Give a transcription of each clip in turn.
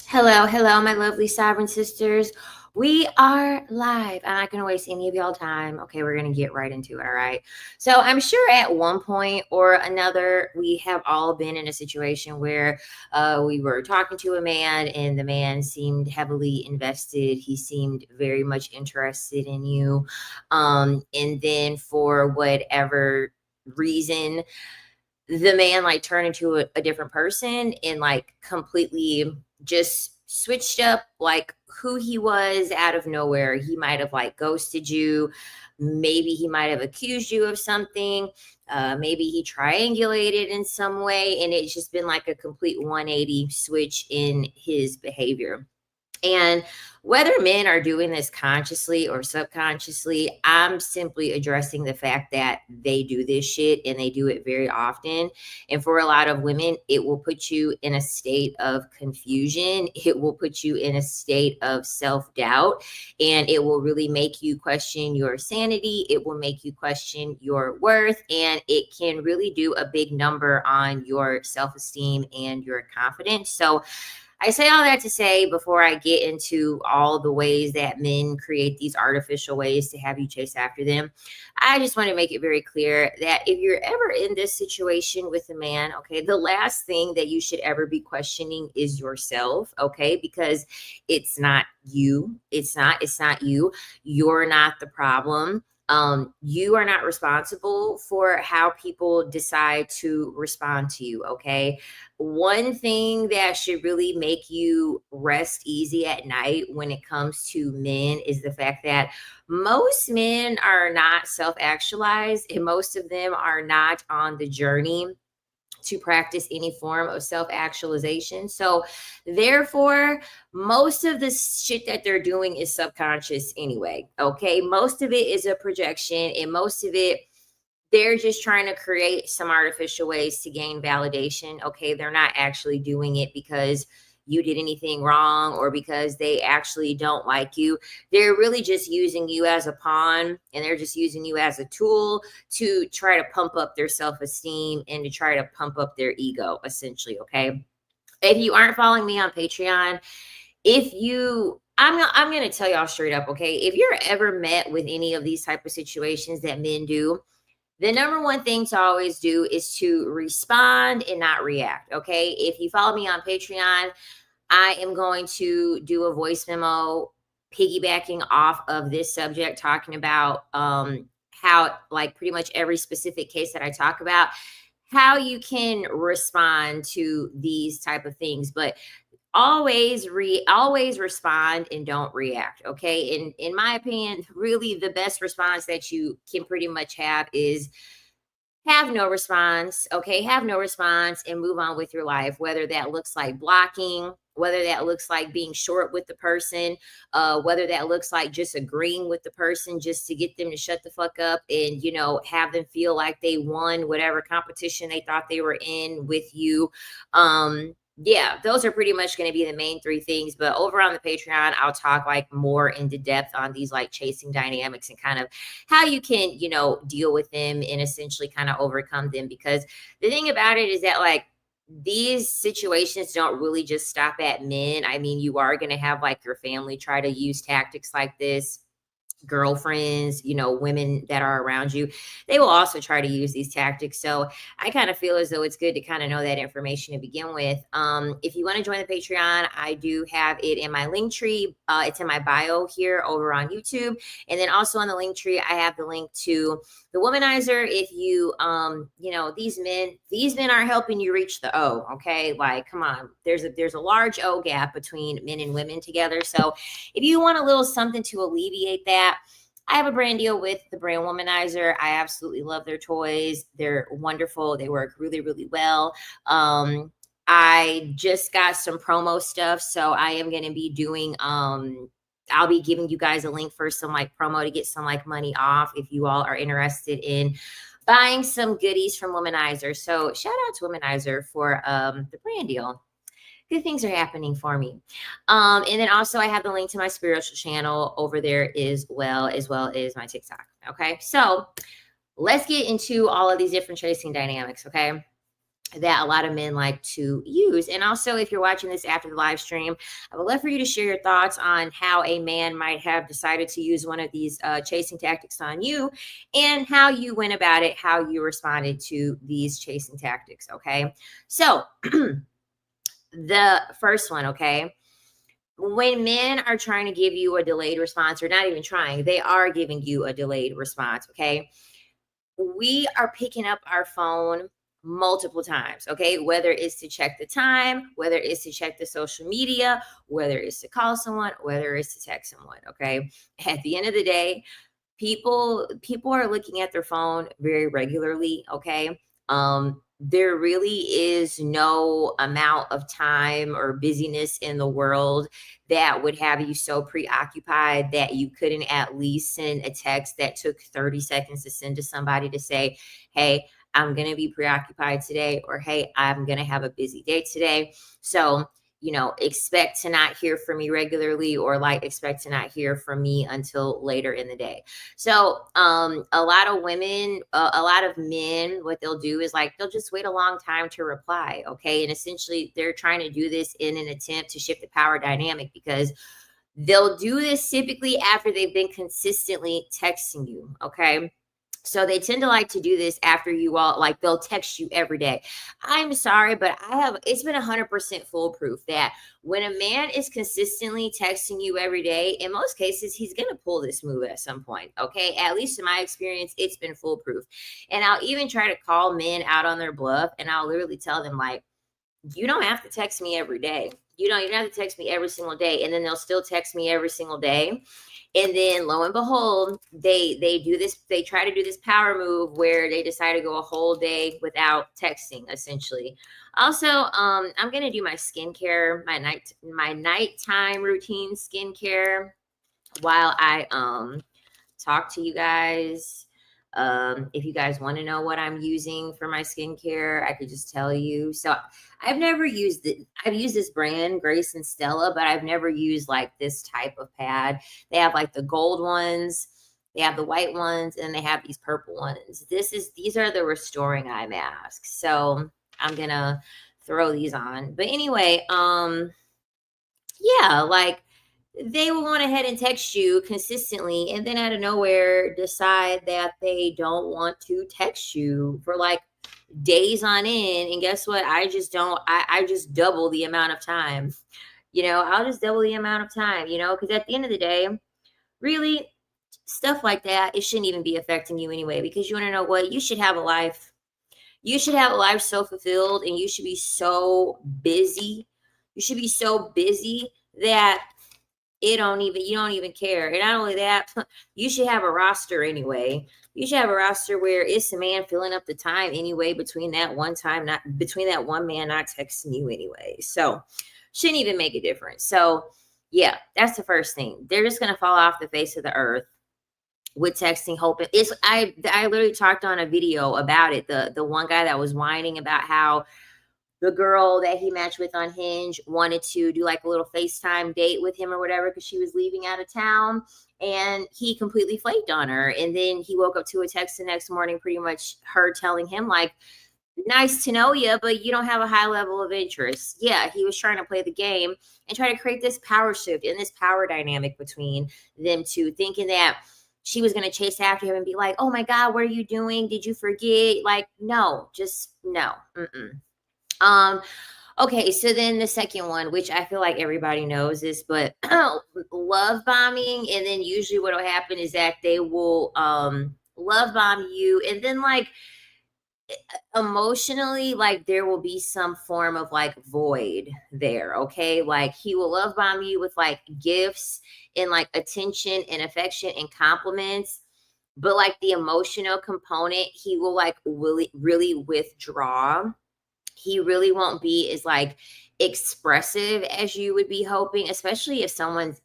Hello, my lovely sovereign sisters. We are live. I'm not going to waste any of y'all time. Okay, we're going to get right into it. All right. So, I'm sure at one point or another, we have all been in a situation where we were talking to a man and the man seemed heavily invested. He seemed very much interested in you. And then, for whatever reason, the man like turned into a different person and like completely just switched up like who he was out of nowhere. He might have like ghosted you. Maybe he might have accused you of something. Maybe he triangulated in some way, and it's just been like a complete 180 switch in his behavior. And whether men are doing this consciously or subconsciously, I'm simply addressing the fact that they do this shit and they do it very often. And for a lot of women, it will put you in a state of confusion. It will put you in a state of self doubt. And it will really make you question your sanity. It will make you question your worth. And it can really do a big number on your self esteem and your confidence. So, I say all that to say before I get into all the ways that men create these artificial ways to have you chase after them, I just want to make it very clear that if you're ever in this situation with a man, okay, the last thing that you should ever be questioning is yourself, okay, because it's not you. It's not you. You're not the problem. You are not responsible for how people decide to respond to you, okay? One thing that should really make you rest easy at night when it comes to men is the fact that most men are not self actualized and most of them are not on the journey to practice any form of self actualization. So, therefore, most of the shit that they're doing is subconscious anyway. Okay. Most of it is a projection, and most of it, they're just trying to create some artificial ways to gain validation. Okay. They're not actually doing it because you did anything wrong or because they actually don't like you. They're really just using you as a pawn, and they're just using you as a tool to try to pump up their self-esteem and to try to pump up their ego, essentially. Okay. If you aren't following me on Patreon, if you I'm gonna tell y'all straight up, okay? If you're ever met with any of these type of situations that men do, the number one thing to always do is to respond and not react. Okay. If you follow me on Patreon, I am going to do a voice memo piggybacking off of this subject, talking about how, like, pretty much every specific case that I talk about, how you can respond to these type of things. But always respond and don't react. Okay. In my opinion, really the best response that you can pretty much have is have no response. Okay. Have no response and move on with your life, whether that looks like blocking, whether that looks like being short with the person, whether that looks like just agreeing with the person just to get them to shut the fuck up and, have them feel like they won whatever competition they thought they were in with you. Yeah, those are pretty much going to be the main three things. But over on the Patreon, I'll talk like more into depth on these like chasing dynamics and kind of how you can, deal with them and essentially kind of overcome them. Because the thing about it is that, like, these situations don't really just stop at men. I mean, you are going to have like your family try to use tactics like this, girlfriends, women that are around you, they will also try to use these tactics. So I kind of feel as though it's good to kind of know that information to begin with. If you want to join the Patreon, I do have it in my link tree. It's in my bio here over on YouTube. And then also on the link tree, I have the link to the womanizer. If you, these men aren't helping you reach the O. Okay. Like, come on, there's a large O gap between men and women together. So if you want a little something to alleviate that, I have a brand deal with the brand Womanizer. I absolutely love their toys. They're wonderful. They work really, really well. I just got some promo stuff, so I am going to be doing I'll be giving you guys a link for some like promo to get some like money off if you all are interested in buying some goodies from Womanizer. So shout out to Womanizer for the brand deal. Good things are happening for me. And then also I have the link to my spiritual channel over there as well as my TikTok. Okay. So let's get into all of these different chasing dynamics. Okay. that a lot of men like to use. And also, if you're watching this after the live stream, I would love for you to share your thoughts on how a man might have decided to use one of these chasing tactics on you, and how you went about it, how you responded to these chasing tactics. Okay. So, the first one, okay, when men are trying to give you a delayed response, or not even trying, they are giving you a delayed response. Okay. We are picking up our phone multiple times, okay? Whether it's to check the time, whether it's to check the social media, whether it's to call someone, whether it's to text someone, okay? At the end of the day, people are looking at their phone very regularly, okay? There really is no amount of time or busyness in the world that would have you so preoccupied that you couldn't at least send a text that took 30 seconds to send to somebody to say, hey, I'm going to be preoccupied today, or hey, I'm going to have a busy day today. So, expect to not hear from me regularly, or like expect to not hear from me until later in the day. So, a lot of women, a lot of men, what they'll do is like they'll just wait a long time to reply. Okay. And essentially, they're trying to do this in an attempt to shift the power dynamic, because they'll do this typically after they've been consistently texting you. Okay. So they tend to like to do this after you all, like they'll text you every day. I'm sorry, but it's been 100% foolproof that when a man is consistently texting you every day, in most cases, he's going to pull this move at some point. Okay. At least in my experience, it's been foolproof. And I'll even try to call men out on their bluff, and I'll literally tell them, like, you don't have to text me every day. You don't even have to text me every single day. And then they'll still text me every single day. And then lo and behold, they do this, they try to do this power move where they decide to go a whole day without texting, essentially. Also, I'm gonna do my skincare, my nighttime routine skincare while I talk to you guys. If you guys want to know what I'm using for my skincare, I could just tell you. So I've never used it. I've used this brand, Grace and Stella, but I've never used like this type of pad. They have like the gold ones, they have the white ones, and they have these purple ones. These are the restoring eye masks. So I'm gonna throw these on. But anyway, yeah, like they will want ahead and text you consistently, and then out of nowhere decide that they don't want to text you for like days on end. And guess what? I just don't, I just double the amount of time. I'll just double the amount of time, because at the end of the day, really, stuff like that, it shouldn't even be affecting you anyway, because you want to know what? You should have a life. You should have a life so fulfilled, and you should be so busy. You should be so busy that you don't even care. And not only that, you should have a roster anyway. You should have a roster where it's a man filling up the time anyway between that one time, not between that one man not texting you anyway. So shouldn't even make a difference. So yeah, that's the first thing. They're just gonna fall off the face of the earth with texting, hoping I literally talked on a video about it. The one guy that was whining about how the girl that he matched with on Hinge wanted to do like a little FaceTime date with him or whatever, because she was leaving out of town, and he completely flaked on her. And then he woke up to a text the next morning, pretty much her telling him like, nice to know you, but you don't have a high level of interest. Yeah, he was trying to play the game and try to create this power shift and this power dynamic between them two, thinking that she was going to chase after him and be like, oh my God, what are you doing? Did you forget? Like, no, just no. Okay, so then the second one, which I feel like everybody knows this, but love bombing. And then usually what will happen is that they will love bomb you, and then like emotionally, like there will be some form of like void there. Okay, like he will love bomb you with like gifts and like attention and affection and compliments, but like the emotional component, he will like really withdraw. He really won't be as like expressive as you would be hoping, especially if someone's,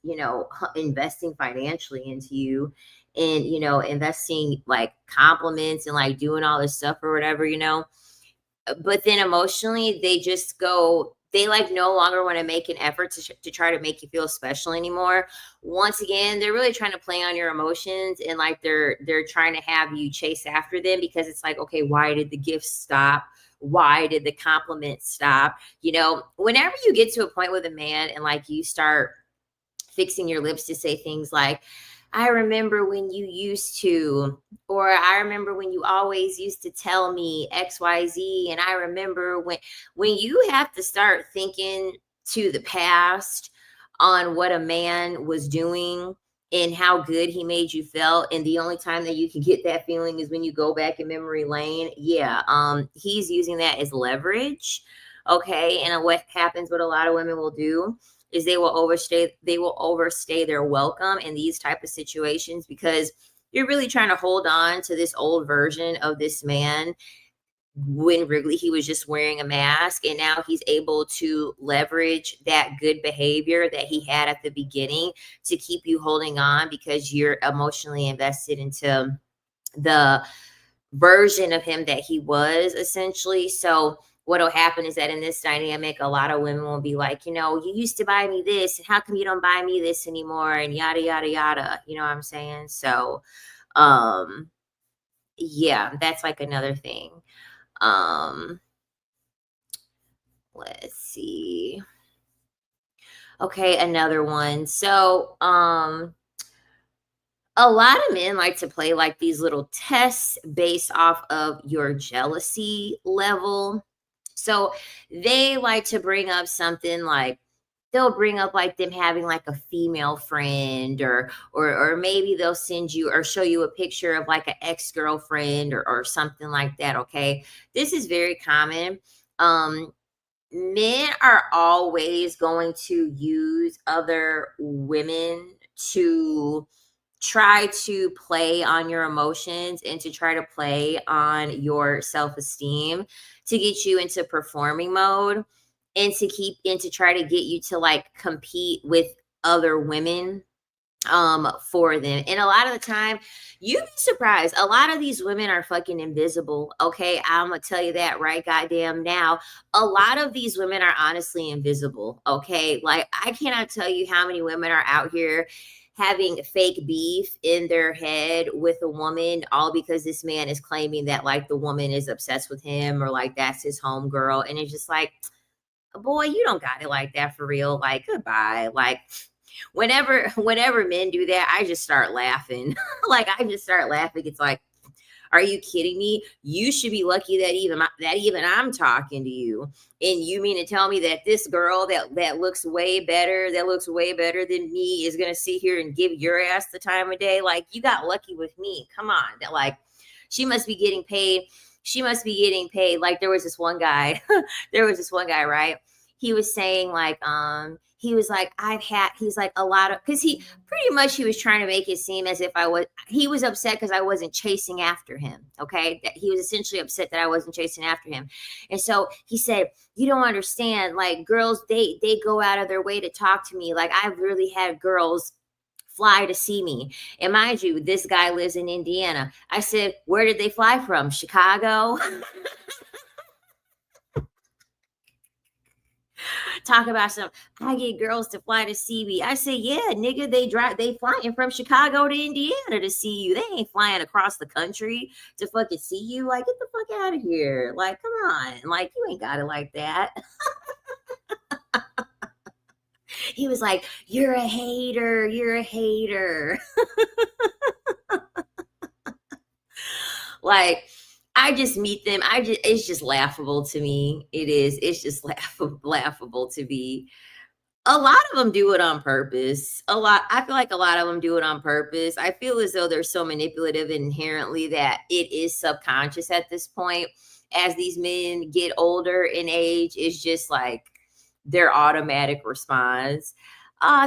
investing financially into you, and, investing like compliments and like doing all this stuff or whatever. But then emotionally, they just go, they like no longer want to make an effort to try to make you feel special anymore. Once again, they're really trying to play on your emotions, and like they're trying to have you chase after them, because it's like, okay, why did the gifts stop? Why did the compliments stop? You know, whenever you get to a point with a man and like you start fixing your lips to say things like, I remember when you used to, or I remember when you always used to tell me XYZ. And I remember when you have to start thinking to the past on what a man was doing and how good he made you feel, and the only time that you can get that feeling is when you go back in memory lane. Yeah, he's using that as leverage. Okay. And what happens, what a lot of women will do is they will overstay their welcome in these type of situations, because you're really trying to hold on to this old version of this man when really he was just wearing a mask, and now he's able to leverage that good behavior that he had at the beginning to keep you holding on, because you're emotionally invested into the version of him that he was, essentially. So what'll happen is that in this dynamic, a lot of women will be like, you know, you used to buy me this, and how come you don't buy me this anymore, and yada yada yada. You know what I'm saying? So um yeah, that's like another thing. um let's see. Okay, another one. So a lot of men like to play like these little tests based off of your jealousy level. So they like to bring up something like, they'll bring up like them having like a female friend, or maybe they'll send you or show you a picture of like an ex-girlfriend, or something like that. Okay. This is very common. Um Men are always going to use other women to try to play on your emotions and to try to play on your self-esteem, to get you into performing mode, and to try to get you to like compete with other women for them. And a lot of the time, you'd be surprised, a lot of these women are fucking invisible. Okay, I'm gonna tell you that right goddamn now. A lot of these women are honestly invisible. Okay, like I cannot tell you how many women are out here having fake beef in their head with a woman, all because this man is claiming that like the woman is obsessed with him, or like that's his homegirl. And it's just like, boy, you don't got it like that for real. Like, goodbye. Like, whenever men do that, I just start laughing. Like, I just start laughing. It's like, are you kidding me? You should be lucky that even I'm talking to you. And you mean to tell me that this girl that looks way better, than me, is gonna sit here and give your ass the time of day? Like, you got lucky with me. Come on. Like, she must be getting paid. She must be getting paid. Like, there was this one guy, right? He was saying like, he was like, he's like, a lot of, because he pretty much, he was trying to make it seem as if he was upset because I wasn't chasing after him. Okay. That he was essentially upset that I wasn't chasing after him. And so he said, you don't understand, like, girls, they go out of their way to talk to me. Like, I've really had girls fly to see me. And mind you, this guy lives in Indiana. I said, where did they fly from? Chicago? Talk about some, I get girls to fly to see me. I say, yeah, nigga, they flying from Chicago to Indiana to see you. They ain't flying across the country to fucking see you. Like, get the fuck out of here. Like, come on. Like, you ain't got it like that. He was like, you're a hater. You're a hater. Like, I just meet them. It's just laughable to me. It is. It's just laughable to me. A lot of them do it on purpose. I feel like a lot of them do it on purpose. I feel as though they're so manipulative inherently that it is subconscious at this point. As these men get older in age, it's just like their automatic response.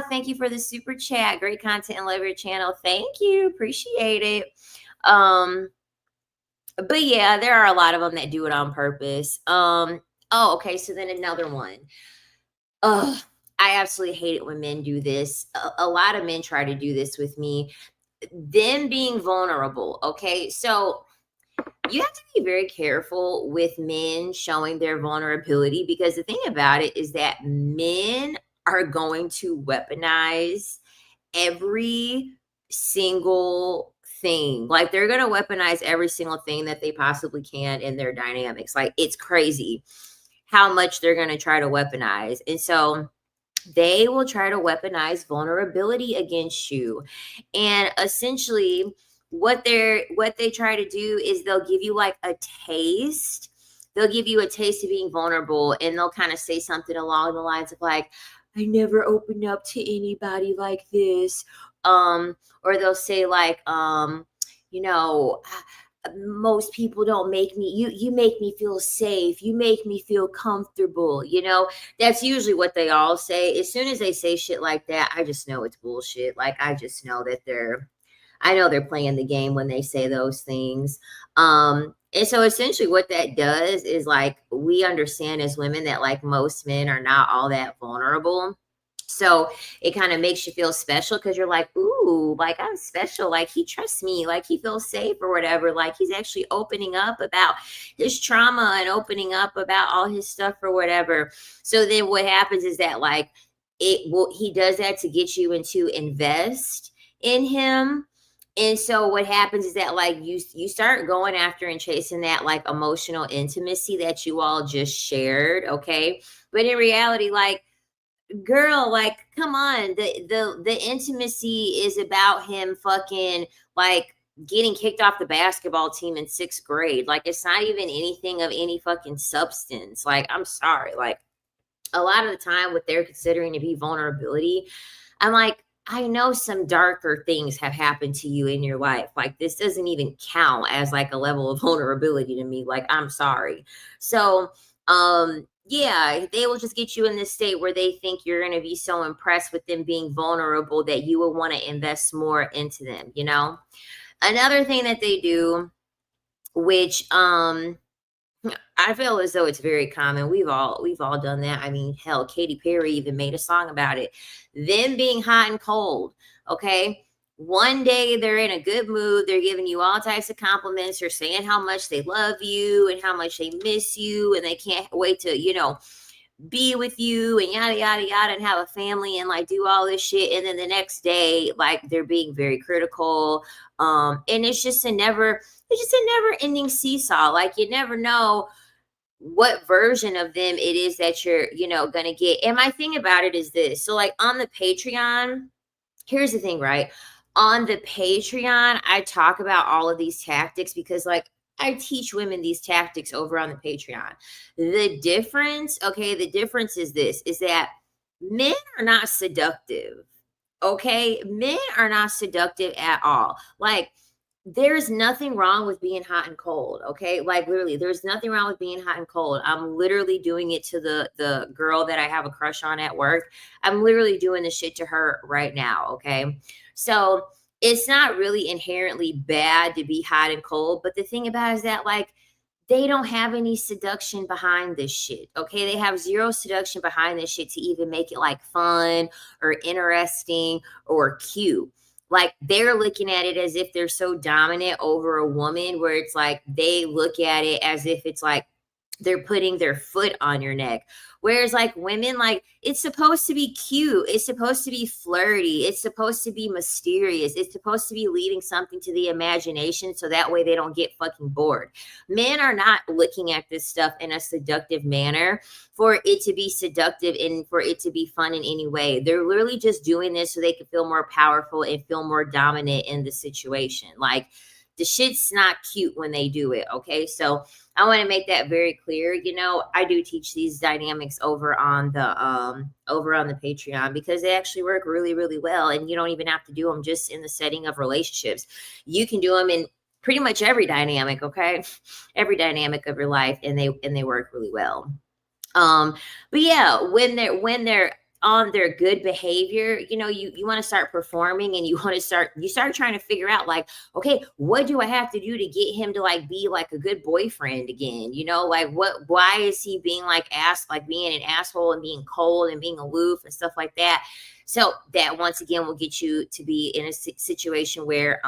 Thank you for the super chat. Great content and love your channel. Thank you. Appreciate it. But yeah, there are a lot of them that do it on purpose. Oh, okay. So then another one. Oh, I absolutely hate it when men do this. A lot of men try to do this with me. Them being vulnerable. Okay. So you have to be very careful with men showing their vulnerability, because the thing about it is that men are going to weaponize every single thing. Like, they're going to weaponize every single thing that they possibly can in their dynamics. Like, it's crazy how much they're going to try to weaponize. And so they will try to weaponize vulnerability against you. And essentially what they try to do is they'll give you like a taste. They'll give you a taste of being vulnerable, and they'll kind of say something along the lines of like, I never opened up to anybody like this. Or they'll say like, you know, most people don't make me, you make me feel safe, you make me feel comfortable, that's usually what they all say. As soon as they say shit like that, I just know it's bullshit. Like, I just know that I know they're playing the game when they say those things. And so essentially what that does is, like, we understand as women that like most men are not all that vulnerable. So it kind of makes you feel special, because you're like, ooh, like, I'm special. Like, he trusts me. Like, he feels safe or whatever. Like, he's actually opening up about his trauma and opening up about all his stuff or whatever. So then what happens is that, like, he does that to get you into invest in him. And so what happens is that, like, you start going after and chasing that like emotional intimacy that you all just shared, okay? But in reality, like, girl, like, come on. The intimacy is about him fucking, like, getting kicked off the basketball team in 6th grade. Like, it's not even anything of any fucking substance. Like, I'm sorry. Like, a lot of the time what they're considering to be vulnerability, I'm like, I know some darker things have happened to you in your life. Like, this doesn't even count as like a level of vulnerability to me. Like, I'm sorry. So, yeah, they will just get you in this state where they think you're going to be so impressed with them being vulnerable that you will want to invest more into them. Another thing that they do, which I feel as though it's very common. We've all done that. I mean, hell, Katy Perry even made a song about it. Them being hot and cold. Okay. One day they're in a good mood. They're giving you all types of compliments. They're saying how much they love you and how much they miss you, and they can't wait to, be with you and yada yada yada, and have a family and like do all this shit. And then the next day, like, they're being very critical. And it's just a never ending seesaw. Like, you never know what version of them it is that you're, gonna get. And my thing about it is this. So, like, on the Patreon, here's the thing, right? On the Patreon, I talk about all of these tactics because, like, I teach women these tactics over on the Patreon. The difference is this, is that men are not seductive. Okay? Men are not seductive at all. Like, there's nothing wrong with being hot and cold, okay? Like, literally, there's nothing wrong with being hot and cold. I'm literally doing it to the girl that I have a crush on at work. I'm literally doing this shit to her right now, okay? So it's not really inherently bad to be hot and cold, but the thing about it is that, like, they don't have any seduction behind this shit, okay? They have zero seduction behind this shit to even make it like fun or interesting or cute. Like, they're looking at it as if they're so dominant over a woman, where it's like they look at it as if it's like they're putting their foot on your neck. Whereas, like, women, like, it's supposed to be cute. It's supposed to be flirty. It's supposed to be mysterious. It's supposed to be leading something to the imagination, so that way they don't get fucking bored. Men are not looking at this stuff in a seductive manner for it to be seductive and for it to be fun in any way. They're literally just doing this so they can feel more powerful and feel more dominant in the situation. Like, the shit's not cute when they do it, okay? So I want to make that very clear. I do teach these dynamics over on the Patreon, because they actually work really, really well, and you don't even have to do them just in the setting of relationships. You can do them in pretty much every dynamic, okay? Every dynamic of your life, and they work really well. But yeah, when they're on their good behavior, you want to start performing, and you start trying to figure out, like, okay, what do I have to do to get him to like be like a good boyfriend again? Like, why is he being like being an asshole and being cold and being aloof and stuff like that? So that once again will get you to be in a situation where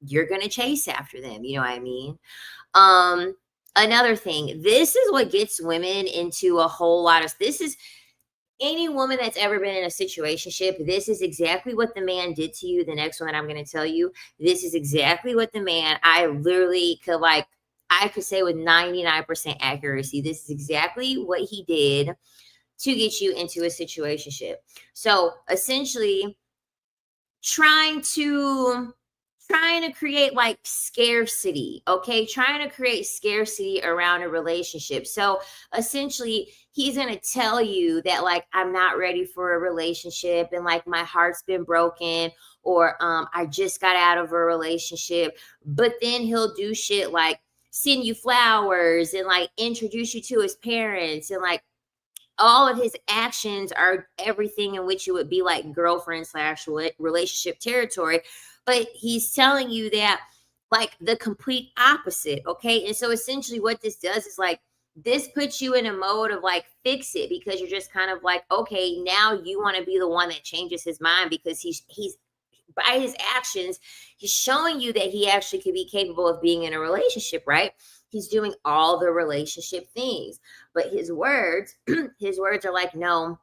you're gonna chase after them. You know what I mean? Um, Another thing, this is what gets women into a whole lot of this is any woman that's ever been in a situationship, this is exactly what the man did to you. The next one that I'm going to tell you, this is exactly what the man, I could say with 99% accuracy, this is exactly what he did to get you into a situationship. So essentially, trying to create like scarcity, okay, trying to create scarcity around a relationship. So essentially he's going to tell you that, like, I'm not ready for a relationship, and like my heart's been broken, or I just got out of a relationship. But then he'll do shit like send you flowers and like introduce you to his parents, and like all of his actions are everything in which it would be like girlfriend slash relationship territory. But he's telling you that, like, the complete opposite. Okay. And so essentially what this does is like, this puts you in a mode of like fix it, because you're just kind of like, okay, now you want to be the one that changes his mind, because he's by his actions, he's showing you that he actually could be capable of being in a relationship, right? He's doing all the relationship things. But his words, his words are like, no,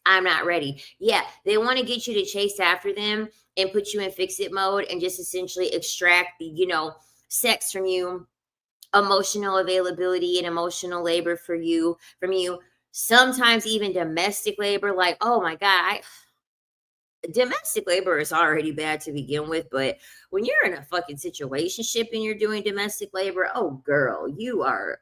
I'm not ready. Yeah, they want to get you to chase after them and put you in fix it mode and just essentially extract, sex from you, emotional availability and emotional labor from you. Sometimes even domestic labor. Like, oh my God, domestic labor is already bad to begin with, but when you're in a fucking situationship and you're doing domestic labor, oh girl, you are.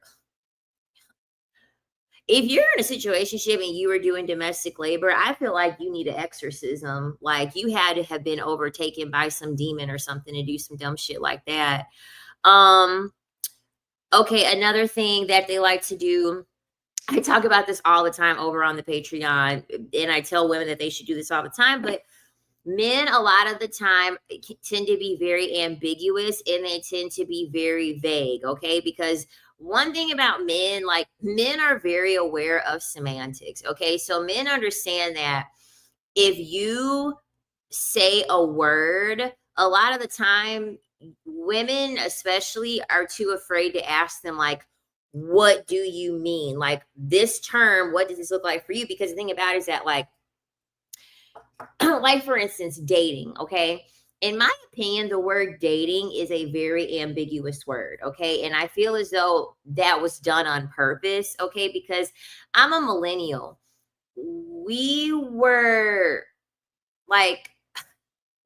If you're in a situationship and you are doing domestic labor, I feel like you need an exorcism. Like, you had to have been overtaken by some demon or something to do some dumb shit like that. Um, okay, another thing that they like to do, I talk about this all the time over on the Patreon, and I tell women that they should do this all the time, but men a lot of the time tend to be very ambiguous, and they tend to be very vague, okay? Because one thing about men, like, men are very aware of semantics, okay? So men understand that if you say a word, a lot of the time women especially are too afraid to ask them, like, what do you mean? Like, this term, what does this look like for you? Because the thing about it is that, like, for instance, dating, okay? In my opinion, the word dating is a very ambiguous word, okay? And I feel as though that was done on purpose, okay? Because I'm a millennial. We were like,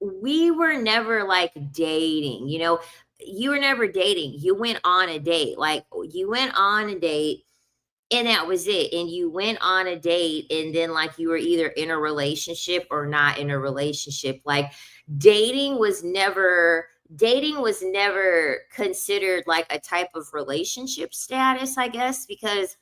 we were never like dating, you were never dating. You went on a date. Like, you went on a date, and that was it. And you went on a date, and then like you were either in a relationship or not in a relationship. Like, dating was never considered like a type of relationship status, I guess, because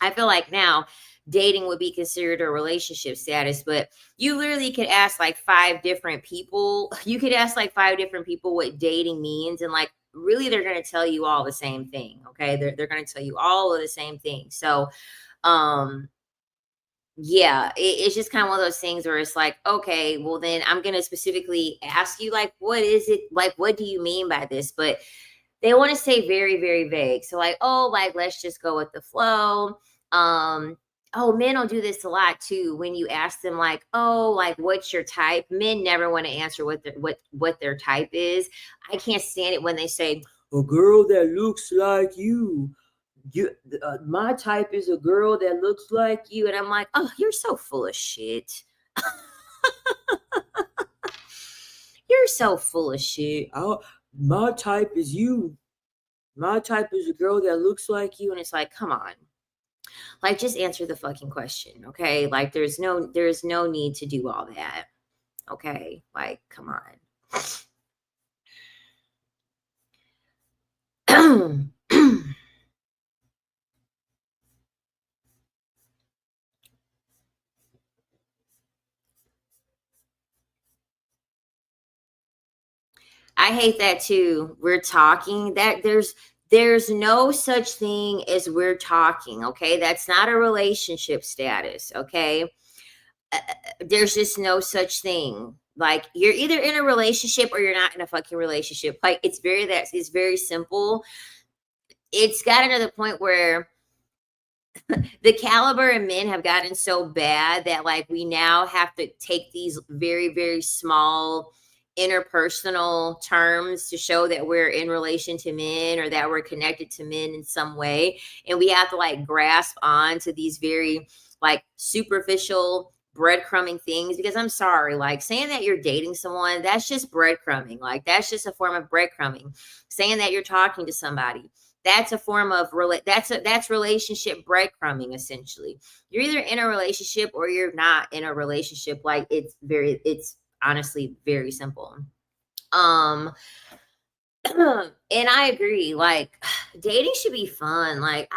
I feel like now dating would be considered a relationship status. But you literally could ask like five different people. You could ask like five different people what dating means, and like really they're going to tell you all the same thing. Okay. They're going to tell you all of the same thing. So, um, yeah, it's just kind of one of those things where it's like, okay, well, then I'm going to specifically ask you, like, what is it? Like, what do you mean by this? But they want to stay very, very vague. So like, oh, like, let's just go with the flow. Oh, men will do this a lot too. When you ask them like, oh, like, what's your type? Men never want to answer what their type is. I can't stand it when they say, a girl that looks like you. My type is a girl that looks like you. And I'm like, oh, you're so full of shit. You're so full of shit. Oh, my type is you. My type is a girl that looks like you. And it's like, come on, like, just answer the fucking question, okay? Like, there's no need to do all that, okay? Like, come on. I hate that too. We're talking that there's no such thing as we're talking, okay? That's not a relationship status, okay? There's just no such thing. Like you're either in a relationship or you're not in a fucking relationship. Like it's very simple. It's gotten to the point where the caliber of men have gotten so bad that like we now have to take these very very small interpersonal terms to show that we're in relation to men or that we're connected to men in some way, and we have to like grasp on to these very like superficial breadcrumbing things, because I'm sorry, like saying that you're dating someone, that's just breadcrumbing. Like that's just a form of breadcrumbing. Saying that you're talking to somebody, that's a form of that's relationship breadcrumbing. Essentially, you're either in a relationship or you're not in a relationship. Like it's honestly very simple. um and I agree, like dating should be fun. Like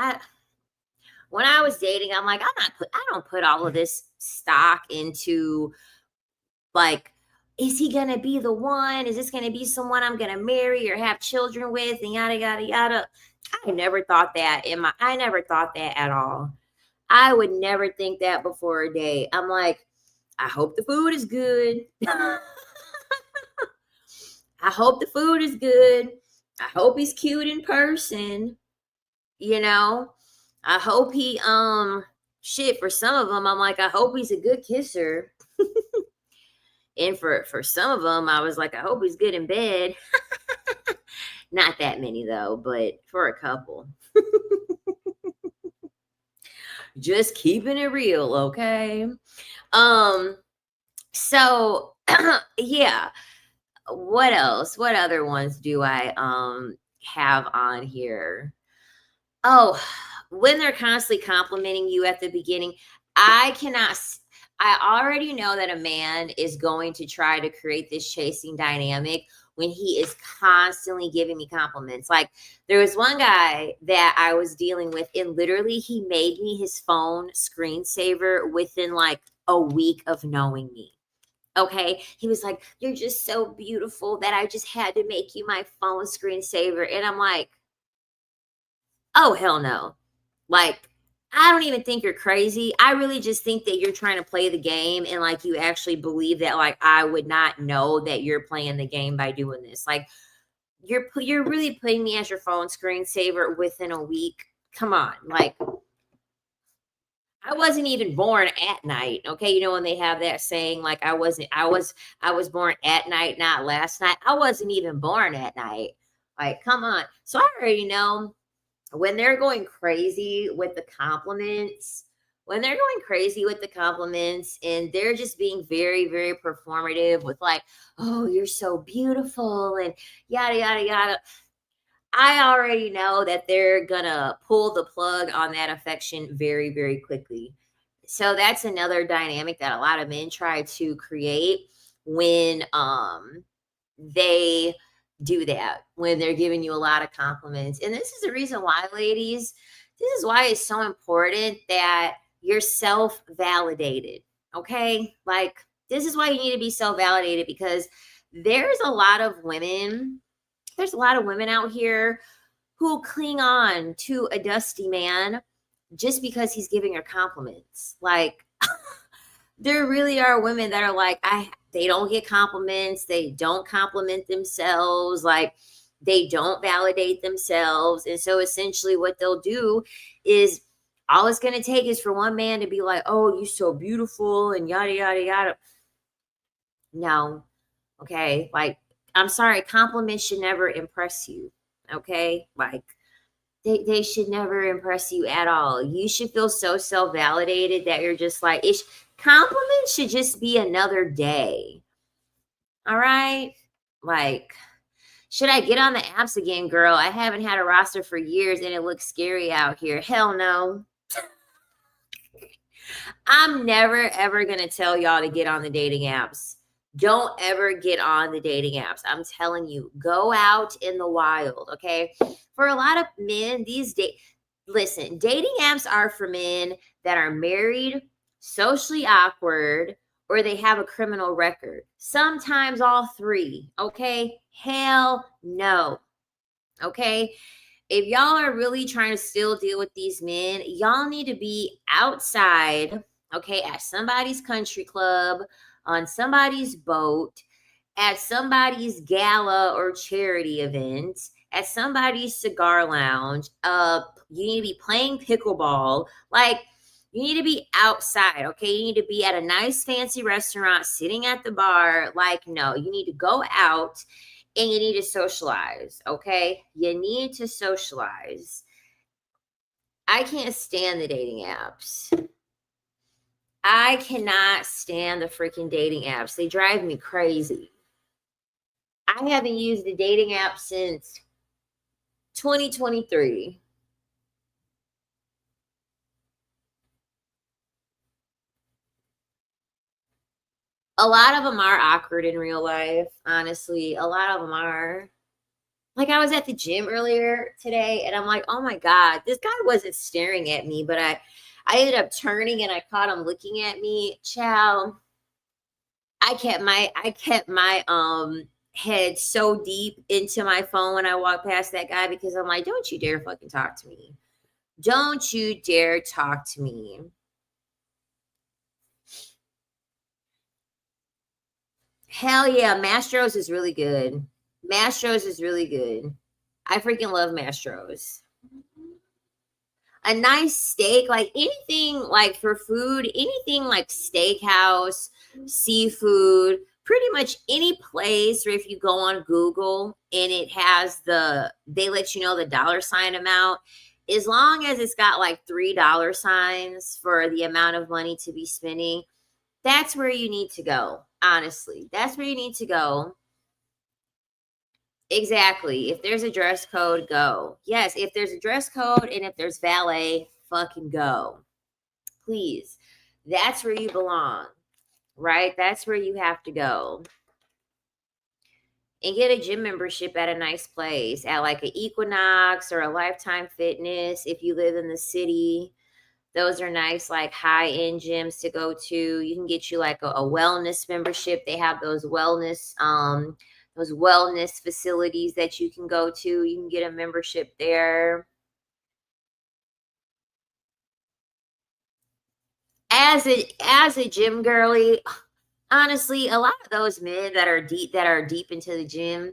when I was dating, I'm like, I don't put all of this stock into like, is he gonna be the one? Is this gonna be someone I'm gonna marry or have children with? And yada yada yada. I never thought that at all. I would never think that before a date. I'm like, I hope the food is good. I hope the food is good. I hope he's cute in person. You know, I hope he shit, for some of them I'm like, I hope he's a good kisser. And for some of them I was like, I hope he's good in bed. Not that many though, but for a couple. Just keeping it real, okay? Um so yeah, what else? What other ones do I have on here? Oh, when they're constantly complimenting you at the beginning, I cannot I already know that a man is going to try to create this chasing dynamic when he is constantly giving me compliments. Like there was one guy that I was dealing with, and literally he made me his phone screensaver within like a week of knowing me. Okay. He was like, "You're just so beautiful that I just had to make you my phone screensaver." And I'm like, oh, hell no. Like, I don't even think you're crazy. I really just think that you're trying to play the game, and like you actually believe that like I would not know that you're playing the game by doing this. Like you're really putting me as your phone screensaver within a week. Come on. Like I wasn't even born at night. Okay. You know, when they have that saying, like I was born at night, not last night. I wasn't even born at night. Like, come on. So I already know when they're going crazy with the compliments, and they're just being very, very performative with like, oh, you're so beautiful and yada, yada, yada. I already know that they're gonna pull the plug on that affection very, very quickly. So that's another dynamic that a lot of men try to create when they do that, when they're giving you a lot of compliments. And this is the reason why, ladies, this is why it's so important that you're self-validated. Okay? Like this is why you need to be self-validated, because there's a lot of women there's a lot of women out here who cling on to a dusty man just because he's giving her compliments. Like there really are women that are like, they don't get compliments, they don't compliment themselves, like they don't validate themselves. And so essentially what they'll do is all it's going to take is for one man to be like, "Oh, you're so beautiful," and yada yada yada. No. Okay? Like I'm sorry, compliments should never impress you. Okay? Like they should never impress you at all. You should feel so self-validated that you're just like, compliments should just be another day. All right? Like, should I get on the apps again, girl? I haven't had a roster for years and it looks scary out here. Hell no. I'm never ever gonna tell y'all to get on the dating apps. Don't ever get on the dating apps. I'm telling you, go out in the wild, okay? For a lot of men these days, listen, dating apps are for men that are married, socially awkward, or they have a criminal record. Sometimes all three. Okay. Hell no. Okay. If y'all are really trying to still deal with these men, y'all need to be outside, okay, at somebody's country club, on somebody's boat, at somebody's gala or charity event, at somebody's cigar lounge. You need to be playing pickleball. Like, you need to be outside, okay? You need to be at a nice fancy restaurant, sitting at the bar. Like, no, you need to go out and you need to socialize, okay? You need to socialize. I can't stand the dating apps. I cannot stand the freaking dating apps. They drive me crazy. I haven't used the dating app since 2023. A lot of them are awkward in real life, honestly. A lot of them are. Like, I was at the gym earlier today and I'm like, oh my God, this guy wasn't staring at me, but I ended up turning and I caught him looking at me. Chow. I kept my head so deep into my phone when I walked past that guy because I'm like, don't you dare fucking talk to me. Don't you dare talk to me. Hell yeah, Mastro's is really good. Mastro's is really good. I freaking love Mastro's. A nice steak, like anything like for food, anything like steakhouse, seafood, pretty much any place where if you go on Google and it has they let you know the dollar sign amount, as long as it's got like $3 signs for the amount of money to be spending, that's where you need to go. Honestly, that's where you need to go. Exactly. If there's a dress code, go. Yes, if there's a dress code and if there's valet, fucking go. Please. That's where you belong, right? That's where you have to go. And get a gym membership at a nice place, at like an Equinox or a Lifetime Fitness if you live in the city. Those are nice, like high-end gyms to go to. You can get you like a wellness membership. They have those wellness facilities that you can go to. You can get a membership there. As a gym girly, honestly, a lot of those men that are deep into the gym,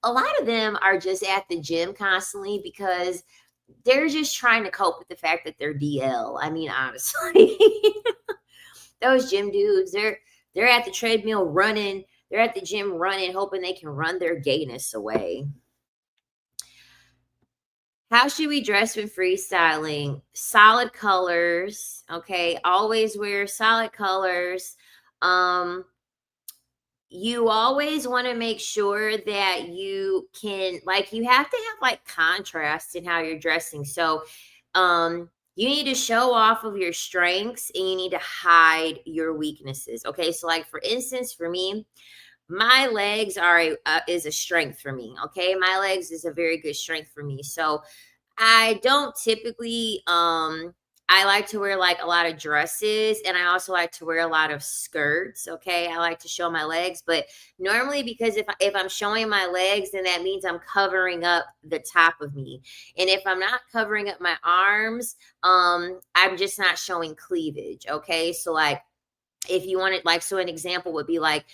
a lot of them are just at the gym constantly because they're just trying to cope with the fact that they're DL. I mean, honestly. Those gym dudes, they're at the treadmill running, they're at the gym running, hoping they can run their gayness away. How should we dress when freestyling? Solid colors, okay? Always wear solid colors. Um, you always want to make sure that you can, like, you have to have like contrast in how you're dressing. So, you need to show off of your strengths and you need to hide your weaknesses. Okay. So, like, for instance, for me, my legs is a strength for me. Okay. My legs is a very good strength for me. So, I don't typically I like to wear like a lot of dresses and I also like to wear a lot of skirts, okay? I like to show my legs, but normally because if I'm showing my legs then that means I'm covering up the top of me. And if I'm not covering up my arms, I'm just not showing cleavage, okay? So like if you wanted like so an example would be like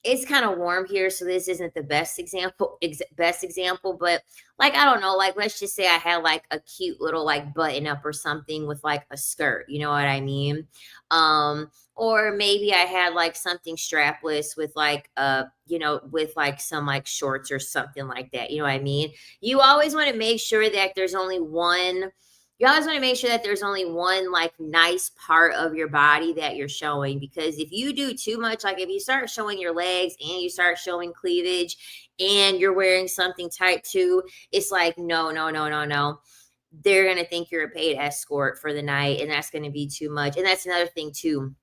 it's kind of warm here, so this isn't the best example, but like I don't know, like let's just say I had like a cute little like button up or something with like a skirt, you know what I mean? Or maybe I had like something strapless with like with like some like shorts or something like that, you know what I mean? You always want to make sure that there's only one you always want to make sure that there's only one like nice part of your body that you're showing because if you do too much, like if you start showing your legs and you start showing cleavage and you're wearing something tight too, it's like no, no, no, no, no. They're going to think you're a paid escort for the night and that's going to be too much. And that's another thing too.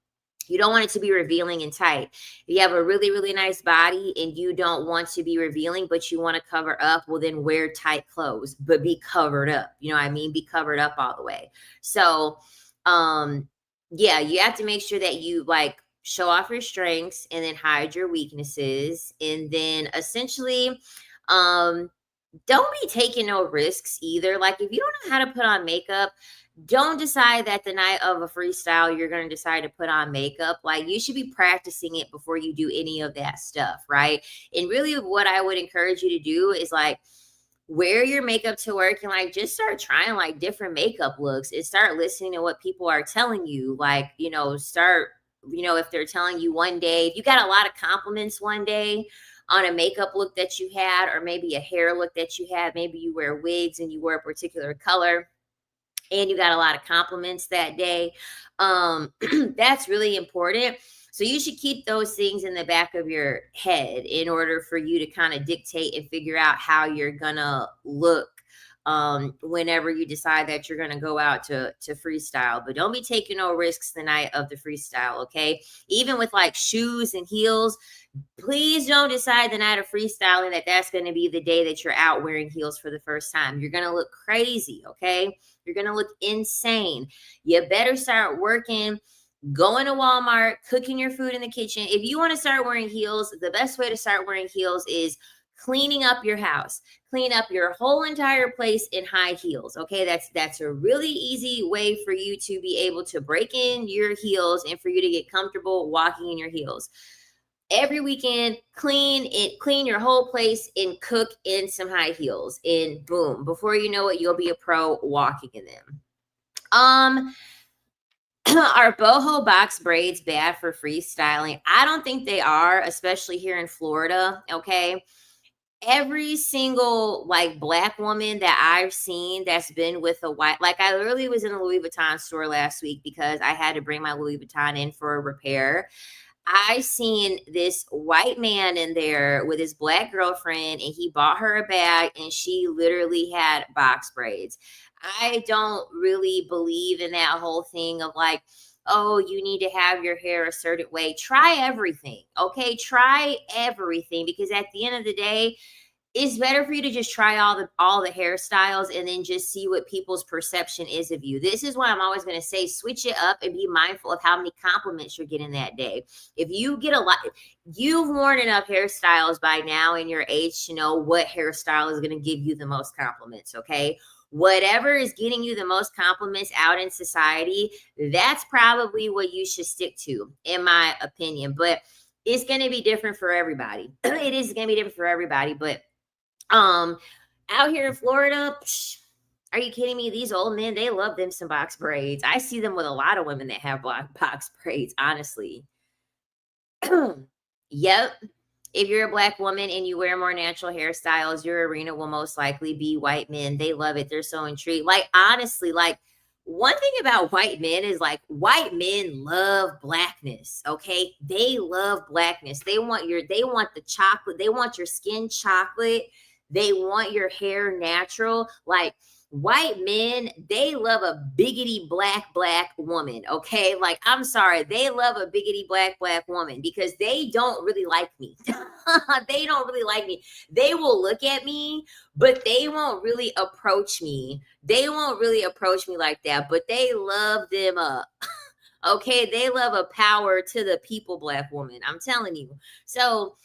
You don't want it to be revealing and tight. If you have a really, really nice body and you don't want to be revealing, but you want to cover up, well, then wear tight clothes, but be covered up. You know what I mean? Be covered up all the way. So, yeah, you have to make sure that you like show off your strengths and then hide your weaknesses. And then essentially, um, don't be taking no risks either. Like if you don't know how to put on makeup, don't decide that the night of a freestyle you're going to decide to put on makeup. Like you should be practicing it before you do any of that stuff, right? And really what I would encourage you to do is like wear your makeup to work and like just start trying like different makeup looks and start listening to what people are telling you. Like, start, if they're telling you one day, if you got a lot of compliments one day on a makeup look that you had, or maybe a hair look that you had, maybe you wear wigs and you wear a particular color and you got a lot of compliments that day. That's really important. So you should keep those things in the back of your head in order for you to kind of dictate and figure out how you're gonna look whenever you decide that you're gonna go out to freestyle. But don't be taking no risks the night of the freestyle, okay? Even with like shoes and heels, please don't decide the night of freestyling that that's going to be the day that you're out wearing heels for the first time. You're going to look crazy, okay? You're going to look insane. You better start working, going to Walmart, cooking your food in the kitchen. If you want to start wearing heels, the best way to start wearing heels is cleaning up your house. Clean up your whole entire place in high heels, okay? That's a really easy way for you to be able to break in your heels and for you to get comfortable walking in your heels. Every weekend, clean your whole place and cook in some high heels. And boom, before you know it, you'll be a pro walking in them. Are boho box braids bad for freestyling? I don't think they are, especially here in Florida. Okay. Every single like black woman that I've seen that's been with a white, like I literally was in a Louis Vuitton store last week because I had to bring my Louis Vuitton in for a repair. I seen this white man in there with his black girlfriend, and he bought her a bag, and she literally had box braids. I don't really believe in that whole thing of like, oh, you need to have your hair a certain way. Try everything, okay? Try everything, because at the end of the day, it's better for you to just try all the hairstyles and then just see what people's perception is of you. This is why I'm always going to say switch it up and be mindful of how many compliments you're getting that day. If you get a lot, you've worn enough hairstyles by now in your age to know what hairstyle is going to give you the most compliments, okay? Whatever is getting you the most compliments out in society, that's probably what you should stick to, in my opinion. But it's going to be different for everybody. It is going to be different for everybody, but out here in Florida, are you kidding me? These old men, they love them some box braids. I see them with a lot of women that have box braids, honestly. Yep. If you're a black woman and you wear more natural hairstyles, your arena will most likely be white men. They love it. They're so intrigued. Like, honestly, like, one thing about white men is like white men love blackness. Okay. They love blackness. They want the chocolate. They want your skin chocolate. They want your hair natural. Like white men, they love a biggity black woman. Okay. Like, I'm sorry. They love a biggity black woman because they don't really like me. They don't really like me. They will look at me, but they won't really approach me. They won't really approach me like that, but they love them up. Okay. They love a power to the people black woman. I'm telling you. So,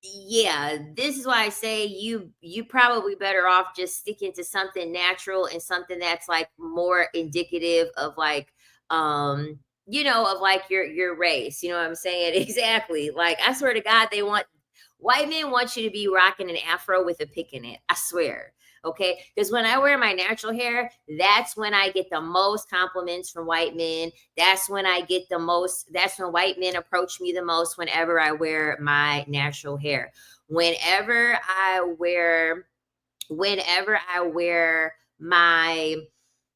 yeah, this is why I say you probably better off just sticking to something natural and something that's like more indicative of like of like your race. You know what I'm saying? Exactly. Like I swear to God, white men want you to be rocking an afro with a pick in it. I swear. Okay. Because when I wear my natural hair, that's when I get the most compliments from white men. That's when white men approach me the most whenever I wear my natural hair. Whenever I wear my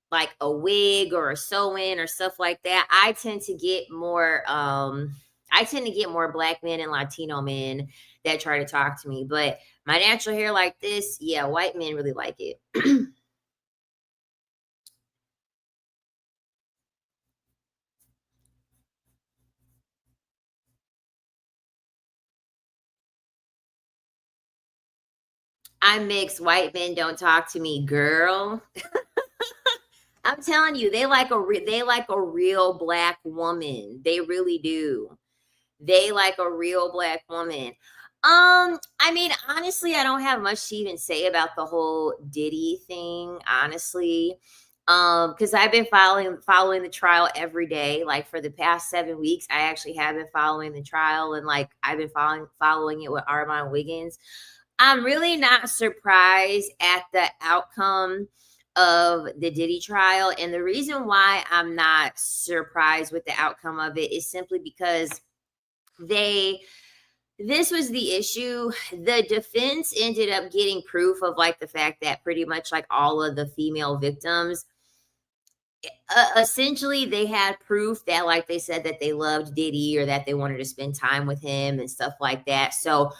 like a wig or a sew-in or stuff like that, I tend to get more black men and Latino men that try to talk to me. But my natural hair like this, yeah, white men really like it. I'm mixed. White men don't talk to me, girl. I'm telling you, they like a real black woman. They really do. They like a real black woman. I mean, honestly, I don't have much to even say about the whole Diddy thing, honestly. Because I've been following the trial every day. Like for the past 7 weeks, I actually have been following the trial, and like I've been following it with Armand Wiggins. I'm really not surprised at the outcome of the Diddy trial. And the reason why I'm not surprised with the outcome of it is simply because they this was the issue. The defense ended up getting proof of like the fact that pretty much like all of the female victims, essentially they had proof that like they said that they loved Diddy or that they wanted to spend time with him and stuff like that. So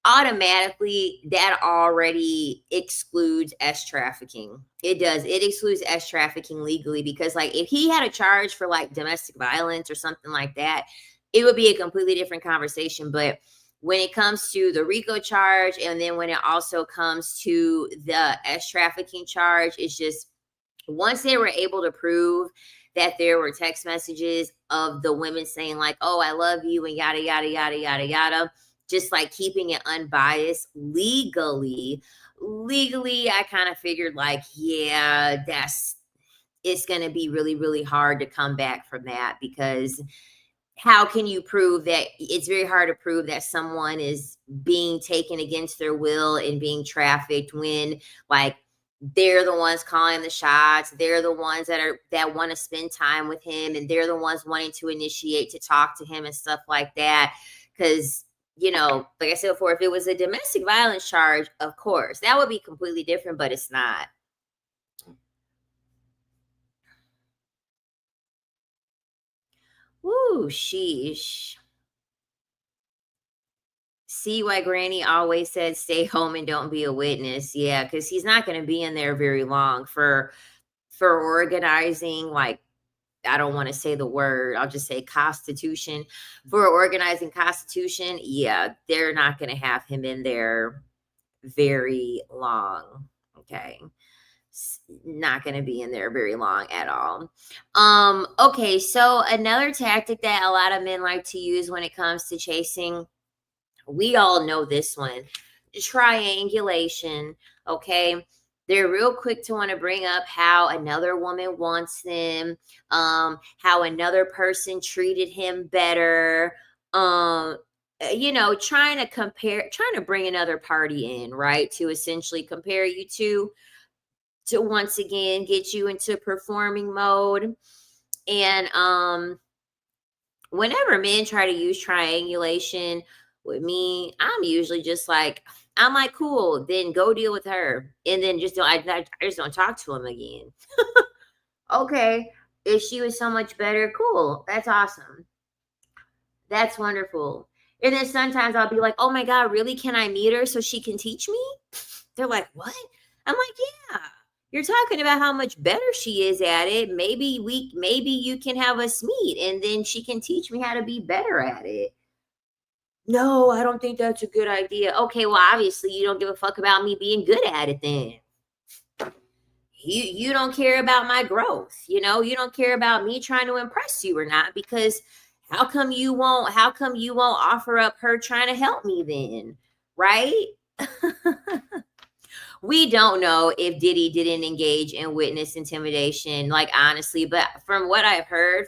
automatically that already excludes S trafficking. It does. It excludes S trafficking legally, because like if he had a charge for like domestic violence or something like that, it would be a completely different conversation. But when it comes to the RICO charge, and then when it also comes to the S trafficking charge, it's just once they were able to prove that there were text messages of the women saying like, "Oh, I love you," and yada yada yada yada yada, just like keeping it unbiased legally, I kind of figured like, yeah, that's it's going to be really really hard to come back from that, because how can you prove that? It's very hard to prove that someone is being taken against their will and being trafficked when like they're the ones calling the shots, they're the ones that want to spend time with him, and they're the ones wanting to initiate to talk to him and stuff like that. Because like I said before, if it was a domestic violence charge, of course that would be completely different, but it's not. Woo, sheesh. See why Granny always said stay home and don't be a witness. Yeah, because he's not going to be in there very long for organizing, like, I don't want to say the word, I'll just say constitution. For organizing constitution, yeah, they're not going to have him in there very long. Okay. Not going to be in there very long at all. Okay, so another tactic that a lot of men like to use when it comes to chasing, we all know this one, triangulation. Okay, they're real quick to want to bring up how another woman wants them, how another person treated him better, trying to bring another party in, right, to essentially compare you to once again get you into performing mode. And whenever men try to use triangulation with me, I'm usually just like, I'm like, cool, then go deal with her. And then I just don't talk to him again. Okay. If she was so much better, cool. That's awesome. That's wonderful. And then sometimes I'll be like, oh my God, really? Can I meet her so she can teach me? They're like, what? I'm like, yeah. You're talking about how much better she is at it. Maybe you can have us meet and then she can teach me how to be better at it. No, I don't think that's a good idea. Okay, well, obviously you don't give a fuck about me being good at it then. You don't care about my growth. You don't care about me trying to impress you or not, because how come you won't offer up her trying to help me then? Right? We don't know if Diddy didn't engage in witness intimidation, like honestly, but from what I've heard,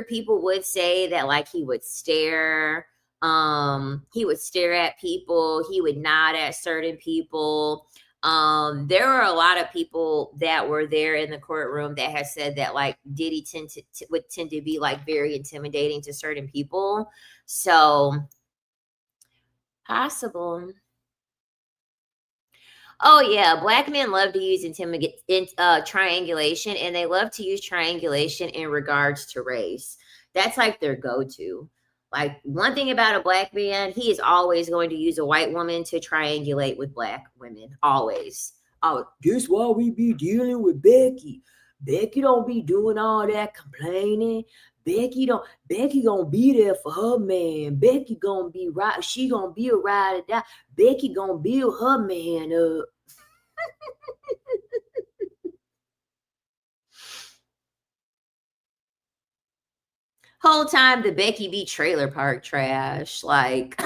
people would say that like he would stare at people, he would nod at certain people. There were a lot of people that were there in the courtroom that had said that like Diddy would tend to be like very intimidating to certain people. So possible. Oh yeah, black men love to use triangulation, and they love to use triangulation in regards to race. That's like their go-to. Like one thing about a black man, he is always going to use a white woman to triangulate with black women. Always. Oh, this why we be dealing with Becky. Becky don't be doing all that complaining. Becky gonna be there for her man. Becky gonna be right. She gonna be a ride or die. Becky gonna build her man up. Whole time the Becky B trailer park trash. Like,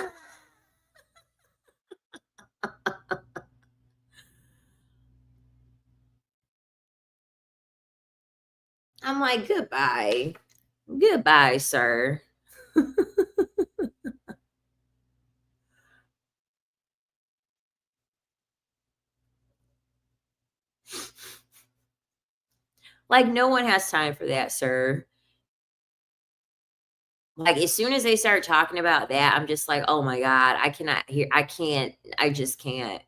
I'm like, goodbye. Goodbye, sir. Like, no one has time for that, sir. Like, as soon as they start talking about that, I'm just like, "Oh my god, I cannot hear I can't, I just can't.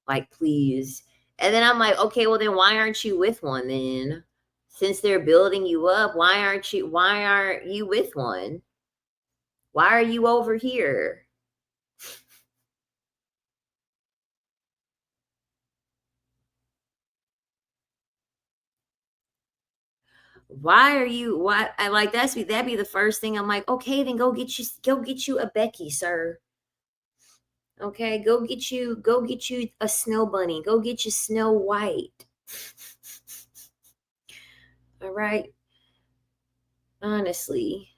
Like, please." And then I'm like, "Okay, well, then why aren't you with one then? Since they're building you up, why aren't you with one? Why are you over here? Why I like that'd be the first thing I'm like, "Okay, then go get you a Becky, sir. Okay, go get you a Snow Bunny. Go get you Snow White." All right, honestly.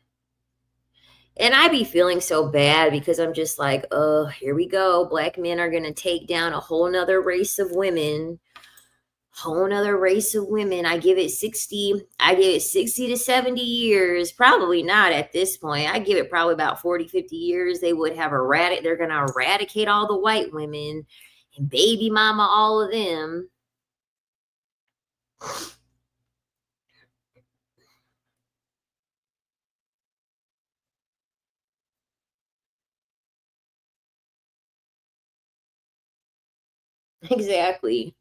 And I be feeling so bad because I'm just like, oh, here we go. Black men are gonna take down a whole nother race of women. Whole nother race of women. I give it 60 to 70 years. Probably not at this point. I give it probably about 40, 50 years. They're gonna eradicate all the white women and baby mama all of them. Exactly.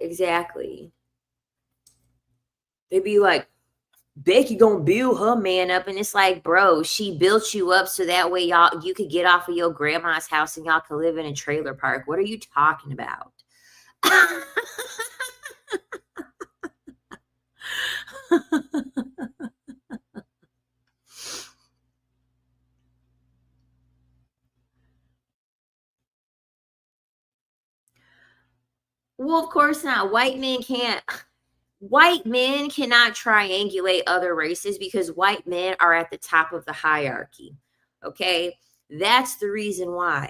Exactly. They'd be like, Becky gonna build her man up, and it's like, bro, she built you up so that way you could get off of your grandma's house and y'all could live in a trailer park. What are you talking about? Well, of course not. White men cannot triangulate other races because white men are at the top of the hierarchy. Okay? That's the reason why.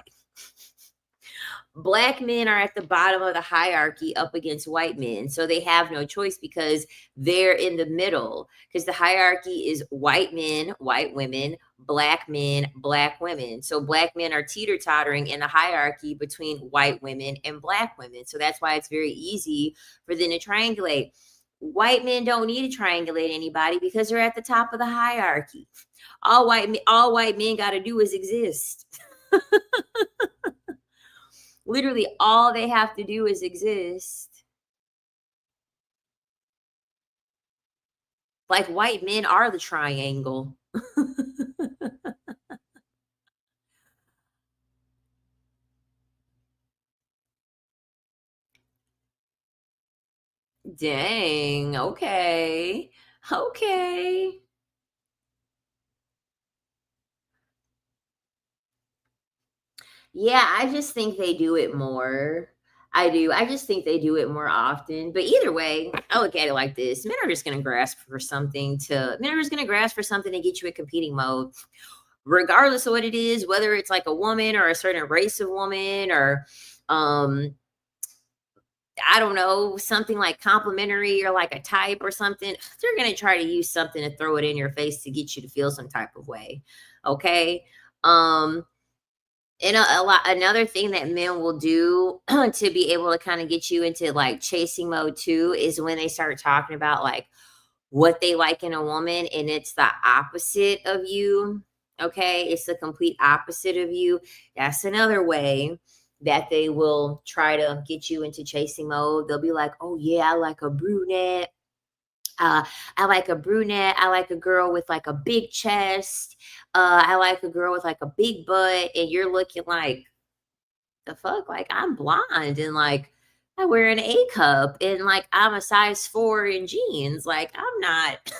Black men are at the bottom of the hierarchy up against white men. So they have no choice because they're in the middle. Because the hierarchy is white men, white women, black men, black women. So black men are teeter tottering in the hierarchy between white women and black women. So that's why it's very easy for them to triangulate. White men don't need to triangulate anybody because they're at the top of the hierarchy. All white men got to do is exist. Literally, all they have to do is exist. Like, white men are the triangle. Dang, okay. Okay. Yeah, I just think they do it more. I do. I just think they do it more often. But either way, I look at it like this. Men are just gonna grasp for something to get you in competing mode, regardless of what it is, whether it's like a woman or a certain race of woman or um I don't know, something like complimentary or like a type or something, they're going to try to use something to throw it in your face to get you to feel some type of way. Okay. Um, and another thing that men will do to be able to kind of get you into like chasing mode too is when they start talking about like what they like in a woman and it's the opposite of you. Okay. It's the complete opposite of you. That's another way that they will try to get you into chasing mode. They'll be like, oh, yeah, I like a brunette. I like a brunette. I like a girl with like a big chest. I like a girl with like a big butt. And you're looking like, the fuck? Like, I'm blonde and like, I wear an A cup and like I'm a size 4 in jeans. Like, I'm not.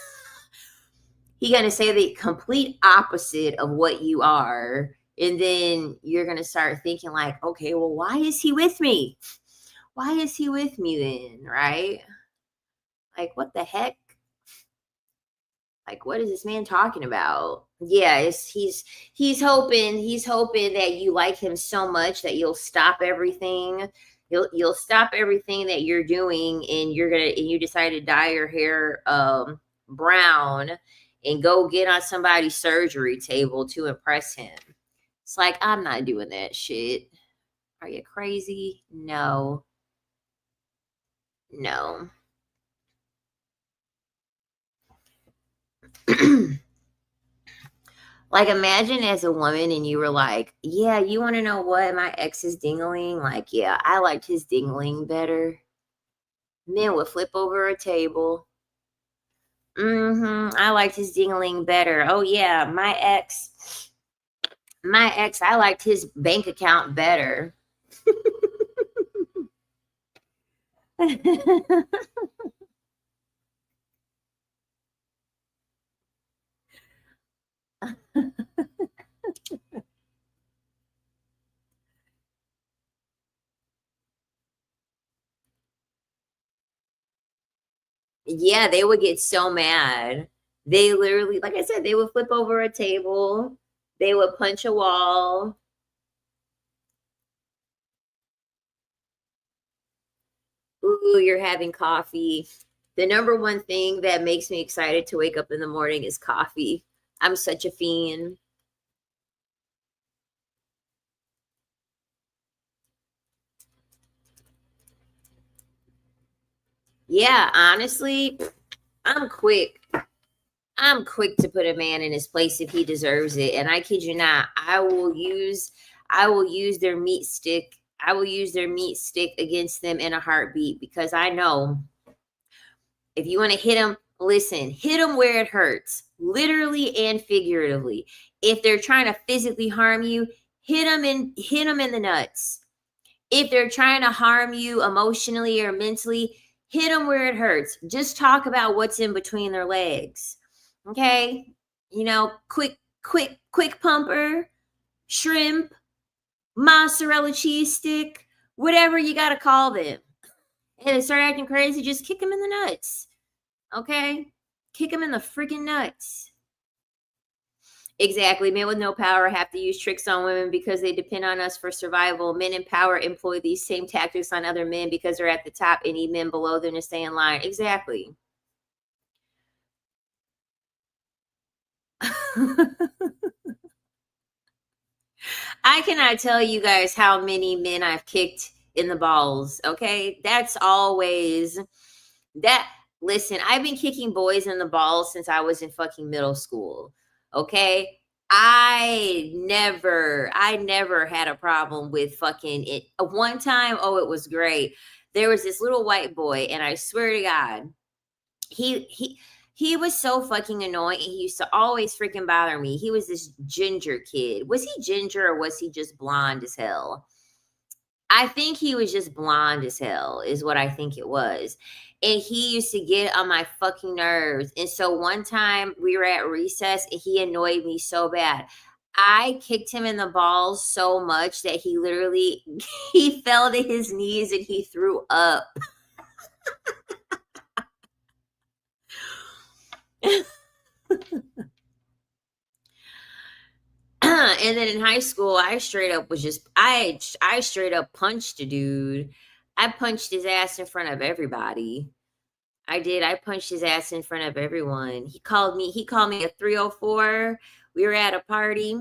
He gonna say the complete opposite of what you are. And then you're gonna start thinking, like, okay, well, why is he with me? Why is he with me then? Right? Like, what the heck? Like, what is this man talking about? Yeah, he's hoping that you like him so much that you'll stop everything. You'll stop everything that you're doing, and you decide to dye your hair brown and go get on somebody's surgery table to impress him. It's like, I'm not doing that shit. Are you crazy? No. No. Like, imagine as a woman and you were like, yeah, you want to know what? My ex is dingling. Like, yeah, I liked his dingling better. Men would flip over a table. I liked his dingling better. Oh, yeah, my ex, I liked his bank account better. Yeah, they would get so mad. They literally, like I said, they would flip over a table. They would punch a wall. Ooh, you're having coffee. The number one thing that makes me excited to wake up in the morning is coffee. I'm such a fiend. Yeah, honestly, I'm quick. I'm quick to put a man in his place if he deserves it. And I kid you not, I will use their meat stick. I will use their meat stick against them in a heartbeat because I know if you want to hit them, listen, hit them where it hurts, literally and figuratively. If they're trying to physically harm you, hit them in the nuts. If they're trying to harm you emotionally or mentally, hit them where it hurts. Just talk about what's in between their legs. Okay? Quick pumper, shrimp, mozzarella cheese stick, whatever you got to call them. And they start acting crazy, just kick them in the nuts. Okay? Kick them in the freaking nuts. Exactly. Men with no power have to use tricks on women because they depend on us for survival. Men in power employ these same tactics on other men because they're at the top and need men below them to stay in line. Exactly. I cannot tell you guys how many men I've kicked in the balls. Okay. That's always that. Listen, I've been kicking boys in the balls since I was in fucking middle school. Okay. I never had a problem with fucking it. One time, oh, it was great. There was this little white boy, and I swear to God, he he he was so fucking annoying. He used to always freaking bother me. He was this ginger kid. Was he ginger or was he just blonde as hell? I think he was just blonde as hell, is what I think it was. And he used to get on my fucking nerves. And so one time we were at recess and he annoyed me so bad. I kicked him in the balls so much that he literally he fell to his knees and he threw up. And then in high school, I straight up was just I straight up punched a dude. I punched his ass in front of everybody. I did. I punched his ass in front of everyone. He called me a 304. We were at a party.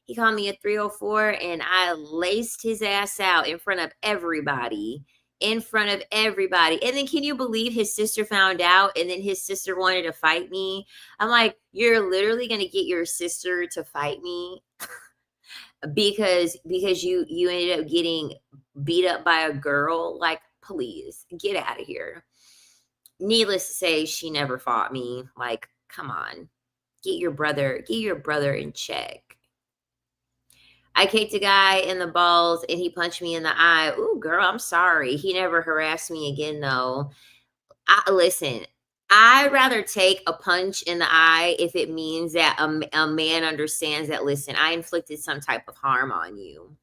He called me a 304 and I laced his ass out in front of everybody. In front of everybody. And then can you believe his sister found out and then his sister wanted to fight me? I'm like, you're literally going to get your sister to fight me because you ended up getting beat up by a girl? Like, please get out of here. Needless to say, she never fought me. Like, come on. Get your brother in check. I kicked a guy in the balls and he punched me in the eye. Ooh, girl, I'm sorry. He never harassed me again though. Listen, I'd rather take a punch in the eye if it means that a man understands that, listen, I inflicted some type of harm on you.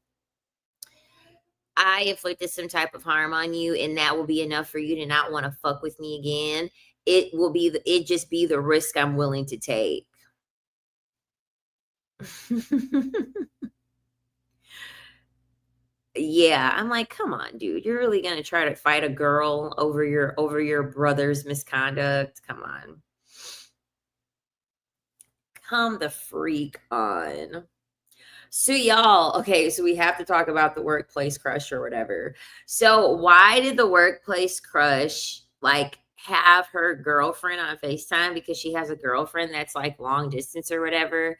I inflicted some type of harm on you, and that will be enough for you to not want to fuck with me again. it just be the risk I'm willing to take. Yeah, I'm like, come on, dude. You're really gonna try to fight a girl over your brother's misconduct? Come on. Come the freak on. So y'all, okay, so we have to talk about the workplace crush or whatever. So why did the workplace crush like have her girlfriend on FaceTime? Because she has a girlfriend that's like long distance or whatever.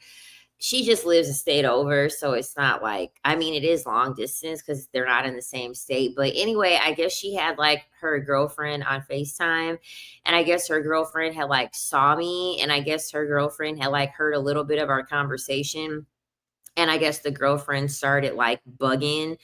She just lives a state over, so it's not like, I mean, it is long distance because they're not in the same state. But anyway, I guess she had like her girlfriend on FaceTime, and I guess her girlfriend had like saw me, and I guess her girlfriend had like heard a little bit of our conversation, and I guess the girlfriend started like bugging,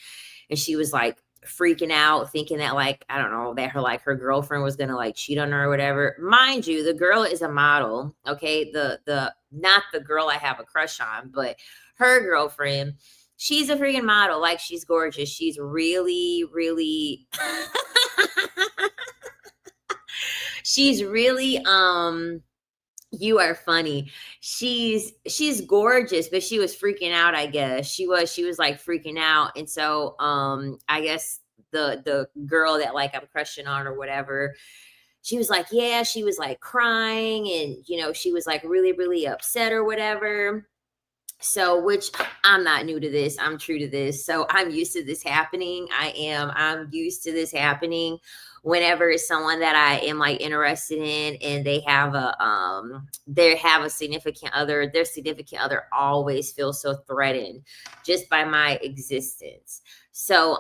and she was like freaking out, thinking that like, I don't know, that her girlfriend was gonna like cheat on her or whatever. Mind you, the girl is a model. Okay. The not the girl I have a crush on, but her girlfriend, she's a freaking model. Like, she's gorgeous. She's really, really she's really you are funny. She's gorgeous, but she was freaking out, I guess. She was like freaking out. And so I guess the girl that like I'm crushing on or whatever, she was like, yeah, she was like crying, and she was like really, really upset or whatever. So, which, I'm not new to this. I'm true to this. So I'm used to this happening. I'm used to this happening whenever it's someone that I am like interested in, and they have a significant other. Their significant other always feels so threatened just by my existence. So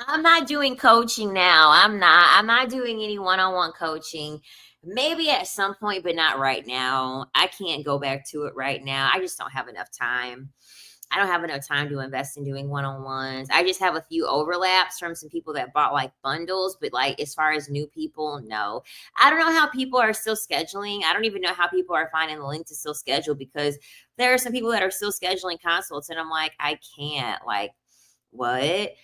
I'm not doing coaching now. I'm not doing any one-on-one coaching. Maybe at some point, but not right now. I can't go back to it right now. I just don't have enough time. I don't have enough time to invest in doing one-on-ones. I just have a few overlaps from some people that bought like bundles, but like as far as new people, no. I don't know how people are still scheduling. I don't even know how people are finding the link to still schedule, because there are some people that are still scheduling consults, and I'm like, I can't. Like, what?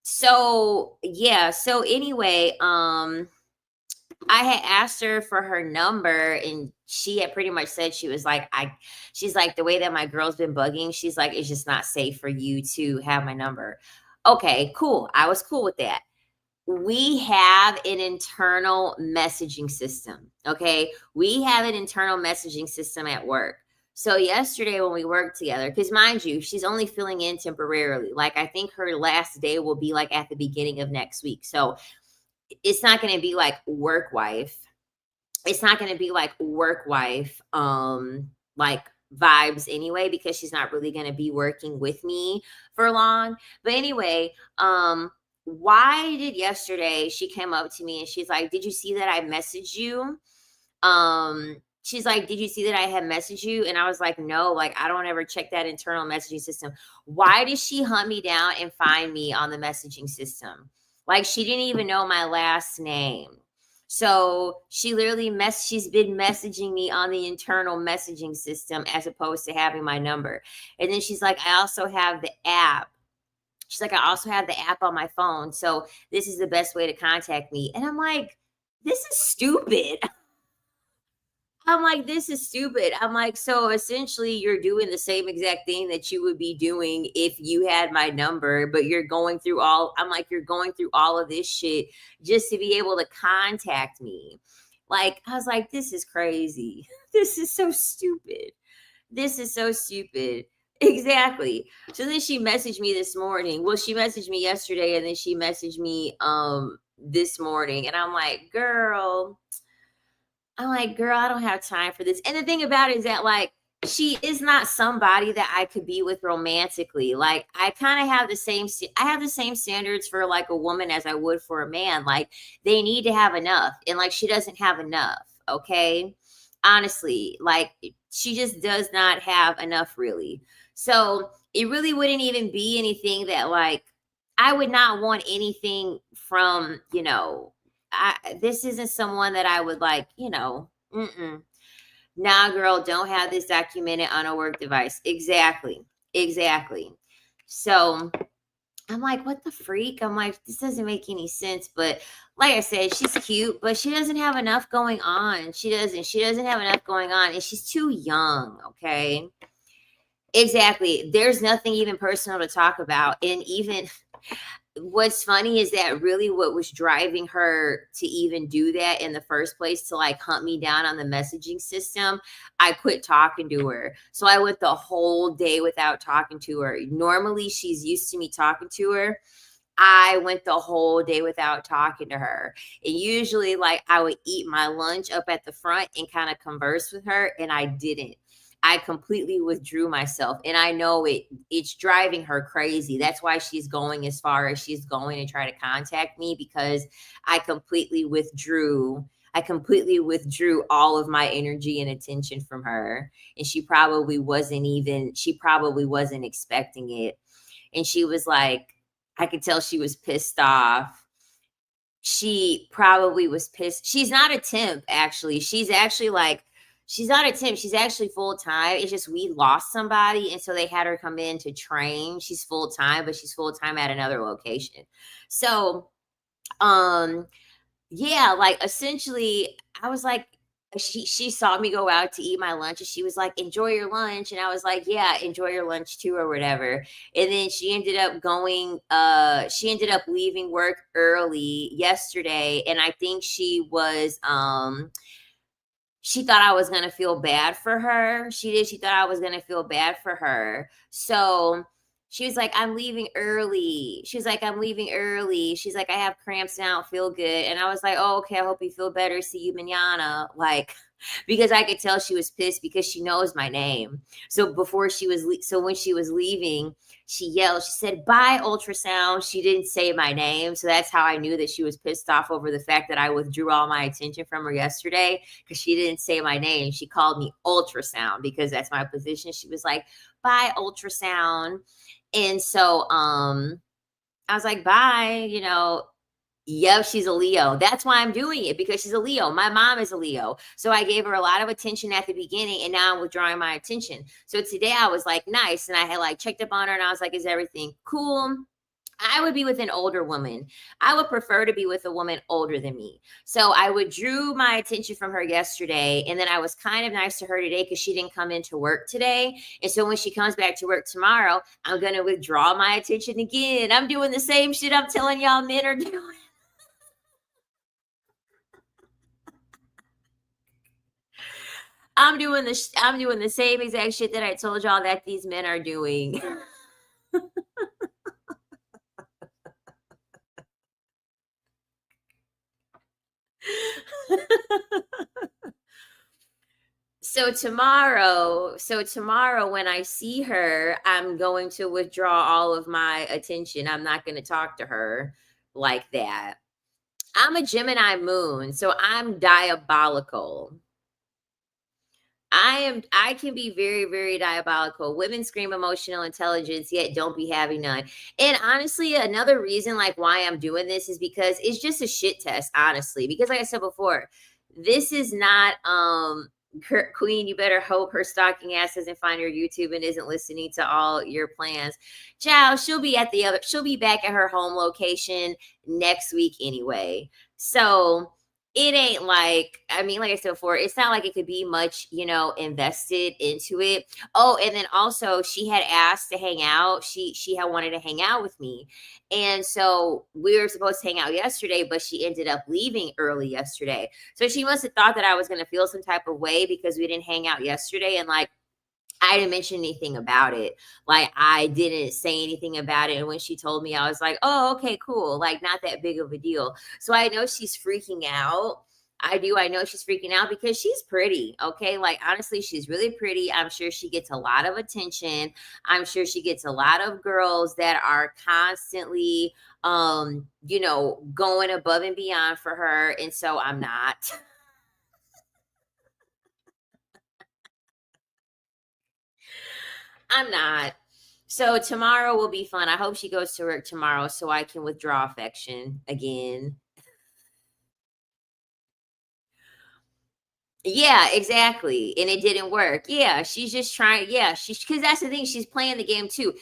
So yeah, so anyway, I had asked her for her number, and she had pretty much said, she's like, the way that my girl's been bugging, she's like, it's just not safe for you to have my number. Okay, cool. I was cool with that. We have an internal messaging system. Okay. We have an internal messaging system at work. So yesterday when we worked together, because mind you, she's only filling in temporarily. Like, I think her last day will be like at the beginning of next week. So it's not going to be like work wife. It's not going to be like work wife, like vibes anyway, because she's not really going to be working with me for long. But anyway, why did yesterday she came up to me and she's like, did you see that I messaged you? She's like, did you see that I had messaged you? And I was like, no, like, I don't ever check that internal messaging system. Why did she hunt me down and find me on the messaging system? Like, she didn't even know my last name. So she literally she's been messaging me on the internal messaging system as opposed to having my number. And then she's like, I also have the app. She's like, I also have the app on my phone. So this is the best way to contact me. And I'm like, this is stupid. I'm like, this is stupid. I'm like, so essentially you're doing the same exact thing that you would be doing if you had my number, but you're going through you're going through all of this shit just to be able to contact me. Like, I was like, this is crazy. This is so stupid. This is so stupid. Exactly. So then she messaged me this morning. Well, she messaged me yesterday, and then she messaged me this morning. And I'm like, girl, I don't have time for this. And the thing about it is that, like, she is not somebody that I could be with romantically. Like, I kind of have I have the same standards for like a woman as I would for a man. Like, they need to have enough. And like, she doesn't have enough. Okay. Honestly, like, she just does not have enough, really. So it really wouldn't even be anything that, like, I would not want anything from, this isn't someone that I would like, nah, girl, don't have this documented on a work device. Exactly. Exactly. So I'm like, what the freak? I'm like, this doesn't make any sense. But like I said, she's cute, but she doesn't have enough going on. She doesn't have enough going on, and she's too young. Okay. Exactly. There's nothing even personal to talk about. And even what's funny is that really what was driving her to even do that in the first place, to like hunt me down on the messaging system, I quit talking to her. So I went the whole day without talking to her. Normally she's used to me talking to her. I went the whole day without talking to her. And usually, like, I would eat my lunch up at the front and kind of converse with her, and I didn't. I completely withdrew myself, and I know it's driving her crazy. That's why she's going as far as she's going to try to contact me, because I completely withdrew. I completely withdrew all of my energy and attention from her, and she probably wasn't expecting it. And she was like, I could tell she was pissed off. She probably was pissed. She's not a temp, actually. She's not a temp. She's actually full time. It's just we lost somebody, and so they had her come in to train. She's full time, but she's full time at another location. So, um, yeah, like essentially, I was like, she saw me go out to eat my lunch, and she was like, "Enjoy your lunch," and I was like, "Yeah, enjoy your lunch too," or whatever. And then she ended up leaving work early yesterday, and I think she thought I was gonna feel bad for her. She did. She thought I was gonna feel bad for her. So she was like, I'm leaving early. She's like, I'm leaving early. She's like, I have cramps now, I don't feel good. And I was like, oh, okay, I hope you feel better. See you manana. Like, because I could tell she was pissed because she knows my name. So when she was leaving, she yelled, she said, bye, ultrasound. She didn't say my name. So that's how I knew that she was pissed off over the fact that I withdrew all my attention from her yesterday, because she didn't say my name. She called me ultrasound because that's my position. She was like, bye, ultrasound. And so I was like, bye, Yep, she's a Leo. That's why I'm doing it, because she's a Leo. My mom is a Leo. So I gave her a lot of attention at the beginning, and now I'm withdrawing my attention. So today I was like, nice. And I had like checked up on her, and I was like, is everything cool? I would be with an older woman. I would prefer to be with a woman older than me. So I withdrew my attention from her yesterday. And then I was kind of nice to her today because she didn't come into work today. And so when she comes back to work tomorrow, I'm going to withdraw my attention again. I'm doing the same shit I'm telling y'all men are doing. I'm doing the same exact shit that I told y'all that these men are doing. So tomorrow when I see her, I'm going to withdraw all of my attention. I'm not going to talk to her like that. I'm a Gemini moon, so I'm diabolical. I can be very, very diabolical. Women scream emotional intelligence, yet don't be having none. And honestly, another reason like why I'm doing this is because it's just a shit test, honestly. Because like I said before, this is not Queen, you better hope her stalking ass doesn't find your YouTube and isn't listening to all your plans. Ciao, she'll be back at her home location next week anyway. So it ain't like, I mean, like I said before, it's not like it could be much, invested into it. Oh, and then also she had asked to hang out. She had wanted to hang out with me. And so we were supposed to hang out yesterday, but she ended up leaving early yesterday. So she must have thought that I was going to feel some type of way because we didn't hang out yesterday. And like, I didn't mention anything about it. Like, I didn't say anything about it. And when she told me, I was like, oh, okay, cool. Like, not that big of a deal. So I know she's freaking out. I do. I know she's freaking out because she's pretty. Okay. Like, honestly, she's really pretty. I'm sure she gets a lot of attention. I'm sure she gets a lot of girls that are constantly, going above and beyond for her. And so I'm not. I'm not. So tomorrow will be fun. I hope she goes to work tomorrow so I can withdraw affection again. Yeah, exactly. And it didn't work. Yeah, she's just trying. Yeah, she's because that's the thing. She's playing the game too.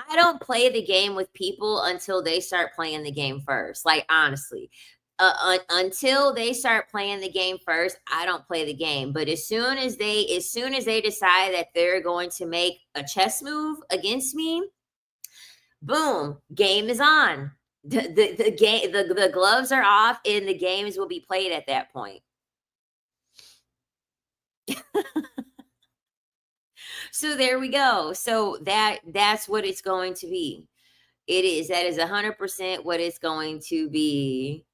I don't play the game with people until they start playing the game first. Like honestly, until they start playing the game first, I don't play the game. But as soon as they decide that they're going to make a chess move against me, boom, game is on. The game, the gloves are off, and the games will be played at that point. So there we go. So that's what it's going to be. It is. That is 100% what it's going to be.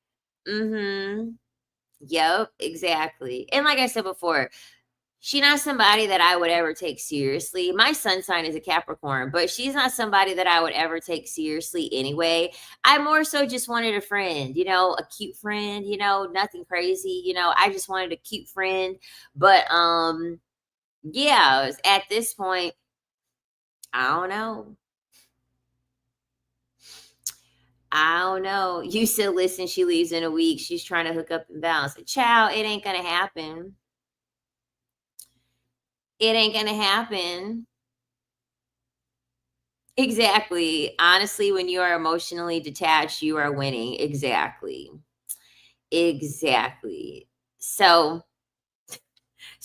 Mhm. Yep, exactly. And like I said before, she's not somebody that I would ever take seriously. My sun sign is a Capricorn, but she's not somebody that I would ever take seriously anyway. I more so just wanted a friend, a cute friend, nothing crazy, I just wanted a cute friend. But yeah, at this point, I don't know. I don't know. You said, listen, she leaves in a week. She's trying to hook up and bounce. Child, it ain't gonna happen. It ain't gonna happen. Exactly. Honestly, when you are emotionally detached, you are winning. Exactly. Exactly. So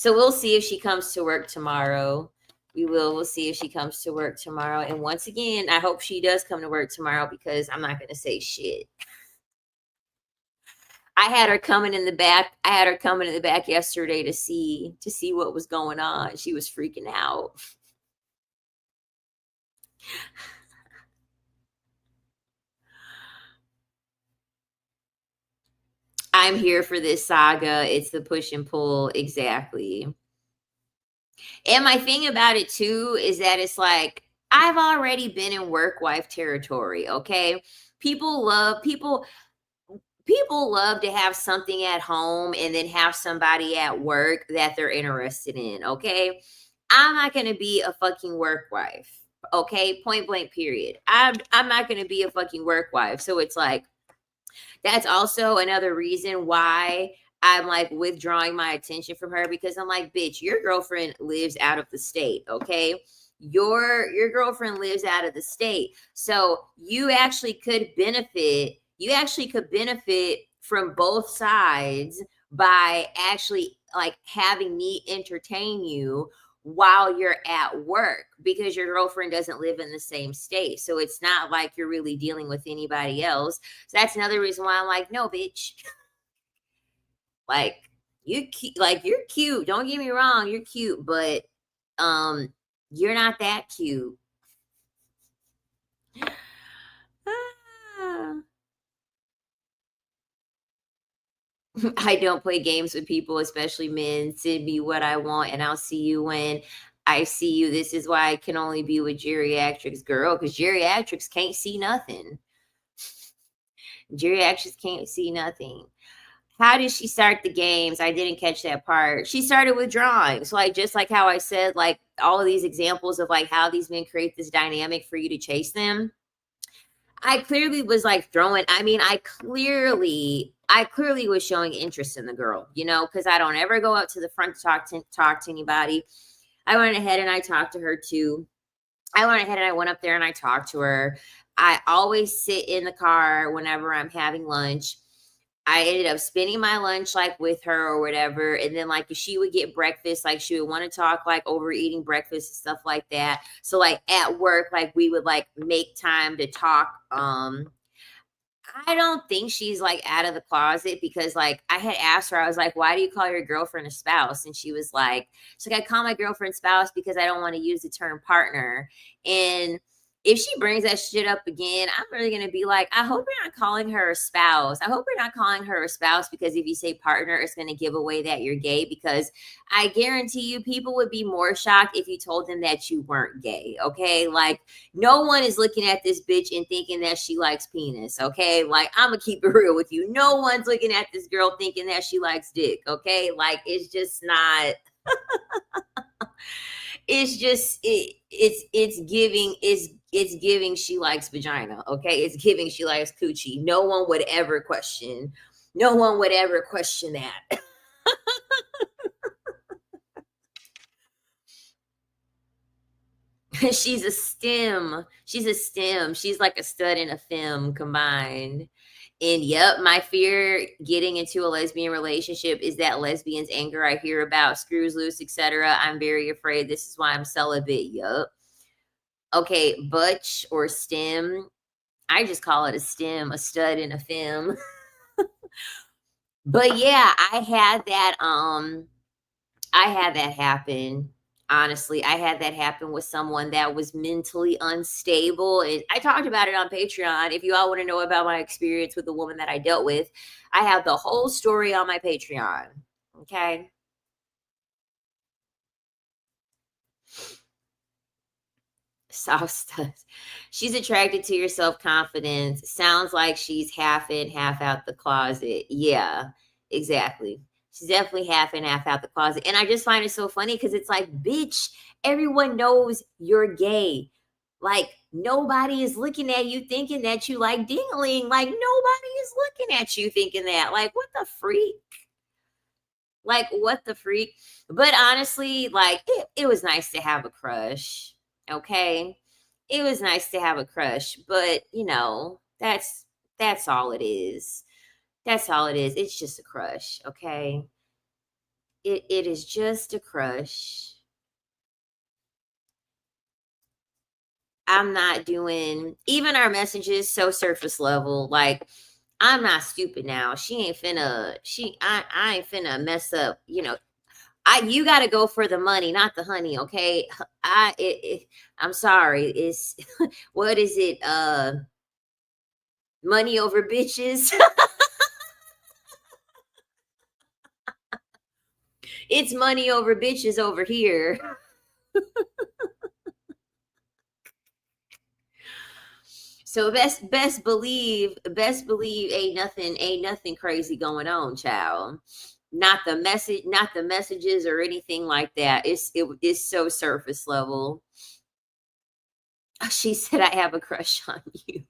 we'll see if she comes to work tomorrow. We'll see if she comes to work tomorrow. And once again, I hope she does come to work tomorrow because I'm not gonna say shit. I had her coming in the back. I had her coming in the back yesterday to see what was going on. She was freaking out. I'm here for this saga. It's the push and pull. Exactly. And my thing about it too is that it's like I've already been in work wife territory, okay? People love people love to have something at home and then have somebody at work that they're interested in, okay? I'm not going to be a fucking work wife. Okay? Point blank period. I'm not going to be a fucking work wife. So it's like that's also another reason why I'm like withdrawing my attention from her because I'm like, bitch, your girlfriend lives out of the state, okay? Your girlfriend lives out of the state. So you actually could benefit from both sides by actually like having me entertain you while you're at work because your girlfriend doesn't live in the same state. So it's not like you're really dealing with anybody else. So that's another reason why I'm like, no, bitch. Like you're cute. Don't get me wrong, you're cute, but um, you're not that cute. Ah. I don't play games with people, especially men. Send me what I want, and I'll see you when I see you. This is why I can only be with geriatrics, girl, because geriatrics can't see nothing. Geriatrics can't see nothing. How did she start the games? I didn't catch that part. She started with drawings. Like just like how I said, like all of these examples of like how these men create this dynamic for you to chase them. I clearly was like throwing, I mean, I clearly was showing interest in the girl, because I don't ever go out to the front to talk to anybody. I went ahead and I talked to her too. I went ahead and I went up there and I talked to her. I always sit in the car whenever I'm having lunch. I ended up spending my lunch like with her or whatever. And then like if she would get breakfast, like she would want to talk like over eating breakfast and stuff like that. So like at work, like we would like make time to talk. I don't think she's like out of the closet because like I had asked her, I was like, why do you call your girlfriend a spouse? And she was like, she's like, I call my girlfriend spouse because I don't want to use the term partner. And if she brings that shit up again, I'm really gonna be like, I hope you're not calling her a spouse. I hope you're not calling her a spouse because if you say partner, it's gonna give away that you're gay. Because I guarantee you, people would be more shocked if you told them that you weren't gay. Okay, like no one is looking at this bitch and thinking that she likes penis. Okay, like I'm gonna keep it real with you. No one's looking at this girl thinking that she likes dick. Okay, like it's just not. It's just it's giving she likes vagina. Okay, it's giving she likes coochie. No one would ever question. No one would ever question that. She's a STEM. She's a STEM. She's like a stud and a femme combined. And yep, my fear getting into a lesbian relationship is that lesbians' anger I hear about, screws loose, etc. I'm very afraid. This is why I'm celibate. Yup. Okay, butch or STEM. I just call it a STEM, a stud and a femme. But yeah, I had that happen. Honestly, I had that happen with someone that was mentally unstable. And I talked about it on Patreon. If you all want to know about my experience with the woman that I dealt with, I have the whole story on my Patreon. Okay. Soft stuff. She's attracted to your self confidence. Sounds like she's half in, half out the closet. Yeah, exactly. She's definitely half in, half out the closet. And I just find it so funny because it's like, bitch, everyone knows you're gay. Like, nobody is looking at you thinking that you like dingling. Like, nobody is looking at you thinking that. Like, what the freak? Like, what the freak? But honestly, like, it was nice to have a crush. Okay. It was nice to have a crush, but that's all it is. That's all it is. It's just a crush. Okay. It is just a crush. I'm not doing even our messages so surface level. Like, I'm not stupid now. She ain't finna, I ain't finna mess up, you got to go for the money, not the honey. Okay. I'm sorry. It's, what is it? Money over bitches. It's money over bitches over here. So best believe ain't nothing crazy going on, child. Not the messages or anything like that. It's so surface level. She said I have a crush on you.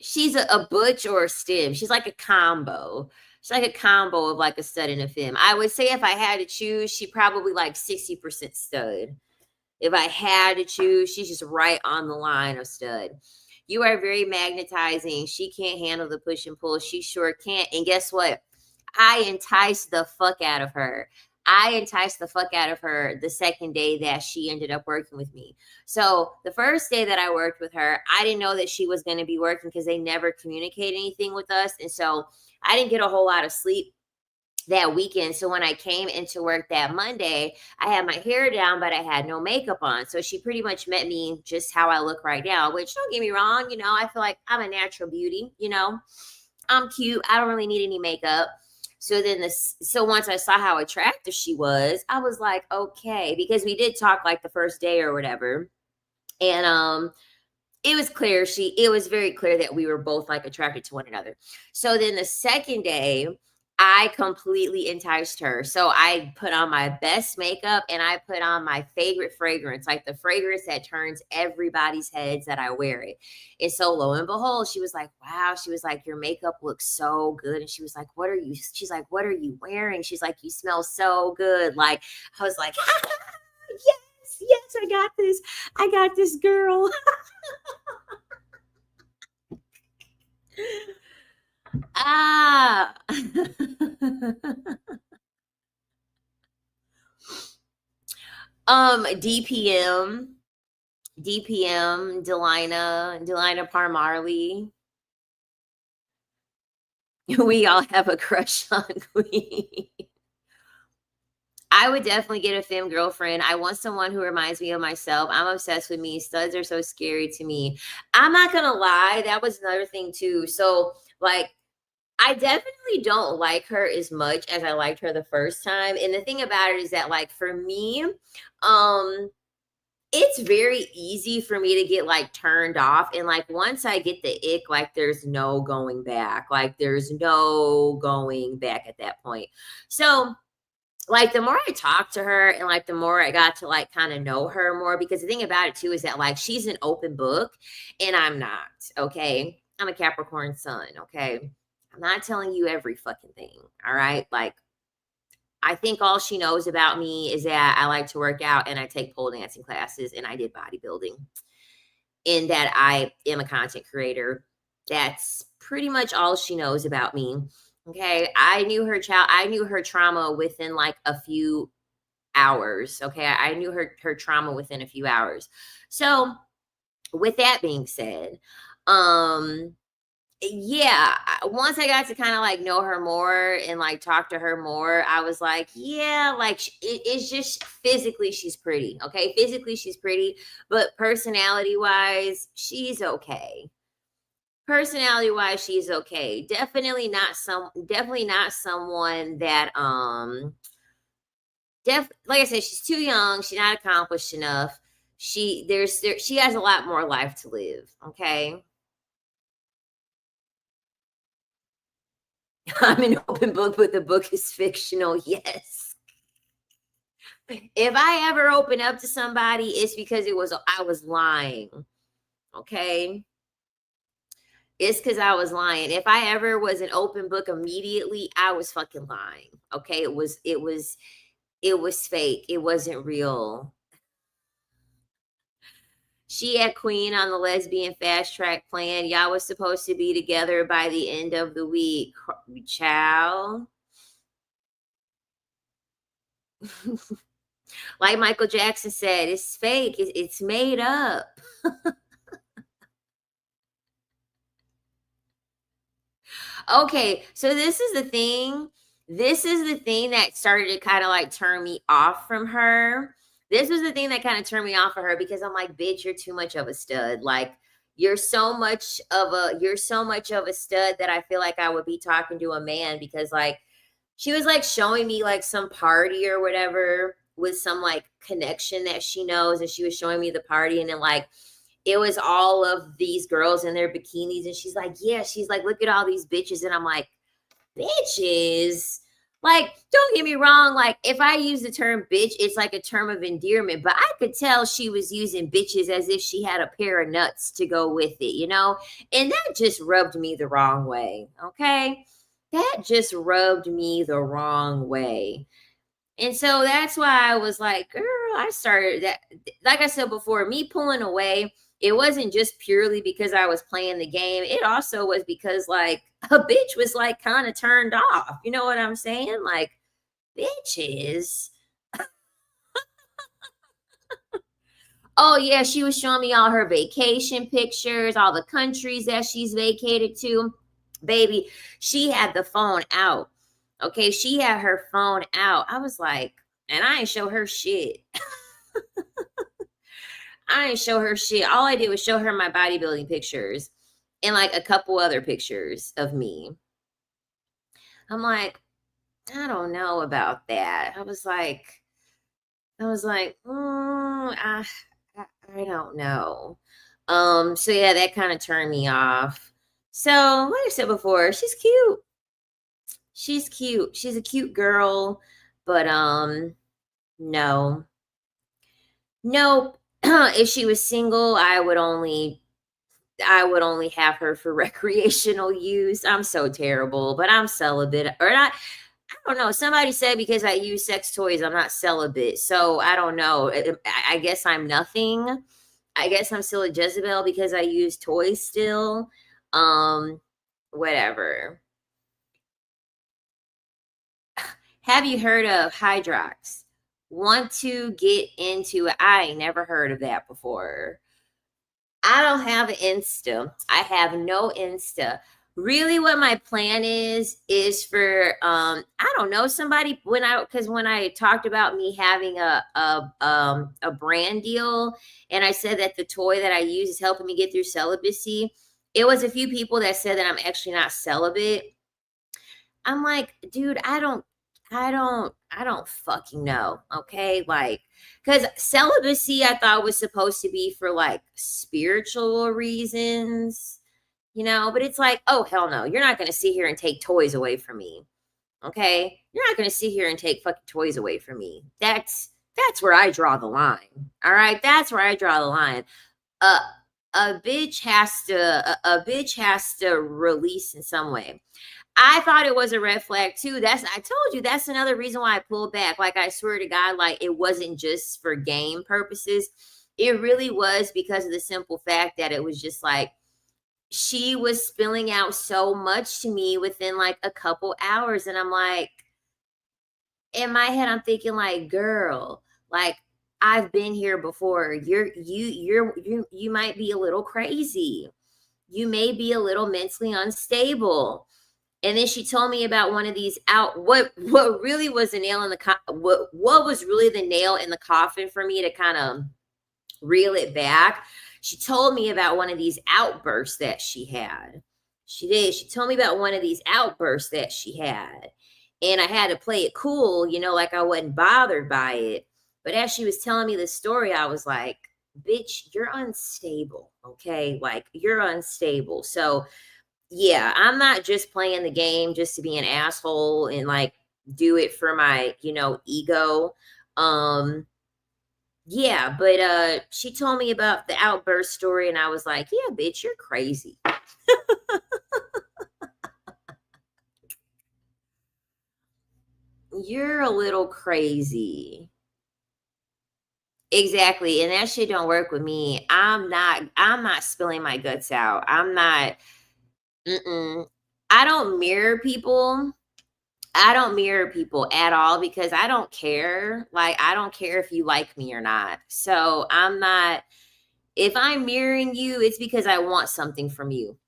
She's a butch or a stem. She's like a combo. She's like a combo of like a stud and a femme. I would say if I had to choose, she probably like 60% stud. If I had to choose, she's just right on the line of stud. You are very magnetizing. She can't handle the push and pull. She sure can't. And guess what? I enticed the fuck out of her. I enticed the fuck out of her the second day that she ended up working with me. So the first day that I worked with her, I didn't know that she was going to be working because they never communicate anything with us. And so I didn't get a whole lot of sleep that weekend. So when I came into work that Monday, I had my hair down, but I had no makeup on. So she pretty much met me just how I look right now, which don't get me wrong, I feel like I'm a natural beauty. I'm cute. I don't really need any makeup. So once I saw how attractive she was, I was like, okay, because we did talk like the first day or whatever. And it was very clear that we were both like attracted to one another. So then the second day, I completely enticed her. So I put on my best makeup and I put on my favorite fragrance, like the fragrance that turns everybody's heads that I wear it. And so lo and behold, she was like, wow, she was like, your makeup looks so good. And she was like, she's like, what are you wearing? She's like, you smell so good. Like, I was like, yes, I got this girl. Ah. DPM, Delina Parmarley. We all have a crush on Queen. I would definitely get a femme girlfriend. I want someone who reminds me of myself. I'm obsessed with me. Studs are so scary to me. I'm not gonna lie, that was another thing too. So like I definitely don't like her as much as I liked her the first time. And the thing about it is that, like, for me, it's very easy for me to get like turned off. And like once I get the ick, like there's no going back. Like there's no going back at that point. So like the more I talked to her and like the more I got to like kind of know her more, because the thing about it too is that like she's an open book and I'm not. Okay. I'm a Capricorn sun. Okay. I'm not telling you every fucking thing. All right. Like I think all she knows about me is that I like to work out and I take pole dancing classes and I did bodybuilding, and that I am a content creator. That's pretty much all she knows about me. Okay. I knew her trauma within like a few hours. Okay. I knew her trauma within a few hours. So with that being said, um, yeah, once I got to kind of like know her more and like talk to her more, I was like, yeah, like it's just physically she's pretty. Okay. Physically she's pretty, but personality wise, she's okay. Personality wise, she's okay. Definitely not someone that, like I said, she's too young. She's not accomplished enough. She has a lot more life to live. Okay. I'm an open book, but the book is fictional. Yes. If I ever open up to somebody, it's because I was lying. Okay. It's because I was lying. If I ever was an open book immediately, I was fucking lying. Okay. It was fake. It wasn't real. She had Queen on the lesbian fast track plan. Y'all was supposed to be together by the end of the week. Ciao. Like Michael Jackson said, it's fake. It's made up. Okay, so this is the thing. This is the thing that started to kind of like turn me off from her. This was the thing that kind of turned me off of her because I'm like, bitch, you're too much of a stud. Like you're so much of a stud that I feel like I would be talking to a man because like she was like showing me like some party or whatever with some like connection that she knows, and she was showing me the party, and then like it was all of these girls in their bikinis, and she's like, yeah, she's like, look at all these bitches, and I'm like, bitches. Like, don't get me wrong. Like, if I use the term bitch, it's like a term of endearment, but I could tell she was using bitches as if she had a pair of nuts to go with it, you know? And that just rubbed me the wrong way. Okay. That just rubbed me the wrong way. And so that's why I was like, girl, I started that. Like I said before, me pulling away, it wasn't just purely because I was playing the game. It also was because like a bitch was like kind of turned off. You know what I'm saying? Like, bitches. Oh, yeah, she was showing me all her vacation pictures, all the countries that she's vacated to. Baby, she had the phone out. Okay, she had her phone out. I was like, and I ain't show her shit. I didn't show her shit. All I did was show her my bodybuilding pictures and like a couple other pictures of me. I'm like, I don't know about that. I don't know. So yeah, that kind of turned me off. So, like I said before, she's cute. She's cute. She's a cute girl, but no. Nope. If she was single, I would only have her for recreational use. I'm so terrible, but I'm celibate or not. I don't know. Somebody said because I use sex toys, I'm not celibate. So I don't know. I guess I'm nothing. I guess I'm still a Jezebel because I use toys still. Um, Whatever. Have you heard of Hydrox? Want to get into it? I ain't never heard of that before. I don't have an Insta. I have no Insta. Really what my plan is for I don't know, somebody when I talked about me having a brand deal, and I said that the toy that I use is helping me get through celibacy. It was a few people that said that I'm actually not celibate. I'm like, dude, I don't fucking know. Okay. Like, because celibacy I thought was supposed to be for like spiritual reasons, but it's like, oh, hell no. You're not going to sit here and take toys away from me. Okay. You're not going to sit here and take fucking toys away from me. That's where I draw the line. All right. That's where I draw the line. Uh, a bitch has to release in some way. I thought it was a red flag too. I told you that's another reason why I pulled back. Like, I swear to God, like, it wasn't just for game purposes. It really was because of the simple fact that it was just like she was spilling out so much to me within like a couple hours. And I'm like, in my head, I'm thinking like, girl, like, I've been here before. You might be a little crazy. You may be a little mentally unstable. And then she told me about one of these what really was the nail in the what was really the nail in the coffin for me to kind of reel it back. She told me about one of these outbursts that she had. She did. She told me about one of these outbursts that she had. And I had to play it cool, like I wasn't bothered by it. But as she was telling me the story, I was like, bitch, you're unstable. Okay. Like, you're unstable. So, yeah, I'm not just playing the game just to be an asshole and like do it for my, ego. Yeah, but she told me about the outburst story and I was like, yeah, bitch, you're crazy. You're a little crazy. Exactly. And that shit don't work with me. I'm not spilling my guts out. I'm not I don't mirror people. I don't mirror people at all because I don't care. Like, I don't care if you like me or not. So I'm not, if I'm mirroring you, it's because I want something from you.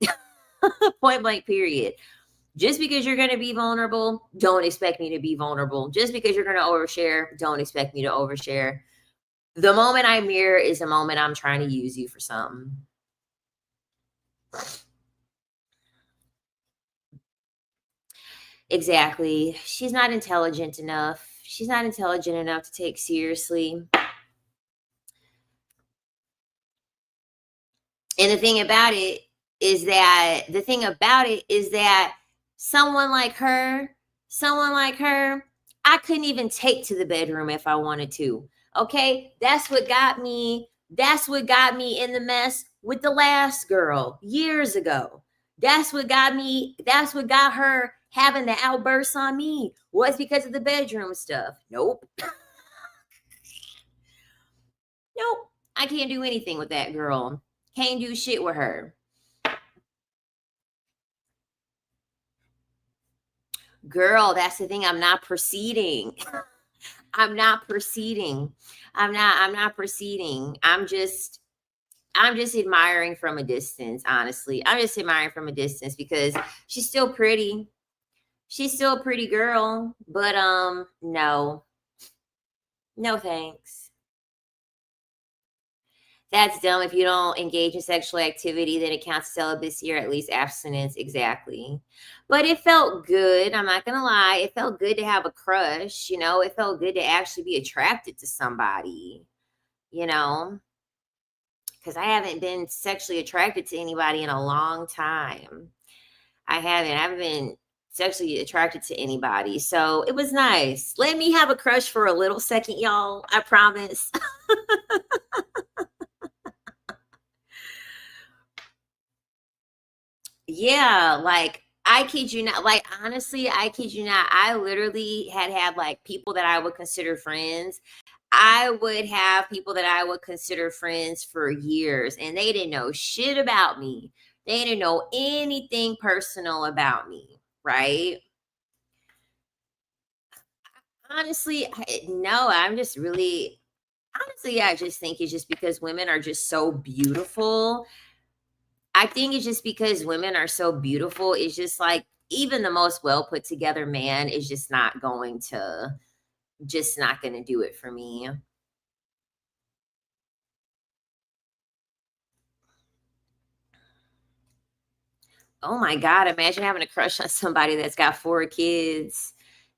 Point blank, period. Just because you're going to be vulnerable, don't expect me to be vulnerable. Just because you're going to overshare, don't expect me to overshare. The moment I mirror is the moment I'm trying to use you for something. Exactly. She's not intelligent enough. She's not intelligent enough to take seriously. And the thing about it is that someone like her, I couldn't even take to the bedroom if I wanted to. Okay? That's what got me in the mess with the last girl years ago. That's what got her having the outbursts on me. Was because of the bedroom stuff. Nope. Nope. I can't do anything with that girl. Can't do shit with her. Girl, that's the thing. I'm not proceeding. I'm not proceeding. I'm not proceeding. I'm just admiring from a distance, honestly. I'm just admiring from a distance because she's still pretty. She's still a pretty girl, but no. No thanks. That's dumb. If you don't engage in sexual activity, then it counts as celibacy or at least abstinence. Exactly. But it felt good. I'm not going to lie. It felt good to have a crush. It felt good to actually be attracted to somebody, you know, because I haven't been sexually attracted to anybody in a long time. I haven't been sexually attracted to anybody. So it was nice. Let me have a crush for a little second, y'all. I promise. Yeah, like, I kid you not. Like, honestly, I kid you not. I literally had like people that I would consider friends. I would have people that I would consider friends for years, and they didn't know shit about me. They didn't know anything personal about me, right? Honestly, no, I'm just really, honestly, I just think it's just because women are just so beautiful. I think it's just because women are so beautiful. It's just like even the most well put together man is just not going to do it for me. Oh my God. Imagine having a crush on somebody that's got 4 kids.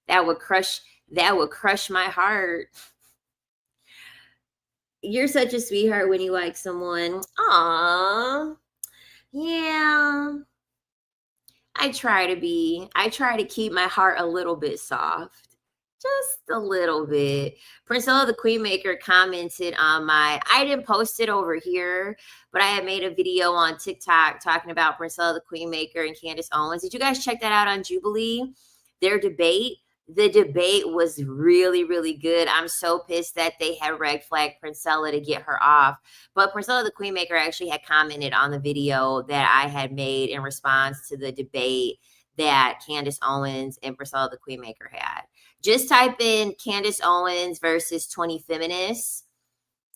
That would crush, that would crush my heart. You're such a sweetheart when you like someone. Aw. Yeah. I try to keep my heart a little bit soft. Just a little bit. Priscilla the Queenmaker commented on I didn't post it over here, but I had made a video on TikTok talking about Priscilla the Queenmaker and Candace Owens. Did you guys check that out on Jubilee? Their debate? The debate was really, really good. I'm so pissed that they had red flag Priscilla to get her off. But Priscilla the Queenmaker actually had commented on the video that I had made in response to the debate that Candace Owens and Priscilla the Queenmaker had. Just type in Candace Owens versus 20 feminists,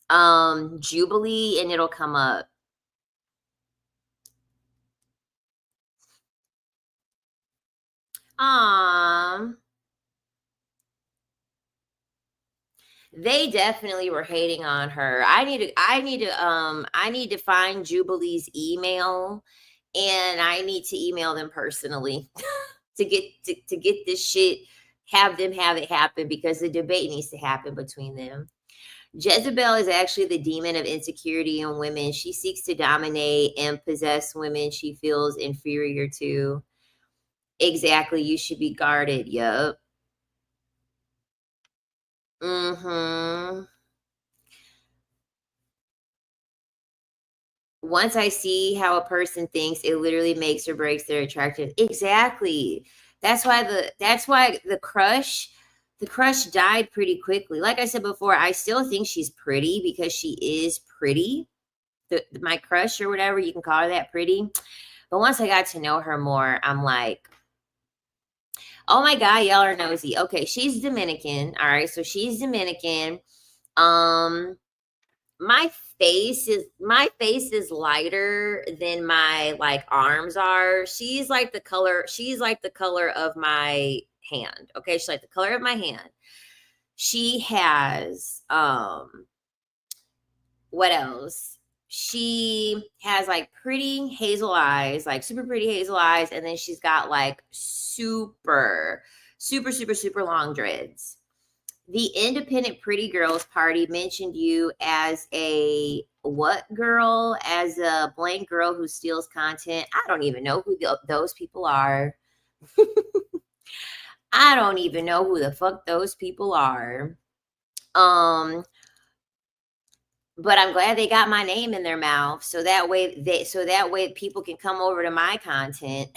Jubilee, and it'll come up. They definitely were hating on her. I need to find Jubilee's email, and I need to email them personally to get this shit, have them have it happen, because the debate needs to happen between them. Jezebel is actually the demon of insecurity in women. She seeks to dominate and possess women she feels inferior to. Exactly. You should be guarded. Yup. Mm-hmm. Once I see how a person thinks, it literally makes or breaks their attractive. Exactly. That's why the crush died pretty quickly. Like I said before, I still think she's pretty because she is pretty. My crush or whatever, you can call her that, pretty. But once I got to know her more, I'm like, oh my God, y'all are nosy. Okay, she's Dominican. All right, so she's Dominican. Um, my face is lighter than my like arms are. She's like the color of my hand. Okay, she's like the color of my hand. She has what else? She has like pretty hazel eyes, like super pretty hazel eyes, and then she's got like super long dreads. The Independent Pretty Girls Party mentioned you as a what girl? As a blank girl who steals content. I don't even know who those people are. I don't even know who the fuck those people are. But I'm glad they got my name in their mouth, so that way people can come over to my content.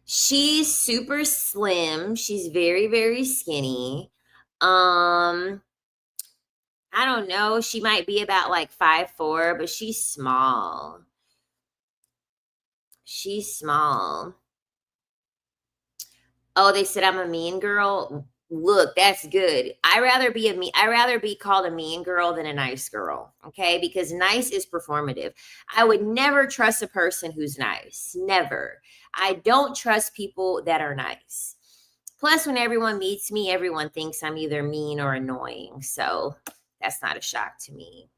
She's super slim. She's very, very skinny. I don't know. She might be about like 5'4", but she's small. She's small. Oh, they said I'm a mean girl. Look, that's good. I rather be called a mean girl than a nice girl. Okay, because nice is performative. I would never trust a person who's nice. Never. I don't trust people that are nice. Plus, when everyone meets me, everyone thinks I'm either mean or annoying. So that's not a shock to me.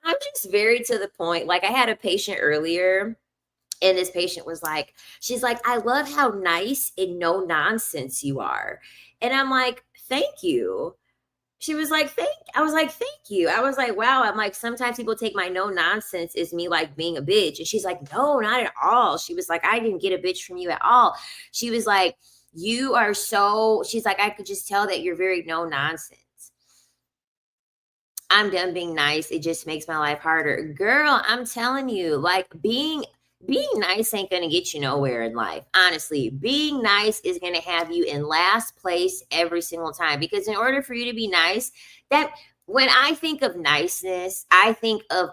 I'm just very to the point. Like I had a patient earlier, and this patient was like, she's like, I love how nice and no nonsense you are. And I'm like, thank you. She was like, I was like, thank you. I was like, wow. I'm like, sometimes people take my no nonsense as me like being a bitch. And she's like, no, not at all. She was like, I didn't get a bitch from you at all. She was like, she's like, I could just tell that you're very no nonsense. I'm done being nice. It just makes my life harder. Girl, I'm telling you, like being nice ain't going to get you nowhere in life. Honestly, being nice is going to have you in last place every single time, because in order for you to be nice, that when I think of niceness, I think of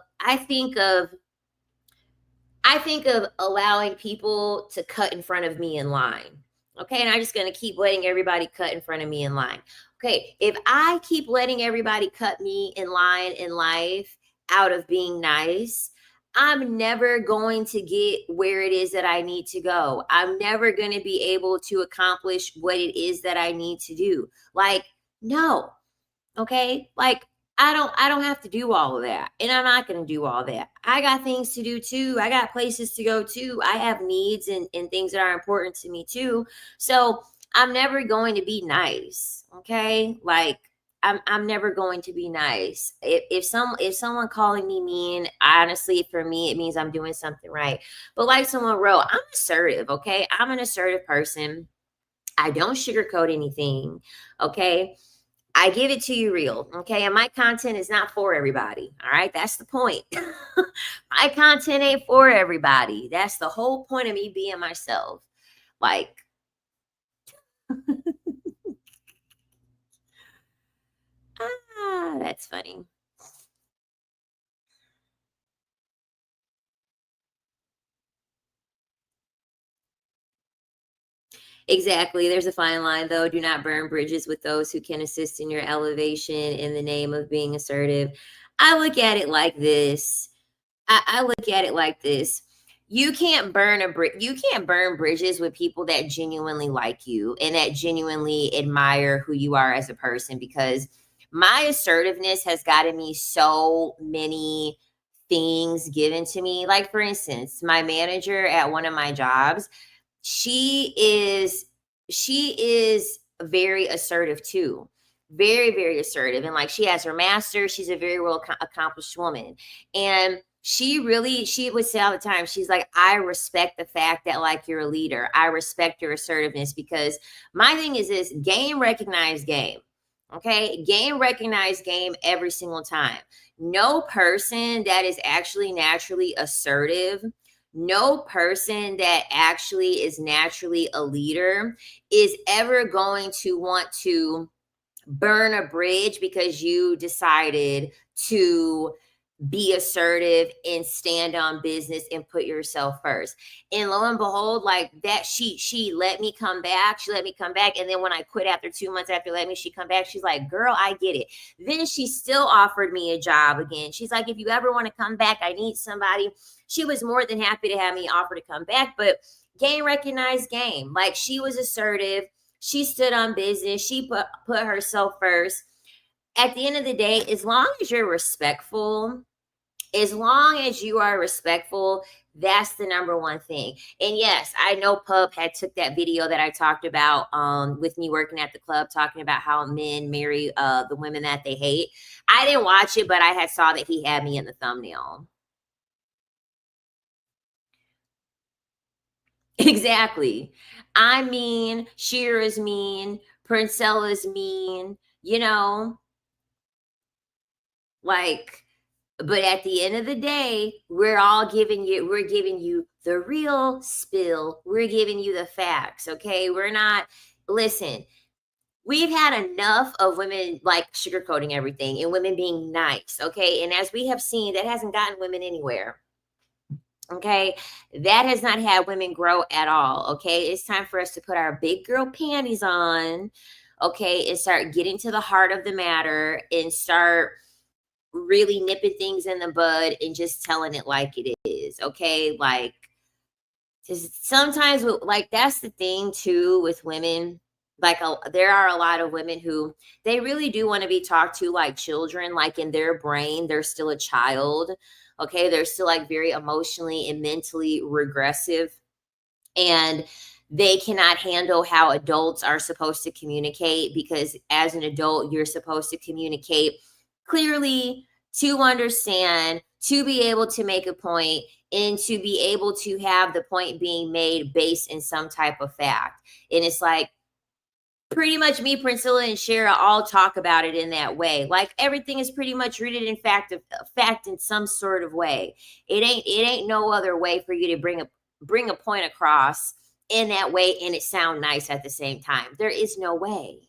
allowing people to cut in front of me in line. Okay, and I'm just going to keep letting everybody cut in front of me in line. Okay, if I keep letting everybody cut me in line in life out of being nice, I'm never going to get where it is that I need to go. I'm never going to be able to accomplish what it is that I need to do. Like, no. Okay? Like I don't have to do all of that. And I'm not going to do all that. I got things to do too. I got places to go too. I have needs and things that are important to me too. So I'm never going to be nice. Okay? Like I'm never going to be nice. If someone calling me mean, honestly, for me, it means I'm doing something right. But like someone wrote, I'm assertive, okay? I'm an assertive person. I don't sugarcoat anything, okay? I give it to you real, okay? And my content is not for everybody, all right? That's the point. My content ain't for everybody. That's the whole point of me being myself. Like, that's funny. Exactly. There's a fine line, though. Do not burn bridges with those who can assist in your elevation in the name of being assertive. I look at it like this. I look at it like this. You can't burn a bridge. You can't burn bridges with people that genuinely like you and that genuinely admire who you are as a person. Because my assertiveness has gotten me so many things given to me. Like, for instance, my manager at one of my jobs, she is she is very assertive too, very assertive, and like she has her master, she's a very well accomplished woman, and she would say all the time, she's like, I respect the fact that like you're a leader, I respect your assertiveness, because my thing is this: game recognize game. Okay, game recognize game every single time. No person that is actually naturally assertive, no person that actually is naturally a leader is ever going to want to burn a bridge because you decided to be assertive and stand on business and put yourself first. And lo and behold, like that, she let me come back. She let me come back. And then when I quit after 2 months after letting me, she come back. She's like, girl, I get it. Then she still offered me a job again. She's like, if you ever want to come back, I need somebody. She was more than happy to have me offer to come back. But game recognized game. Like, she was assertive. She stood on business. She put herself first. At the end of the day, as long as you're respectful, as long as you are respectful, that's the number one thing. And yes, I know Pub had took that video that I talked about with me working at the club, talking about how men marry the women that they hate. I didn't watch it, but I had saw that he had me in the thumbnail. Exactly. I mean, Shira's mean, Princella's mean, you know, like, but at the end of the day, we're giving you the real spill. We're giving you the facts, okay? We're not, listen, we've had enough of women like sugarcoating everything and women being nice, okay? And as we have seen, that hasn't gotten women anywhere. Okay, that has not had women grow at all. Okay, it's time for us to put our big girl panties on, okay, and start getting to the heart of the matter and start really nipping things in the bud and just telling it like it is. Okay, like, sometimes like that's the thing too with women. Like, there are a lot of women who they really do want to be talked to like children. Like, in their brain they're still a child. Okay, they're still like very emotionally and mentally regressive, and they cannot handle how adults are supposed to communicate, because as an adult you're supposed to communicate clearly, to understand, to be able to make a point, and to be able to have the point being made based in some type of fact. And it's like, pretty much me, Priscilla, and Shara all talk about it in that way. Like, everything is pretty much rooted in fact in some sort of way. It ain't no other way for you to bring a point across in that way and it sound nice at the same time. There is no way.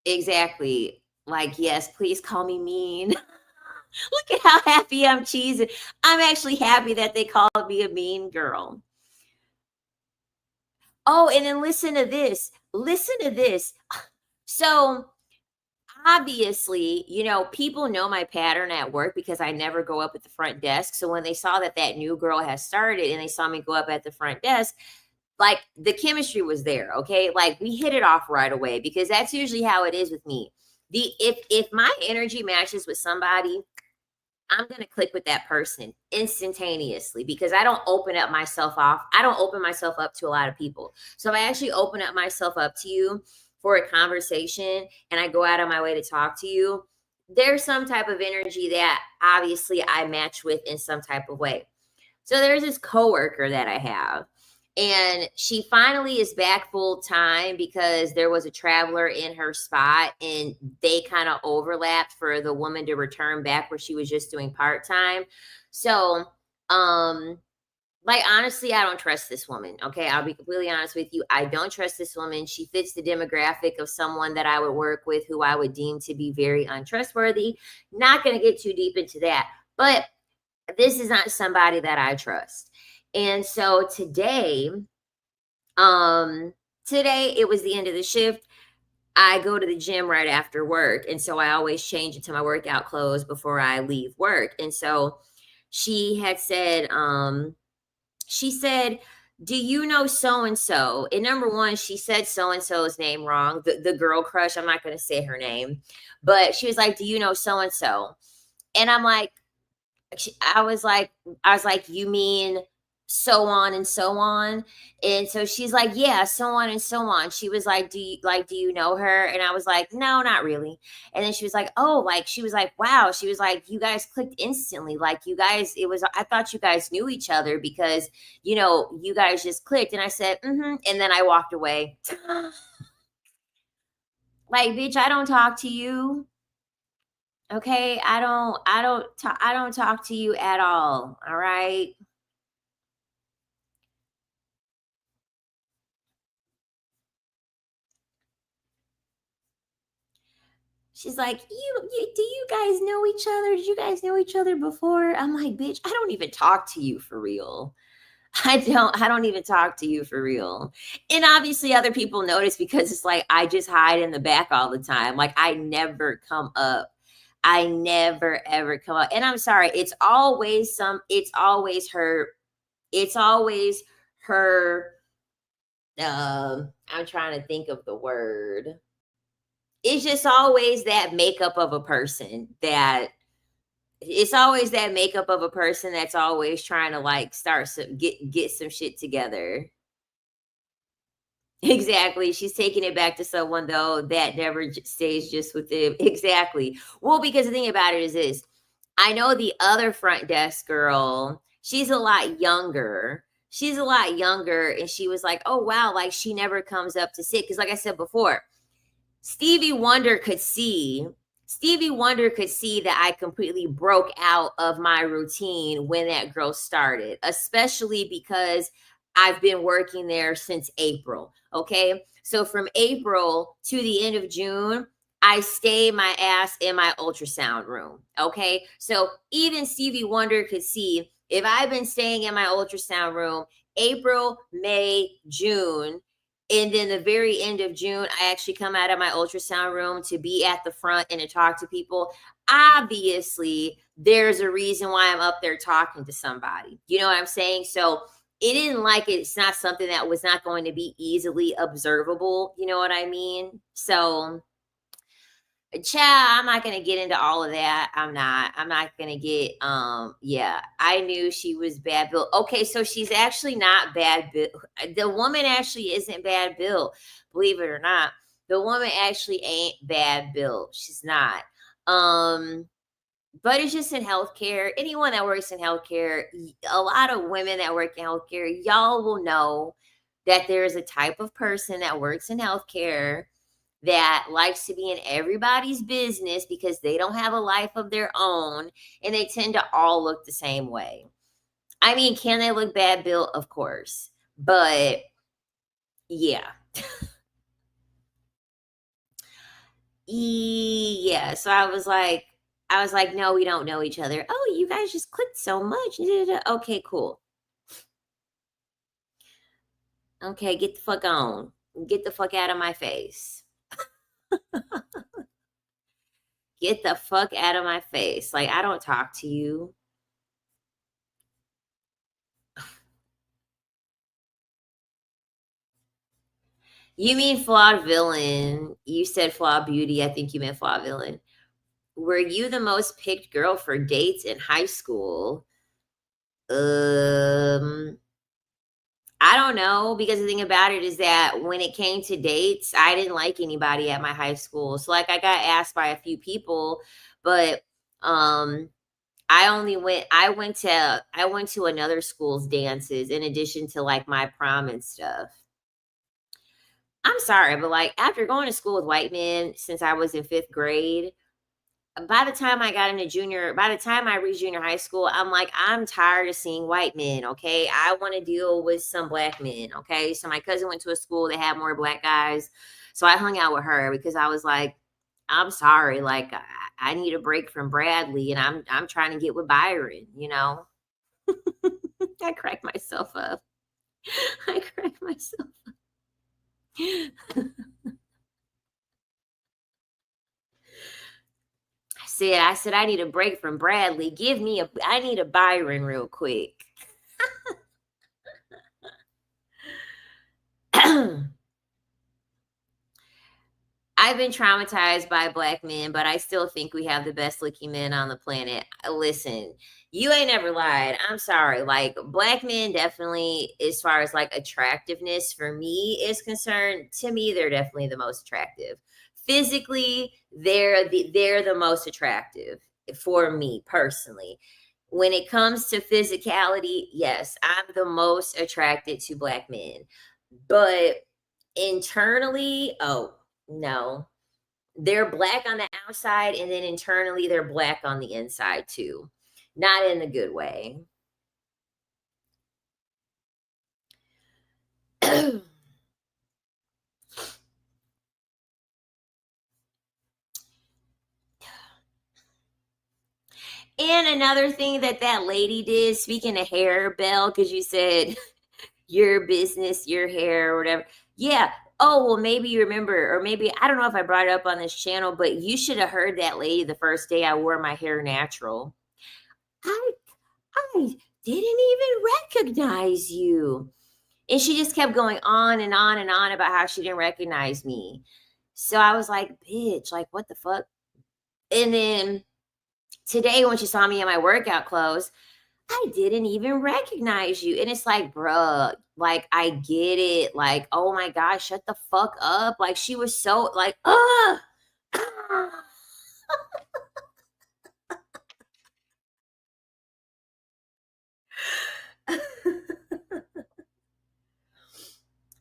Exactly. Like, yes, please call me mean. Look at how happy I'm cheesing. I'm actually happy that they called me a mean girl. Oh, and then listen to this. Listen to this. So, obviously, people know my pattern at work because I never go up at the front desk. So when they saw that that new girl has started and they saw me go up at the front desk, like the chemistry was there, okay? Like we hit it off right away because that's usually how it is with me. If my energy matches with somebody, I'm going to click with that person instantaneously because I don't open up myself off. I don't open myself up to a lot of people. So if I actually open up myself up to you for a conversation and I go out of my way to talk to you, there's some type of energy that obviously I match with in some type of way. So there's this coworker that I have, and she finally is back full time because there was a traveler in her spot and they kind of overlapped for the woman to return back where she was just doing part time. So, um, like honestly, I don't trust this woman. Okay, I'll be completely honest with you. I don't trust this woman. She fits the demographic of someone that I would work with who I would deem to be very untrustworthy. Not going to get too deep into that, but this is not somebody that I trust. And so today it was the end of the shift. I go to the gym right after work. And so I always change into my workout clothes before I leave work. And so she had said, she said, do you know so and so? And number one, she said so and so's name wrong. The girl crush, I'm not going to say her name, but she was like, do you know so and so? And I'm like, I was like, you mean so on and so on? And so she's like, yeah, so on and so on. She was like, do you know her? And I was like, no, not really. And then she was like, oh, like, she was like, wow. She was like, you guys clicked instantly. Like you guys, I thought you guys knew each other because, you guys just clicked. And I said, mm-hmm. And then I walked away. Like, bitch, I don't talk to you. Okay, I don't talk to you at all right? She's like, do you guys know each other? Did you guys know each other before? I'm like, bitch, I don't even talk to you for real. I don't even talk to you for real. And obviously other people notice because it's like I just hide in the back all the time. Like I never come up. I never ever come up. And I'm sorry, it's always her, it's always her I'm trying to think of the word. It's just always that makeup of a person that it's always that makeup of a person that's always trying to like start some get some shit together. Exactly. She's taking it back to someone though that never stays just with them. Exactly. Well, because the thing about it is this. I know the other front desk girl, she's a lot younger. She's a lot younger and she was like, "Oh wow, like she never comes up to sit cuz like I said before, Stevie Wonder could see Stevie Wonder could see that I completely broke out of my routine when that girl started, especially because I've been working there since April. Okay. So from April to the end of June, I stay my ass in my ultrasound room. Okay. So even Stevie Wonder could see if I've been staying in my ultrasound room April, May, June, and then the very end of June, I actually come out of my ultrasound room to be at the front and to talk to people. Obviously, there's a reason why I'm up there talking to somebody. You know what I'm saying? So it isn't like it's not something that was not going to be easily observable. You know what I mean? So child, I'm not gonna get into all of that. I'm not gonna get yeah. I knew she was bad built. Okay, so she's actually not bad built. The woman actually isn't bad built, believe it or not. The woman actually ain't bad built. She's not. Um, but it's just in healthcare. Anyone that works in healthcare, a lot of women that work in healthcare, y'all will know that there's a type of person that works in healthcare that likes to be in everybody's business because they don't have a life of their own and they tend to all look the same way. I mean, can they look bad built? Of course. But yeah. Yeah. So I was like, no, we don't know each other. Oh, you guys just clicked so much. Okay, cool. Okay, get the fuck on. Get the fuck out of my face. Get the fuck out of my face. Like, I don't talk to you. You mean flawed villain. You said flawed beauty. I think you meant flawed villain. Were you the most picked girl for dates in high school? Um, I don't know, because the thing about it is that when it came to dates, I didn't like anybody at my high school. So like I got asked by a few people, but um I went to another school's dances in addition to like my prom and stuff. I'm sorry, but like after going to school with white men since I was in 5th grade, by the time I reached junior high school, I'm like, I'm tired of seeing white men. Okay. I want to deal with some black men. Okay. So my cousin went to a school that had more black guys. So I hung out with her because I was like, I'm sorry. Like I need a break from Bradley and I'm trying to get with Byron, you know? I crack myself up. I crack myself up. I said, I need a break from Bradley. I need a Byron real quick. I've been traumatized by black men, but I still think we have the best looking men on the planet. Listen, you ain't never lied. I'm sorry. Like black men definitely, as far as like attractiveness for me is concerned, to me, they're definitely the most attractive. Physically, they're the most attractive for me personally. When it comes to physicality, yes, I'm the most attracted to black men. But internally, oh, no. They're black on the outside and then internally they're black on the inside too. Not in a good way. And another thing that lady did, speaking of hair, Belle, because you said your business, your hair, or whatever. Yeah. Oh, well, maybe you remember, or maybe I don't know if I brought it up on this channel, but you should have heard that lady the first day I wore my hair natural. I I didn't even recognize you. And she just kept going on and on and on about how she didn't recognize me. So I was like, bitch, like, what the fuck? And then today, when she saw me in my workout clothes, I didn't even recognize you. And it's like, bruh, like, I get it. Like, oh my gosh, shut the fuck up. Like, she was so, like, ah.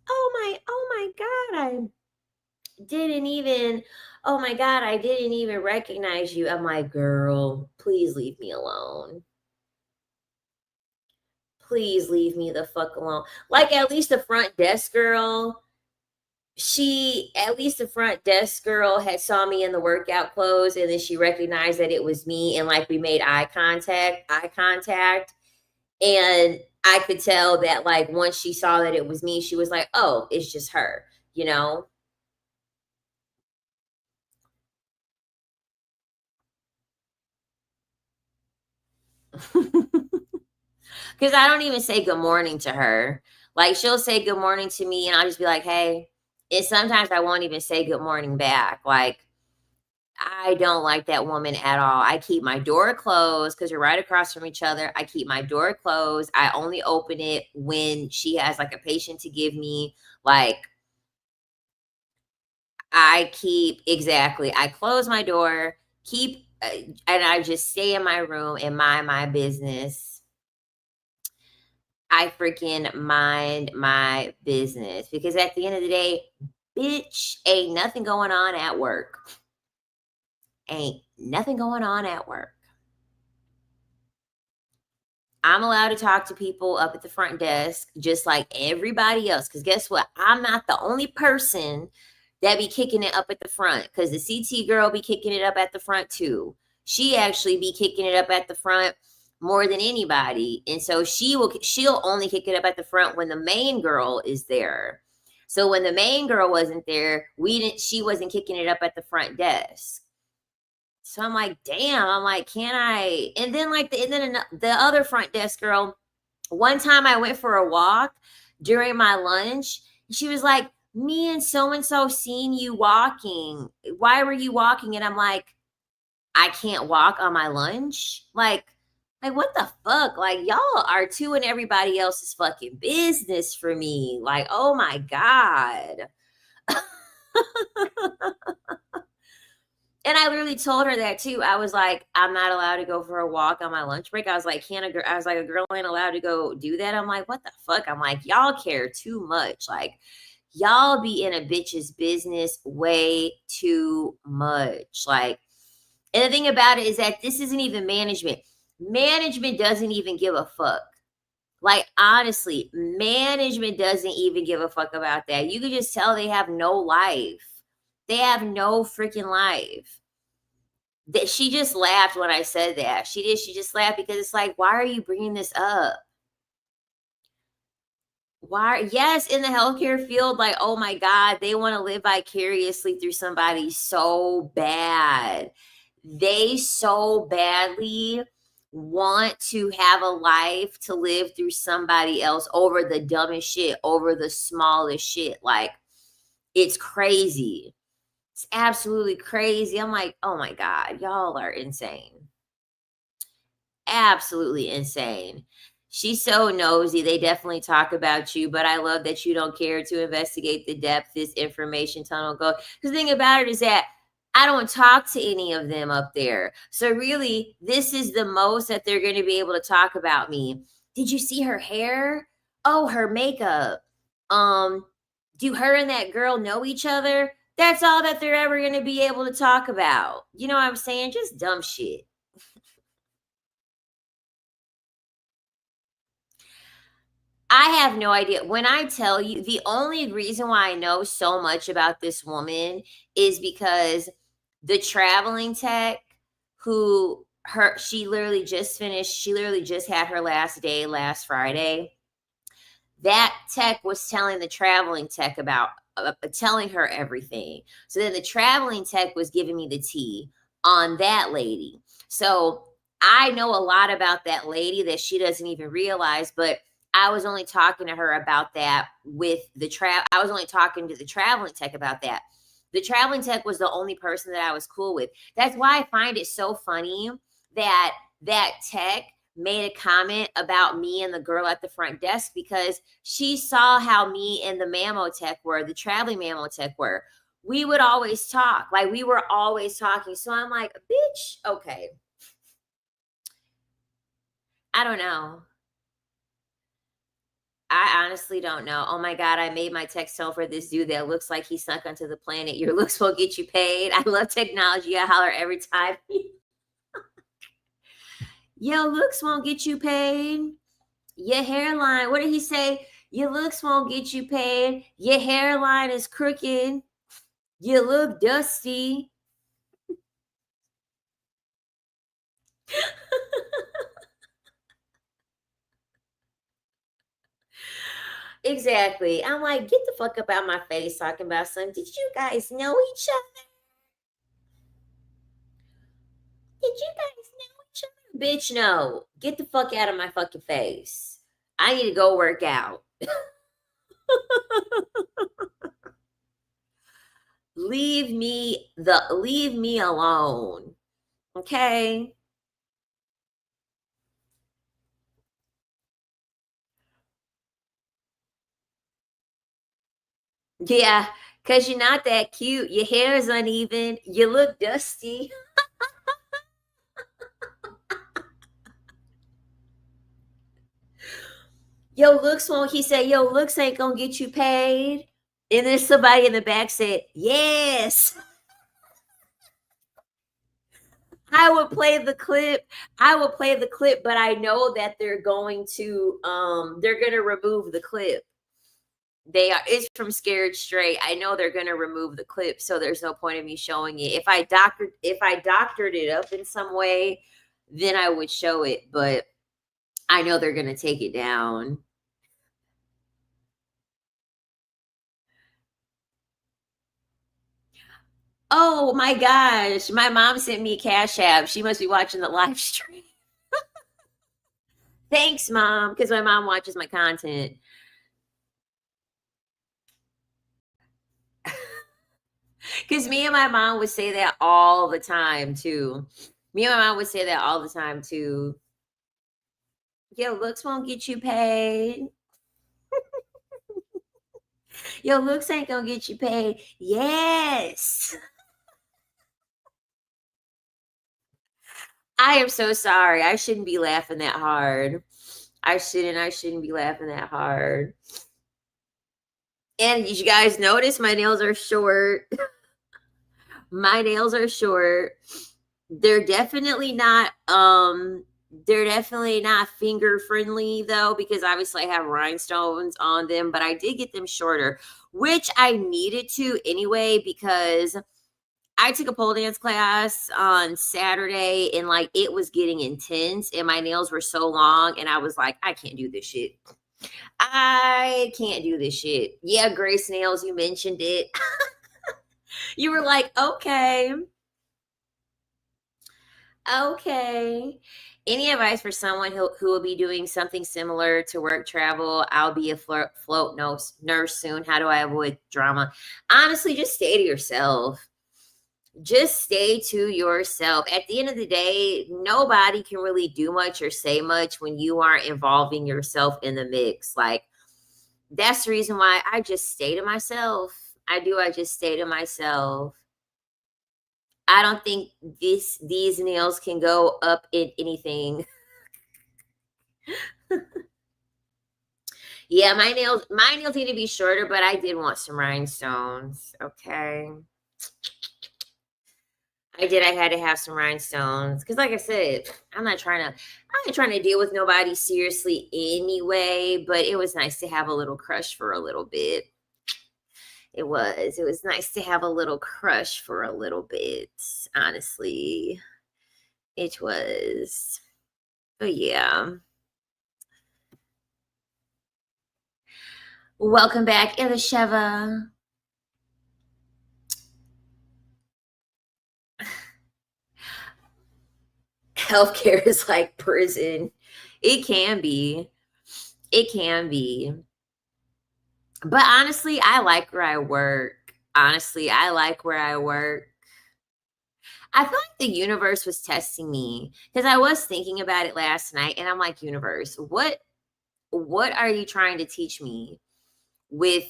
Oh my God. Didn't even oh my God, I didn't even recognize you. I'm like, girl, please leave me alone. Please leave me the fuck alone. Like at least the front desk girl, the front desk girl had saw me in the workout clothes and then she recognized that it was me and like we made eye contact. And I could tell that like once she saw that it was me, she was like, oh, it's just her, you know? Because I don't even say good morning to her. Like she'll say good morning to me, and I'll just be like, "Hey." And sometimes I won't even say good morning back. Like I don't like that woman at all. I keep my door closed because we're right across from each other. I keep my door closed. I only open it when she has like a patient to give me. Like I keep exactly. I close my door, and I just stay in my room and mind my business. I freaking mind my business because at the end of the day, bitch, ain't nothing going on at work. Ain't nothing going on at work. I'm allowed to talk to people up at the front desk just like everybody else. Because guess what? I'm not the only person that be kicking it up at the front because the CT girl be kicking it up at the front too. She actually be kicking it up at the front more than anybody. And so she'll only kick it up at the front when the main girl is there. So when the main girl wasn't there, she wasn't kicking it up at the front desk. So I'm like, damn. I'm like, can I? And then the other front desk girl. One time I went for a walk during my lunch. She was like, me and so seen you walking. Why were you walking? And I'm like, I can't walk on my lunch. Like what the fuck? Like y'all are too in everybody else's fucking business for me. Like, oh my God. And I literally told her that too. I was like, I'm not allowed to go for a walk on my lunch break. I was like, can't a girl? I was like, a girl ain't allowed to go do that. I'm like, what the fuck? I'm like, y'all care too much. Like, y'all be in a bitch's business way too much. Like, and the thing about it is that this isn't even management. Management doesn't even give a fuck. Like, honestly, management doesn't even give a fuck about that. You can just tell they have no life. They have no freaking life. That she just laughed when I said that. She did. She just laughed because it's like, why are you bringing this up? Why? Yes, in the healthcare field, like, oh my God, they want to live vicariously through somebody so bad. They so badly want to have a life to live through somebody else over the dumbest shit, over the smallest shit. Like, it's crazy. It's absolutely crazy. I'm like, oh my God, y'all are insane. Absolutely insane. She's so nosy. They definitely talk about you, but I love that you don't care to investigate the depth this information tunnel goes. The thing about it is that I don't talk to any of them up there. So really, this is the most that they're going to be able to talk about me. Did you see her hair? Oh, her makeup. Um, do her and that girl know each other? That's all that they're ever going to be able to talk about. You know what I'm saying? Just dumb shit. I have no idea. When I tell you, the only reason why I know so much about this woman is because the traveling tech she literally just finished, she literally just had her last day last Friday. That tech was telling the traveling tech about telling her everything. So then the traveling tech was giving me the tea on that lady. So I know a lot about that lady that she doesn't even realize, but I was only talking to her about that with I was only talking to the traveling tech about that. The traveling tech was the only person that I was cool with. That's why I find it so funny that that tech made a comment about me and the girl at the front desk because she saw how me and the mammo tech were, the traveling mammo tech were. We would always talk. Like we were always talking. So I'm like, bitch, okay. I don't know. I honestly don't know. Oh my God, I made my text tone for this dude that looks like he sunk onto the planet. Your looks will get you paid. I love technology. I holler every time. Your looks won't get you paid. Your hairline, what did he say? Your looks won't get you paid. Your hairline is crooked. You look dusty. Exactly. I'm like, get the fuck up out my face talking about something. Did you guys know each other? Did you guys know each other? Bitch, no. Get the fuck out of my fucking face. I need to go work out. Leave me alone. Okay? Yeah, because you're not that cute. Your hair is uneven. You look dusty. He said, yo, looks ain't gonna get you paid. And then somebody in the back said, yes. I would play the clip. I will play the clip, but I know that they're gonna remove the clip. It's from Scared Straight. I know they're gonna remove the clip, so there's no point in me showing it. If I doctored it up in some way, then I would show it, but I know they're gonna take it down. Oh my gosh. My mom sent me a Cash App. She must be watching the live stream. Thanks, Mom, because my mom watches my content. Because me and my mom would say that all the time too. Me and my mom would say that all the time too. Your looks won't get you paid. Your looks ain't gonna get you paid. Yes. I am so sorry. I shouldn't be laughing that hard. I shouldn't be laughing that hard. And did you guys notice my nails are short? My nails are short. They're definitely not they're definitely not finger friendly though, because obviously I have rhinestones on them, but I did get them shorter, which I needed to anyway because I took a pole dance class on Saturday and like it was getting intense and my nails were so long and I was like, I can't do this shit. I can't do this shit. Yeah, Grace Nails, you mentioned it. You were like, okay, okay. Any advice for someone who will be doing something similar to work travel? I'll be a float nurse soon. How do I avoid drama? Honestly, just stay to yourself. Just stay to yourself. At the end of the day, nobody can really do much or say much when you aren't involving yourself in the mix. Like, that's the reason why I just stay to myself. I just stay to myself. I don't think these nails can go up in anything. Yeah, my nails need to be shorter, but I did want some rhinestones. Okay. I had to have some rhinestones because, like I said, I'm not trying to deal with nobody seriously anyway. But it was nice to have a little crush for a little bit. It was nice to have a little crush for a little bit. Honestly, it was. But yeah, welcome back, Elisheva. Healthcare is like prison. It can be. It can be. But honestly, I like where I work. Honestly, I like where I work. I feel like the universe was testing me because I was thinking about it last night and I'm like, universe, what are you trying to teach me with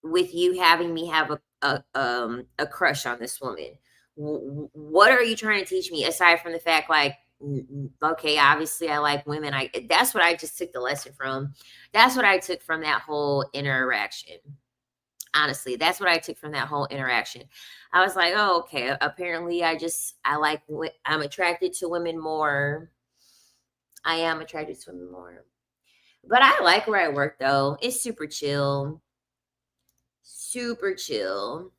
you having me have a crush on this woman? What are you trying to teach me aside from the fact like okay, obviously I like women. That's what I just took the lesson from. That's what I took from that whole interaction. Honestly, that's what I took from that whole interaction. I was like, oh, okay. Apparently, I'm attracted to women more. I am attracted to women more. But I like where I work though. It's super chill. Super chill.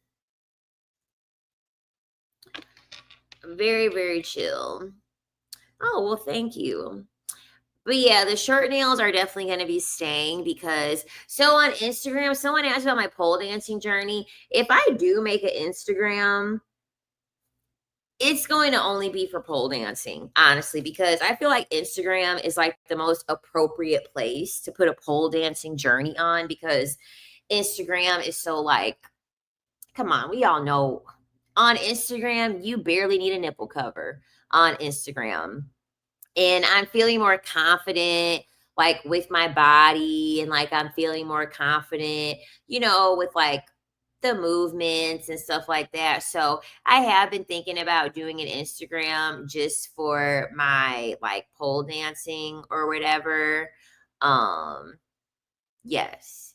Very, very chill. Oh, well, thank you. But yeah, the short nails are definitely going to be staying because so on Instagram, someone asked about my pole dancing journey. If I do make an Instagram, it's going to only be for pole dancing, honestly, because I feel like Instagram is like the most appropriate place to put a pole dancing journey on because Instagram is so like, come on, we all know on Instagram, you barely need a nipple cover on Instagram. And I'm feeling more confident like with my body and like I'm feeling more confident, with like the movements and stuff like that. So I have been thinking about doing an Instagram just for my like pole dancing or whatever. Um yes.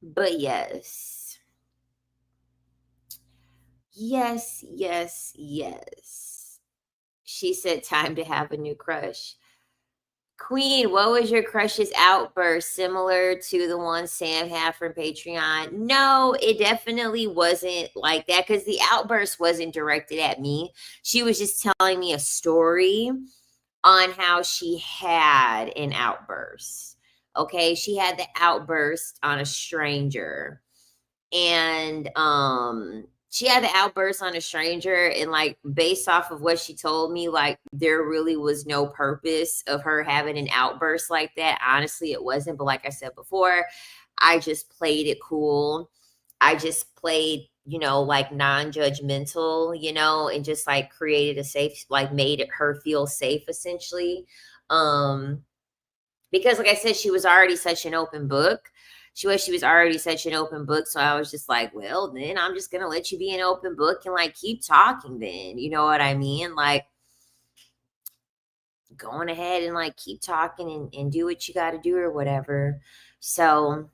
But yes. Yes, yes, yes. She said time to have a new crush. Queen, what was your crush's outburst? Similar to the one Sam had from Patreon? No, it definitely wasn't like that because the outburst wasn't directed at me. She was just telling me a story on how she had an outburst. Okay, she had the outburst on a stranger. And she had the outburst on a stranger, and like based off of what she told me, like there really was no purpose of her having an outburst like that. Honestly, it wasn't. But like I said before, I just played it cool. I just played, like non-judgmental, and just like created a safe, like made it her feel safe essentially. Um, because like I said, she was already such an open book. She was already such an open book. So I was just like, well, then I'm just gonna let you be an open book and like keep talking then. You know what I mean? Like going ahead and like keep talking and do what you gotta do or whatever. So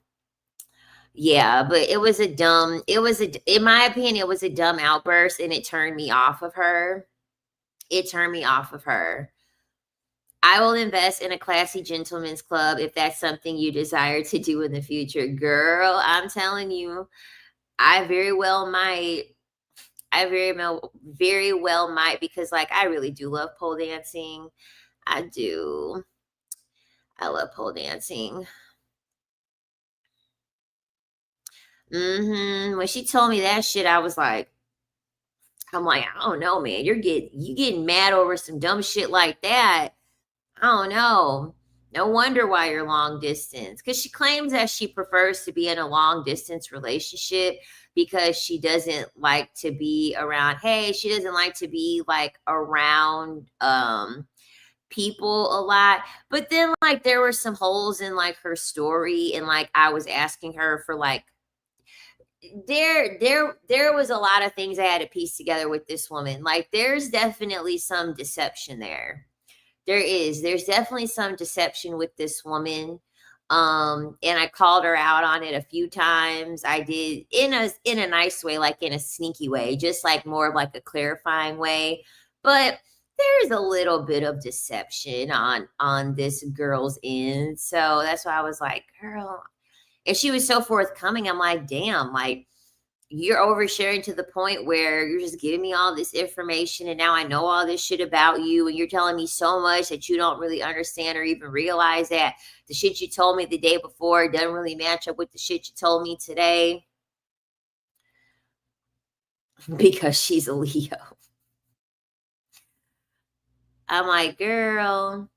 yeah, but in my opinion, it was a dumb outburst and it turned me off of her. It turned me off of her. I will invest in a classy gentleman's club if that's something you desire to do in the future. Girl, I'm telling you, I very well might. I very well might, because like I really do love pole dancing. I do. I love pole dancing. When she told me that shit, I'm like, I don't know, man. You getting mad over some dumb shit like that. I don't know. No wonder why you're long distance. Because she claims that she prefers to be in a long distance relationship because she doesn't like to be around. Hey, she doesn't like to be like around people a lot. But then like there were some holes in like her story, and like I was asking her for like there was a lot of things I had to piece together with this woman. Like there's definitely some deception there. There's definitely some deception with this woman. And I called her out on it a few times. I did in a nice way, like in a sneaky way, just like more of like a clarifying way. But there's a little bit of deception on this girl's end. So that's why I was like, girl, and she was so forthcoming. I'm like, damn, like you're oversharing to the point where you're just giving me all this information, and now I know all this shit about you, and you're telling me so much that you don't really understand or even realize that the shit you told me the day before doesn't really match up with the shit you told me today. Because she's a Leo. I'm like, girl.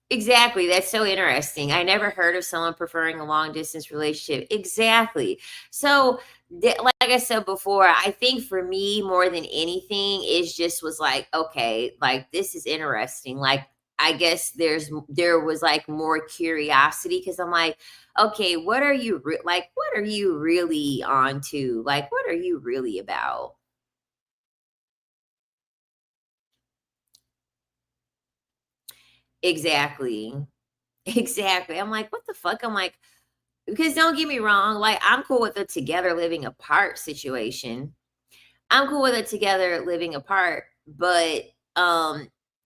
Exactly. That's so interesting. I never heard of someone preferring a long distance relationship. Exactly. So, like I said before, I think for me, more than anything, is just was like, okay, like this is interesting. Like, I guess there was like more curiosity, because I'm like, okay, what are you like? What are you really on to? Like, what are you really about? Exactly. Exactly. I'm like, what the fuck? I'm like, because don't get me wrong, like I'm cool with a together living apart situation. I'm cool with a together living apart, but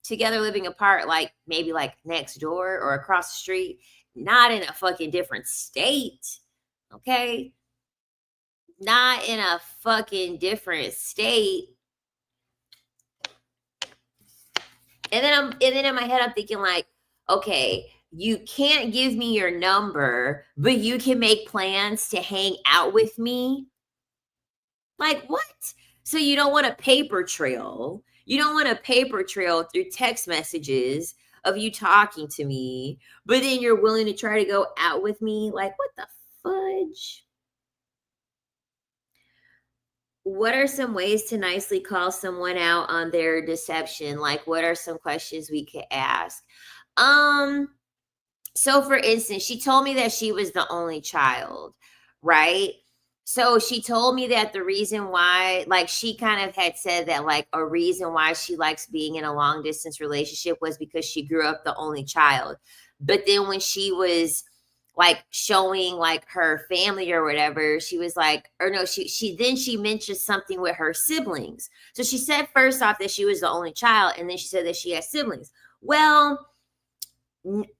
together living apart, like maybe like next door or across the street, not in a fucking different state. Okay? Not in a fucking different state. And then in my head I'm thinking like, okay, you can't give me your number, but you can make plans to hang out with me. Like what? So you don't want a paper trail. You don't want a paper trail through text messages of you talking to me, but then you're willing to try to go out with me? Like what the fudge? What are some ways to nicely call someone out on their deception? Like what are some questions we could ask? Um So, for instance, she told me that she was the only child, right? So she told me that the reason why, like, she kind of had said that, like, a reason why she likes being in a long distance relationship was because she grew up the only child. But then when she was like showing like her family or whatever, she was like, or no, she mentioned something with her siblings. So she said first off that she was the only child, and then she said that she has siblings. Well,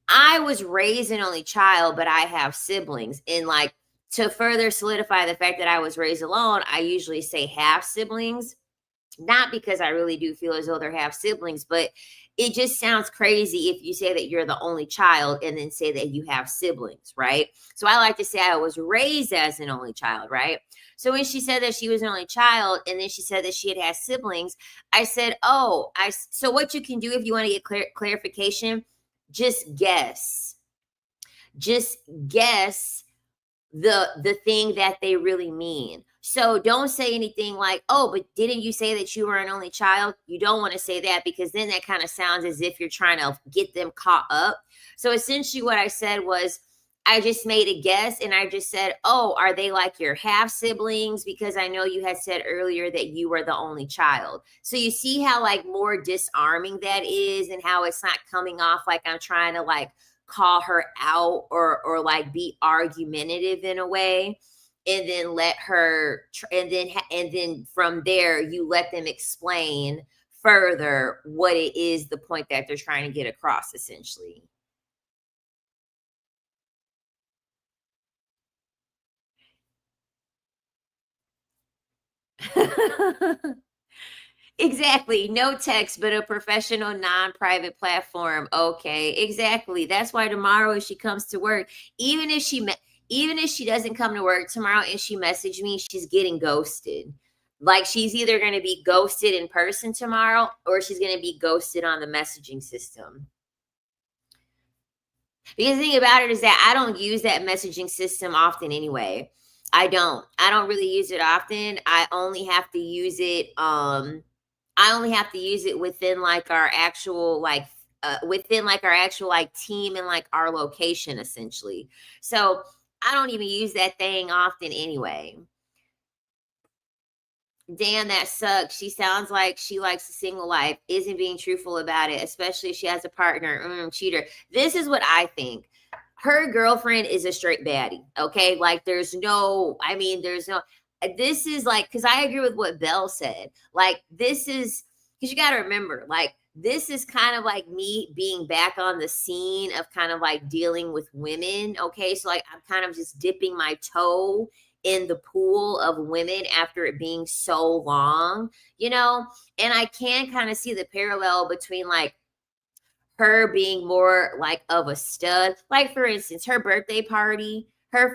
I was raised an only child, but I have siblings. And like to further solidify the fact that I was raised alone, I usually say half siblings, not because I really do feel as though they're half siblings, but it just sounds crazy if you say that you're the only child and then say that you have siblings, right? So I like to say I was raised as an only child, right? So when she said that she was an only child and then she said that she had siblings, I said, oh, so what you can do if you want to get clarification, just guess. Just guess the thing that they really mean. So don't say anything like, oh, but didn't you say that you were an only child? You don't want to say that because then that kind of sounds as if you're trying to get them caught up. So essentially what I said was, I just made a guess and I just said, oh, are they like your half siblings? Because I know you had said earlier that you were the only child. So you see how like more disarming that is and how it's not coming off like I'm trying to like call her out or like be argumentative in a way, and then let her and then from there you let them explain further what it is, the point that they're trying to get across essentially. Exactly. No text, but a professional, non-private platform. Okay, exactly. That's why tomorrow, if she comes to work, even if even if she doesn't come to work tomorrow and she messaged me, she's getting ghosted. Like she's either going to be ghosted in person tomorrow or she's going to be ghosted on the messaging system. Because the thing about it is that I don't use that messaging system often anyway. I don't really use it often. I only have to use it within like our actual like within like our actual like team and like our location essentially. So I don't even use that thing often anyway. Damn, that sucks. She sounds like she likes a single life, isn't being truthful about it, especially if she has a partner. Cheater. This is what I think. Her girlfriend is a straight baddie. Okay. Like there's no, this is like, cause I agree with what Belle said. Like, this is, cause you got to remember, like, this is kind of like me being back on the scene of kind of like dealing with women. Okay. So, like, I'm kind of just dipping my toe in the pool of women after it being so long, and I can kind of see the parallel between like her being more like of a stud. Like, for instance, her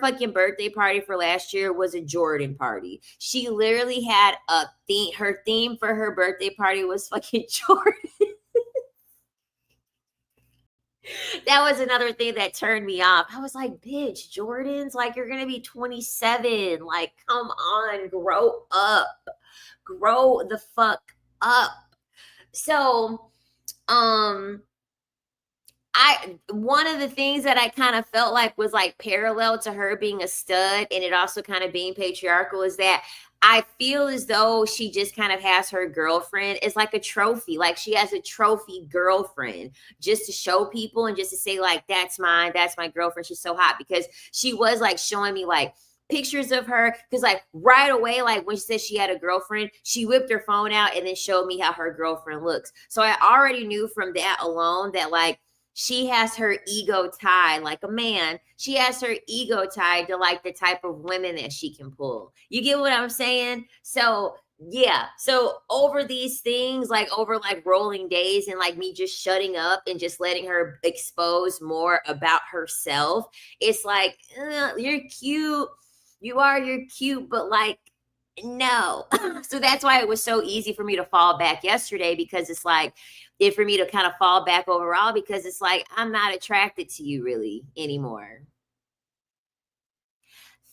fucking birthday party for last year was a Jordan party. She literally had a theme. Her theme for her birthday party was fucking Jordan. That was another thing that turned me off. I was like, bitch, Jordans, like you're gonna be 27. Like, come on, grow up. Grow the fuck up. So, um, one of the things that I kind of felt like was like parallel to her being a stud and it also kind of being patriarchal is that I feel as though she just kind of has her girlfriend as like a trophy. Like she has a trophy girlfriend just to show people and just to say, like, that's mine, that's my girlfriend. She's so hot, because she was like showing me like pictures of her, because like right away, like when she said she had a girlfriend, she whipped her phone out and then showed me how her girlfriend looks. So I already knew from that alone that like she has her ego tied like a man. She has her ego tied to like the type of women that she can pull. You get what I'm saying? So yeah. So over these things, like over like rolling days and like me just shutting up and just letting her expose more about herself, it's like, you're cute. You're cute, but like, no. So that's why it was so easy for me to fall back yesterday, because it's like, it for me to kind of fall back overall, because it's like, I'm not attracted to you really anymore.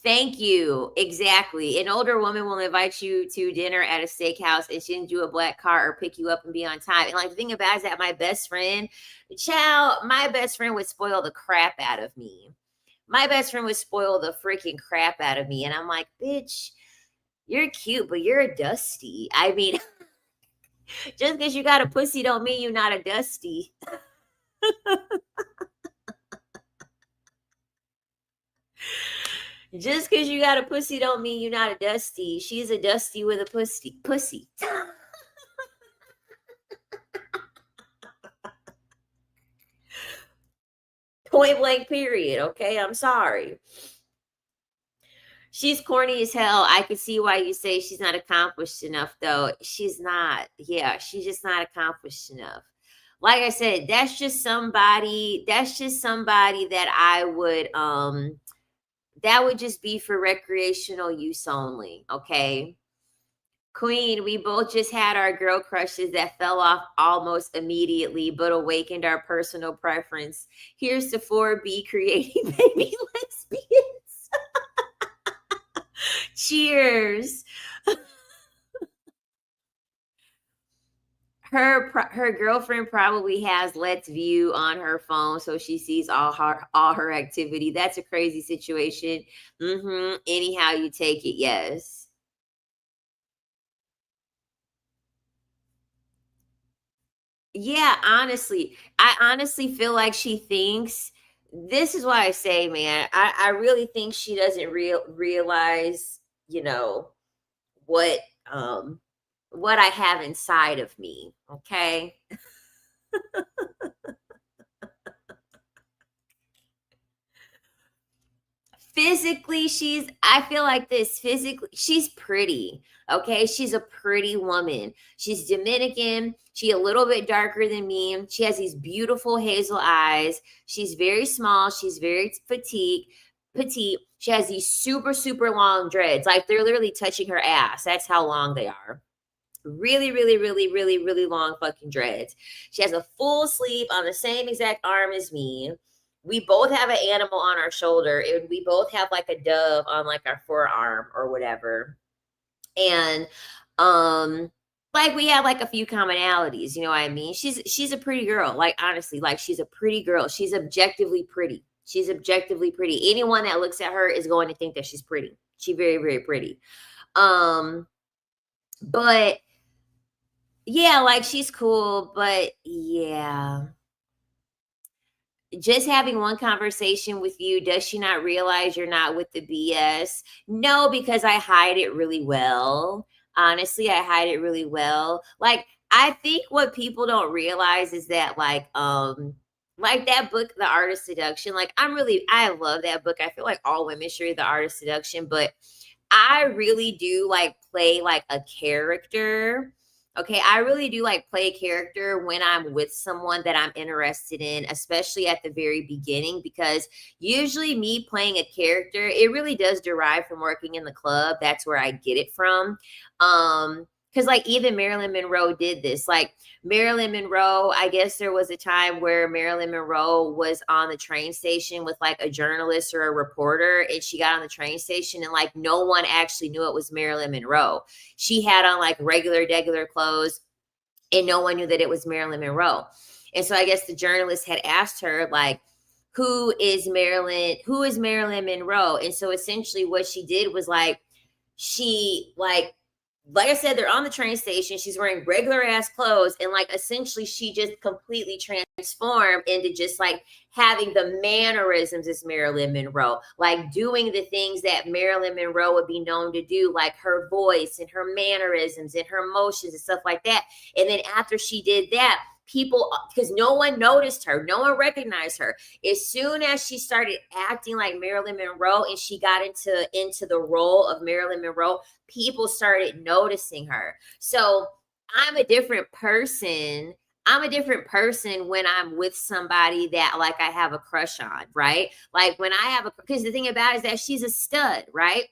Thank you. Exactly. An older woman will invite you to dinner at a steakhouse and send you a black car or pick you up and be on time. And like the thing about it is that my best friend, my best friend would spoil the crap out of me. My best friend would spoil the freaking crap out of me. And I'm like, bitch, you're cute, but you're a dusty. I mean, just because you got a pussy don't mean you're not a dusty. Just because you got a pussy don't mean you're not a dusty. She's a dusty with a pussy. Point blank period. Okay, I'm sorry. She's corny as hell. I can see why you say she's not accomplished enough, though. She's not. Yeah, she's just not accomplished enough. like I said, that's just somebody that I would that would just be for recreational use only, okay? Queen, we both just had our girl crushes that fell off almost immediately, but awakened our personal preference. Here's to 4B creating baby lesbians. Cheers. Her girlfriend probably has Let's View on her phone, so she sees all her activity. That's a crazy situation. Anyhow you take it, yes. Yeah, honestly, I honestly feel like she thinks, this is why I say, man, I really think she doesn't realize, you know, what um what I have inside of me. Okay. Physically, I feel like this, physically she's pretty. Okay, she's a pretty woman. She's Dominican, she a little bit darker than me, she has these beautiful hazel eyes, she's very small, she's very petite. She has these super long dreads, like they're literally touching her ass, that's how long they are. Really long fucking dreads. She has a full sleeve on the same exact arm as me. We both have an animal on our shoulder, and we both have like a dove on like our forearm or whatever. And um like we have like a few commonalities, you know what I mean? She's a pretty girl. Like honestly, like she's a pretty girl. She's objectively pretty. She's objectively pretty. Anyone that looks at her is going to think that she's pretty. She's very pretty. Um but yeah, like she's cool, but yeah. Just having one conversation with you, does she not realize you're not with the BS? No, because I hide it really well. Honestly, I hide it really well. Like I think what people don't realize is that like that book, The Art of Seduction, like I love that book. I feel like all women should read The Art of Seduction, but I really do like play like a character. Okay, I really do like play a character when I'm with someone that I'm interested in, especially at the very beginning, because usually me playing a character, it really does derive from working in the club. That's where I get it from. Because like even Marilyn Monroe did this. Like Marilyn Monroe, I guess there was a time where Marilyn Monroe was on the train station with like a journalist or a reporter, and she got on the train station and like no one actually knew it was Marilyn Monroe. She had on like regular clothes, and no one knew that it was Marilyn Monroe. And so I guess the journalist had asked her like, who is Marilyn Monroe? And so essentially what she did was like, she like I said, they're on the train station. She's wearing regular ass clothes, and like essentially, she just completely transformed into just like having the mannerisms as Marilyn Monroe, like doing the things that Marilyn Monroe would be known to do, like her voice and her mannerisms and her motions and stuff like that. And then after she did that, people, because no one noticed her, no one recognized her, as soon as she started acting like Marilyn Monroe and she got into the role of Marilyn Monroe, people started noticing her. So I'm a different person. I'm a different person when I'm with somebody that like I have a crush on, right? Like when I have because the thing about it is that she's a stud, right?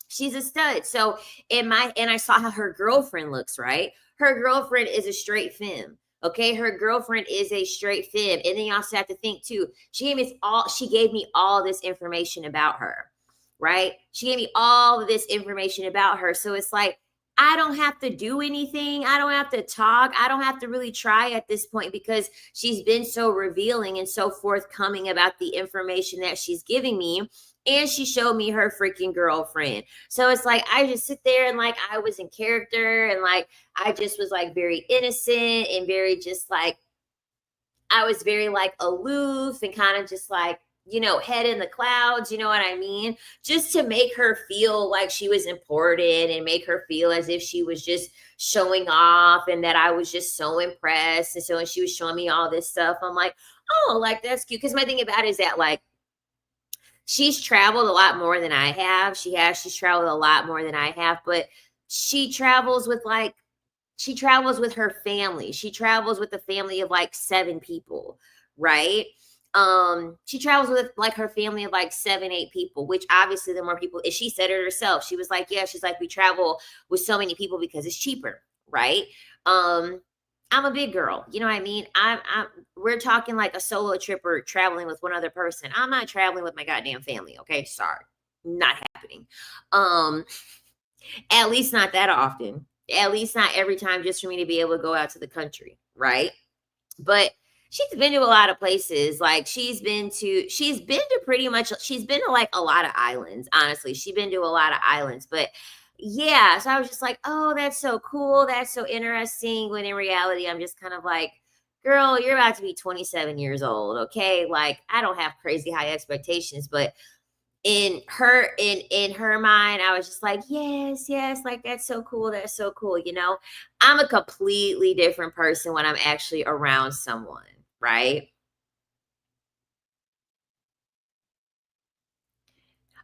She's a stud. So and I saw how her girlfriend looks, right? Her girlfriend is a straight femme. Okay, her girlfriend is a straight femme. And then you also have to think too, she gave me all this information about her, right? She gave me all of this information about her. So it's like I don't have to do anything. I don't have to talk. I don't have to really try at this point because she's been so revealing and so forthcoming about the information that she's giving me. And she showed me her freaking girlfriend. So it's like I just sit there and like I was in character and like I just was like very innocent and very just like I was very like aloof and kind of just like, head in the clouds, you know what I mean? Just to make her feel like she was important and make her feel as if she was just showing off and that I was just so impressed. And so when she was showing me all this stuff, I'm like, oh, like that's cute. Because my thing about it is that like she's traveled a lot more than I have. She's traveled a lot more than I have, but she travels with like she travels with her family. She travels with a family of like 7 people, right? She travels with like her family of like 7, 8 people, which obviously the more people, and she said it herself. She was like, yeah, she's like, we travel with so many people because it's cheaper, right? Um, I'm a big girl, you know what I mean? We're talking like a solo trip or traveling with one other person. I'm not traveling with my goddamn family, okay? Sorry. Not happening. Um, at least not that often. At least not every time just for me to be able to go out to the country, right? But she's been to a lot of places. Like she's been to pretty much she's been to like a lot of islands, honestly. She's been to a lot of islands. But yeah, so I was just like, oh, that's so cool. That's so interesting. When in reality, I'm just kind of like, girl, you're about to be 27 years old. Okay. Like, I don't have crazy high expectations, but in her mind, I was just like, yes, yes, like that's so cool, that's so cool, I'm a completely different person when I'm actually around someone, right?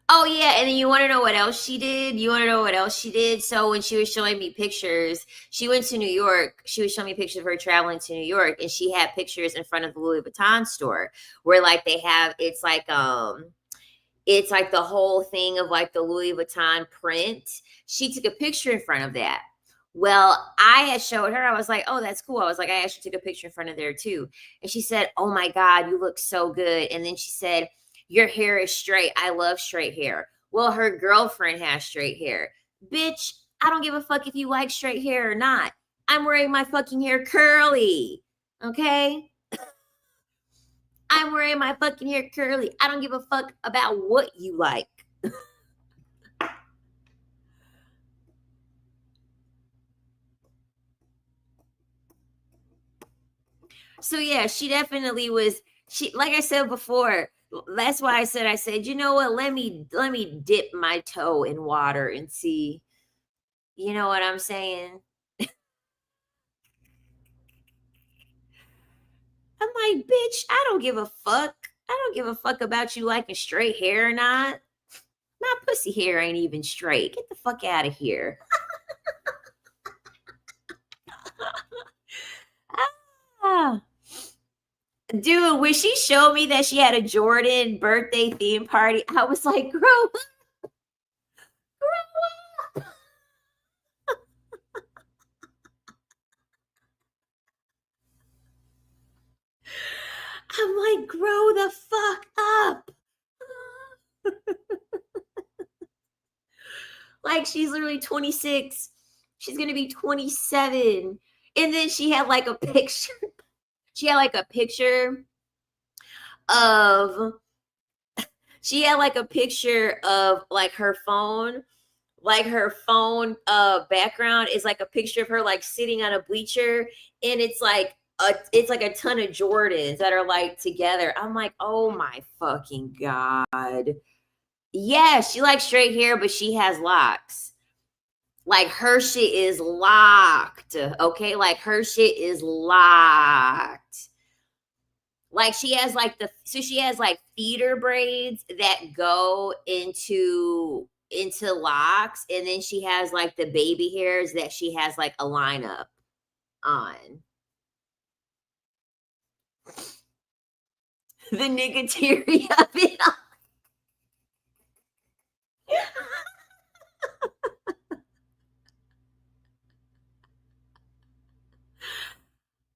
Oh yeah, and then you want to know what else she did? You want to know what else she did? So when she was showing me pictures, she went to New York. She was showing me pictures of her traveling to New York, and she had pictures in front of the Louis Vuitton store where like they have it's like the whole thing of like the Louis Vuitton print. She took a picture in front of that. Well, I had showed her, I was like, oh, that's cool. I was like, I actually took a picture in front of there too. And she said, oh my God, you look so good. And then she said, your hair is straight. I love straight hair. Well, her girlfriend has straight hair. Bitch, I don't give a fuck if you like straight hair or not. I'm wearing my fucking hair curly. Okay? I'm wearing my fucking hair curly. I don't give a fuck about what you like. So yeah, she definitely was. She, like I said before, that's why I said, you know what? Let me dip my toe in water and see. You know what I'm saying? I'm like, bitch, I don't give a fuck. I don't give a fuck about you liking straight hair or not. My pussy hair ain't even straight. Get the fuck out of here. Ah. Dude, when she showed me that she had a Jordan birthday theme party, I was like, grow up. I'm like, grow the fuck up. Like, she's literally 26. She's going to be 27. And then she had like a picture. She had like a picture of, she had like a picture of like her phone. Like her phone background is like a picture of her like sitting on a bleacher, and it's like a ton of Jordans that are like together. I'm like, oh my fucking God. Yeah, she likes straight hair, but she has locks. Like her shit is locked. Okay. Like her shit is locked. Like she has like feeder braids that go into locks, and then she has like the baby hairs that she has like a lineup on. The niggateria of it.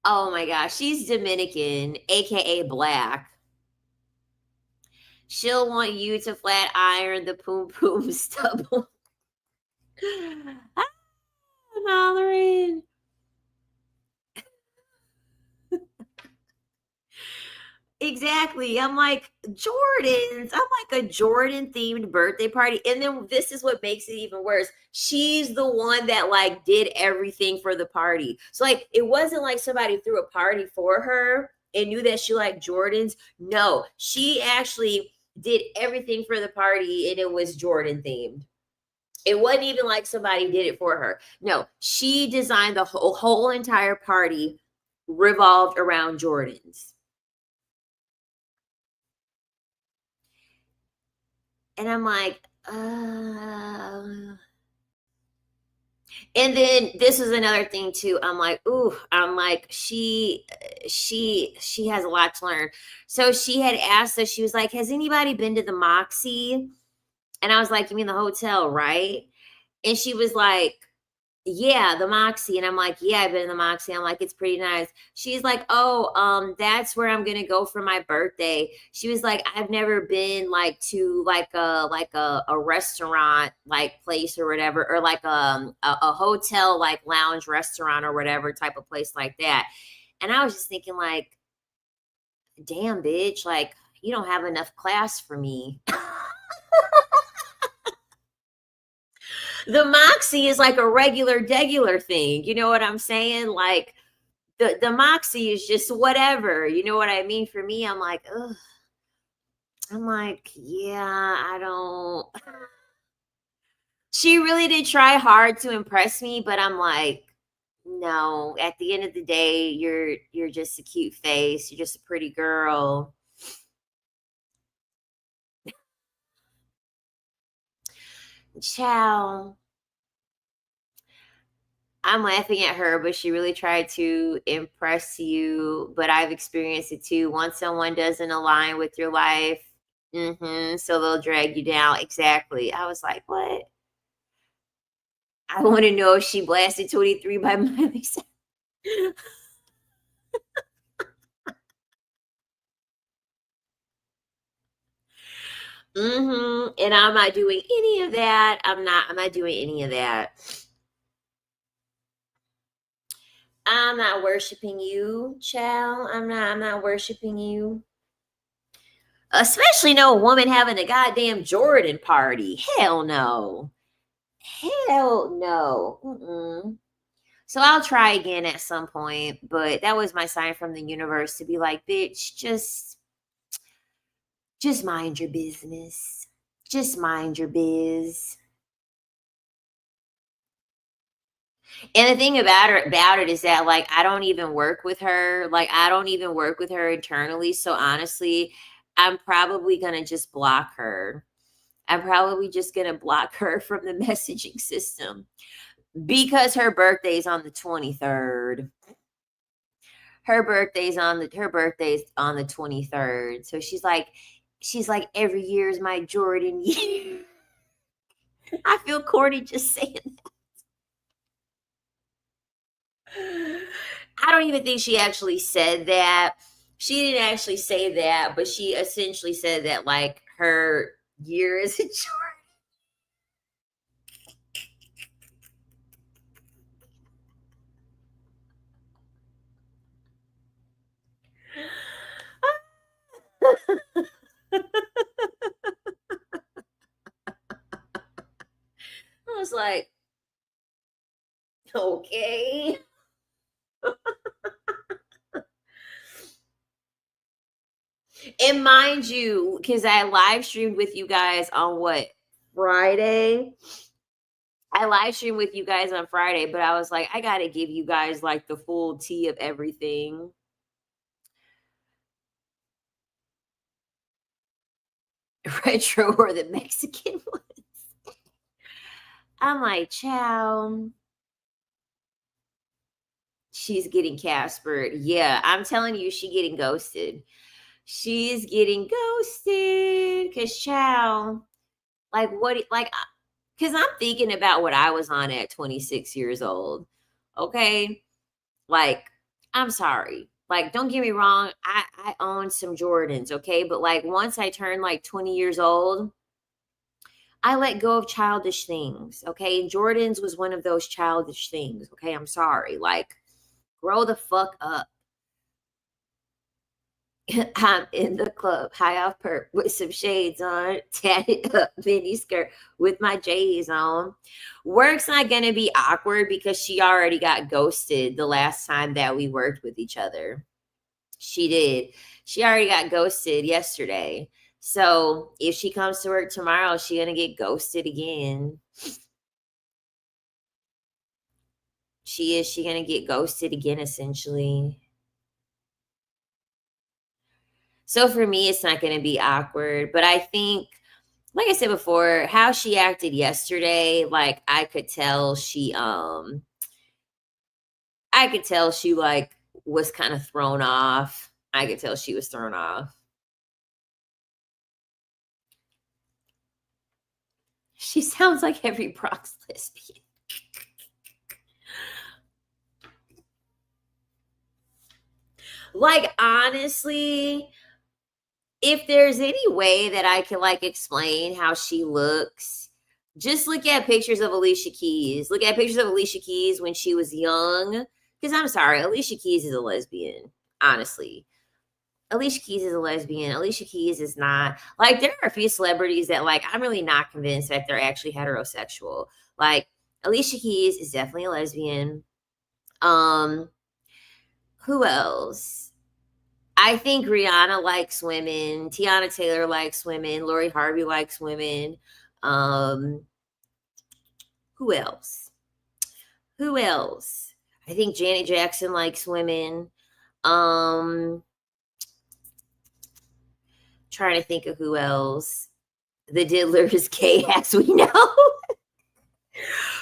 Oh my gosh, she's Dominican, aka black. She'll want you to flat iron the poom poom stubble. I'm hollering. Exactly. I'm like, Jordans. I'm like a Jordan themed birthday party. And then this is what makes it even worse. She's the one that like did everything for the party. So like it wasn't like somebody threw a party for her and knew that she liked Jordans. No, she actually did everything for the party and it was Jordan themed. It wasn't even like somebody did it for her. No, she designed the whole entire party revolved around Jordans. And I'm like, And then this is another thing too. I'm like, ooh, I'm like, she has a lot to learn. So she had asked us, she was like, has anybody been to the Moxie? And I was like, you mean the hotel, right? And she was like, yeah, the Moxie. And I'm like, yeah, I've been in the Moxie. I'm like, it's pretty nice. She's like, oh, that's where I'm gonna go for my birthday. She was like, I've never been like to like a restaurant like place or whatever, or like a hotel like lounge restaurant or whatever type of place like that. And I was just thinking, like, damn, bitch, like you don't have enough class for me. The Moxie is like a regular degular thing. You know what I'm saying? Like the Moxie is just whatever. You know what I mean? For me, I'm like, ugh. I'm like, yeah, I don't. She really did try hard to impress me, but I'm like, no. At the end of the day, you're just a cute face. You're just a pretty girl. Ciao. I'm laughing at her, but she really tried to impress you. But I've experienced it too. Once someone doesn't align with your life, so they'll drag you down. Exactly. I was like, what? I want to know if she blasted 23 by Miley Cyrus. And I'm not doing any of that. I'm not doing any of that. I'm not worshiping you, child. I'm not worshiping you. Especially no woman having a goddamn Jordan party. Hell no. Hell no. So I'll try again at some point, but that was my sign from the universe to be like, bitch, just mind your business. Just mind your biz. And the thing about it is that like I don't even work with her. Like I don't even work with her internally. So honestly, I'm probably gonna just block her. I'm probably just gonna block her from the messaging system because her birthday's on the 23rd. Her birthday's on the 23rd. So she's like every year is my Jordan year. I feel corny just saying that. I don't even think she actually said that. She didn't actually say that, but she essentially said that like her year is a Jordan. I was like, okay. And mind you, because I live streamed with you guys on what, Friday? I live streamed with you guys on Friday, but I was like, I gotta give you guys like the full tea of everything. Retro or the Mexican one. I'm like, chow. She's getting Caspered. Yeah, I'm telling you, she getting ghosted. She's getting ghosted. Cause chow. Like what like because I'm thinking about what I was on at 26 years old. Okay. Like, I'm sorry. Like, don't get me wrong. I own some Jordans, okay? But like once I turned like 20 years old, I let go of childish things. Okay. And Jordans was one of those childish things. Okay. I'm sorry. Like, grow the fuck up. I'm in the club, high off perp, with some shades on, tatted up mini skirt with my J's on. Work's not gonna be awkward because she already got ghosted the last time that we worked with each other. She did. She already got ghosted yesterday. So if she comes to work tomorrow, she gonna get ghosted again. She gonna get ghosted again essentially. So for me, it's not gonna be awkward. But I think like I said before, how she acted yesterday, like I could tell she like was kind of thrown off. I could tell she was thrown off. She sounds like every Bronx lesbian. Like, honestly, if there's any way that I can like explain how she looks, just look at pictures of Alicia Keys. Look at pictures of Alicia Keys when she was young. Because I'm sorry, Alicia Keys is a lesbian, honestly. Alicia Keys is a lesbian. Alicia Keys is not. Like, there are a few celebrities that, like, I'm really not convinced that they're actually heterosexual. Like, Alicia Keys is definitely a lesbian. Um, who else? I think Rihanna likes women. Tiana Taylor likes women. Lori Harvey likes women. Um, who else? Who else? I think Janet Jackson likes women. Um, trying to think of who else. The Diddler is gay, as we know.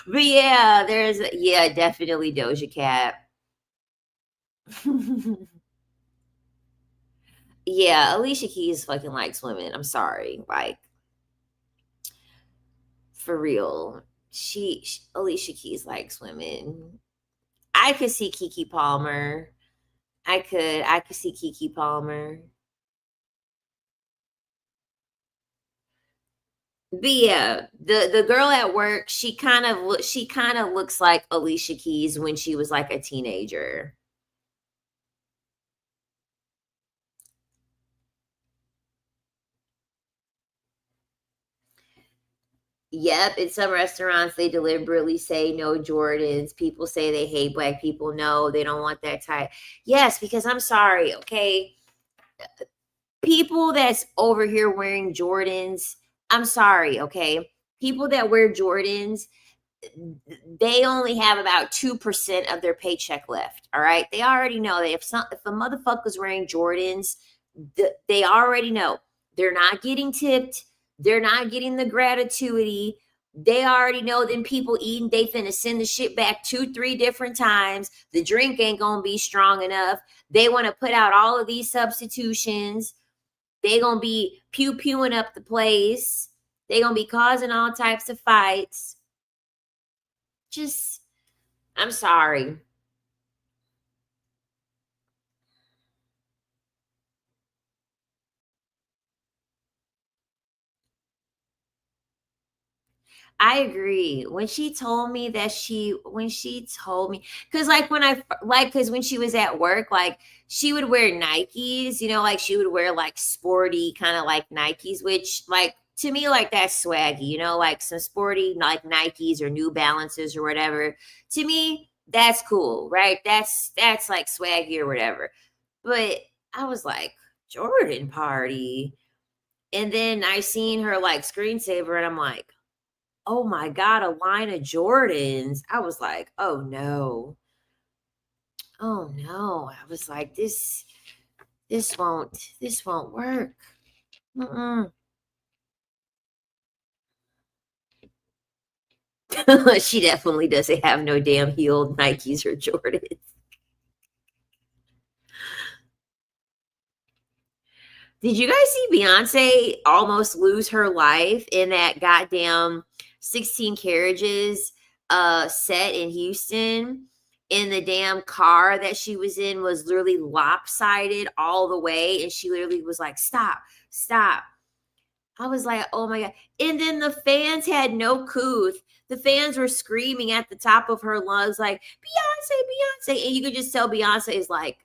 But yeah, definitely Doja Cat. Yeah, Alicia Keys fucking likes women. I'm sorry. Like, for real. Alicia Keys likes women. I could see Kiki Palmer. I could see Kiki Palmer. But yeah, the girl at work, she kind of looks like Alicia Keys when she was like a teenager. Yep, in some restaurants they deliberately say no Jordans. People say they hate black people. No, they don't want that type. Yes, because I'm sorry, okay? People that's over here wearing Jordans, I'm sorry, okay? People that wear Jordans, they only have about 2% of their paycheck left. All right. They already know that if a motherfucker's wearing Jordans, they already know they're not getting tipped. They're not getting the gratuity. They already know them people eating, they finna send the shit back 2, 3 different times. The drink ain't gonna be strong enough. They want to put out all of these substitutions. They gonna be pew-pewing up the place. They gonna be causing all types of fights. Just, I'm sorry. I agree. When she told me, because like because when she was at work, like she would wear Nikes, like she would wear like sporty kind of like Nikes, which like to me, like that's swaggy, like some sporty like Nikes or New Balances or whatever. To me, that's cool, right? That's like swaggy or whatever. But I was like, Jordan party. And then I seen her like screensaver and I'm like, oh my God, a line of Jordans. I was like, oh no. Oh no. I was like, this won't work. Mm-mm. She definitely doesn't have no damn heeled Nikes or Jordans. Did you guys see Beyonce almost lose her life in that goddamn 16 carriages set in Houston? In the damn car that she was in was literally lopsided all the way, and she literally was like, "Stop, stop." I was like, "Oh my God." And then the fans had no couth. The fans were screaming at the top of her lungs, like, "Beyonce, Beyonce." And you could just tell Beyonce is like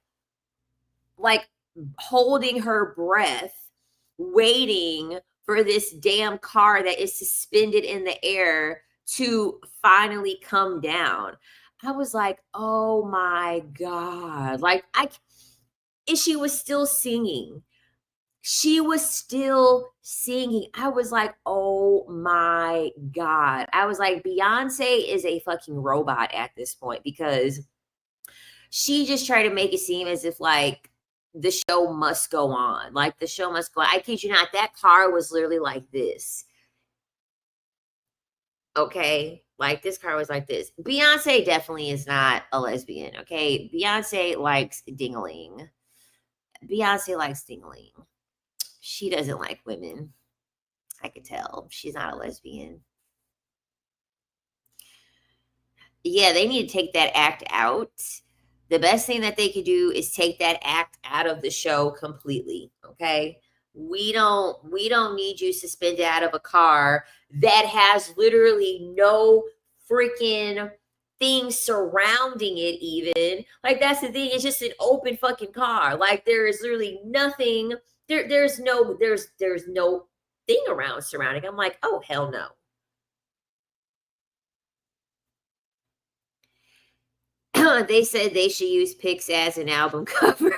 holding her breath, waiting for this damn car that is suspended in the air to finally come down. I was like, oh my God. Like, and she was still singing. She was still singing. I was like, oh my God. I was like, Beyonce is a fucking robot at this point because she just tried to make it seem as if like the show must go on. Like the show must go on. I kid you not, that car was literally like this. Okay. Like this car was like this. Beyonce definitely is not a lesbian. Okay. Beyonce likes dingling. Beyonce likes dingling. She doesn't like women. I could tell. She's not a lesbian. Yeah, they need to take that act out. The best thing that they could do is take that act out of the show completely. Okay. We don't need you suspended out of a car that has literally no freaking thing surrounding it even. Like that's the thing. It's just an open fucking car. Like there is literally nothing. There's no thing around surrounding. I'm like, oh hell no. They said they should use pics as an album cover.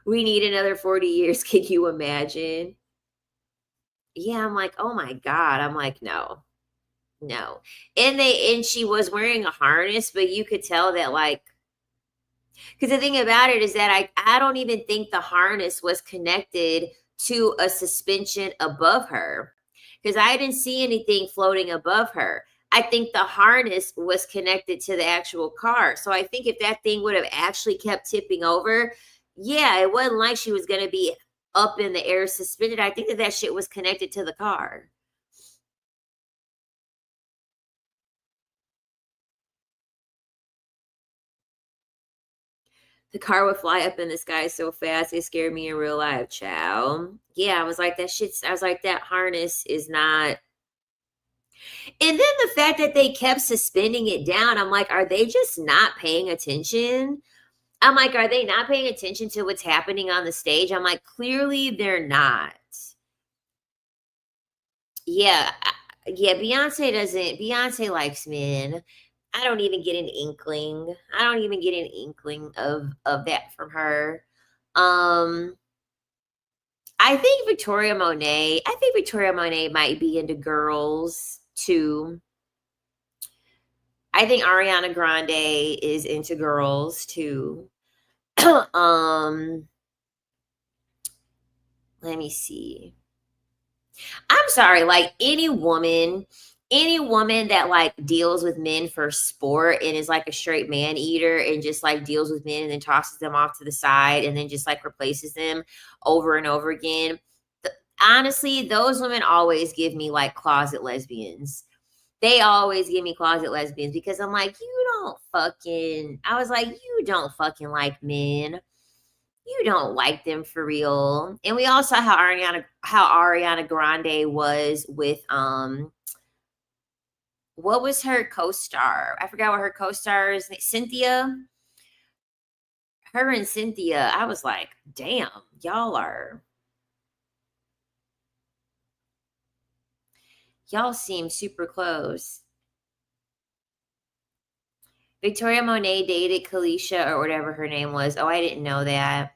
We need another 40 years. Can you imagine? Yeah, I'm like, oh my God. I'm like, no, no. And she was wearing a harness, but you could tell that like, because the thing about it is that I don't even think the harness was connected to a suspension above her. Because I didn't see anything floating above her. I think the harness was connected to the actual car. So I think if that thing would have actually kept tipping over, yeah, it wasn't like she was going to be up in the air suspended. I think that that shit was connected to the car. The car would fly up in the sky so fast it scared me in real life, chow. Yeah, I was like, that shit's, I was like, that harness is not. And then the fact that they kept suspending it down, I'm like, are they just not paying attention? I'm like, are they not paying attention to what's happening on the stage? I'm like, clearly they're not. Yeah, yeah, Beyonce likes men. I don't even get an inkling. I don't even get an inkling of that from her. Um I think Victoria Monet might be into girls too. I think Ariana Grande is into girls too. um Let me see. I'm sorry, like any woman that like deals with men for sport and is like a straight man eater and just like deals with men and then tosses them off to the side and then just like replaces them over and over again. Honestly, those women always give me like closet lesbians. They always give me closet lesbians because I'm like, I was like, you don't fucking like men. You don't like them for real. And we all saw how Ariana Grande was with what was her co-star? I forgot what her co-star is. Cynthia. Her and Cynthia. I was like, damn, y'all seem super close. Victoria Monet dated Kalisha or whatever her name was. Oh, I didn't know that.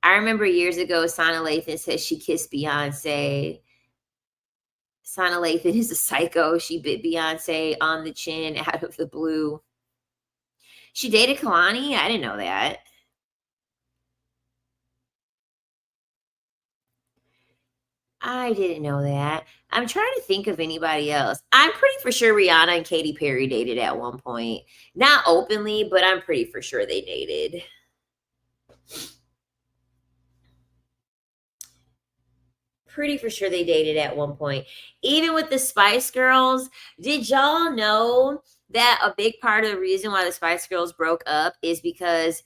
I remember years ago, Sana Lathan said she kissed Beyonce. Sana Lathan is a psycho. She bit Beyonce on the chin out of the blue. She dated Kalani? I didn't know that. I didn't know that. I'm trying to think of anybody else. I'm pretty for sure Rihanna and Katy Perry dated at one point. Not openly, but I'm pretty for sure they dated. Pretty for sure they dated at one point. Even with the Spice Girls, did y'all know that a big part of the reason why the Spice Girls broke up is because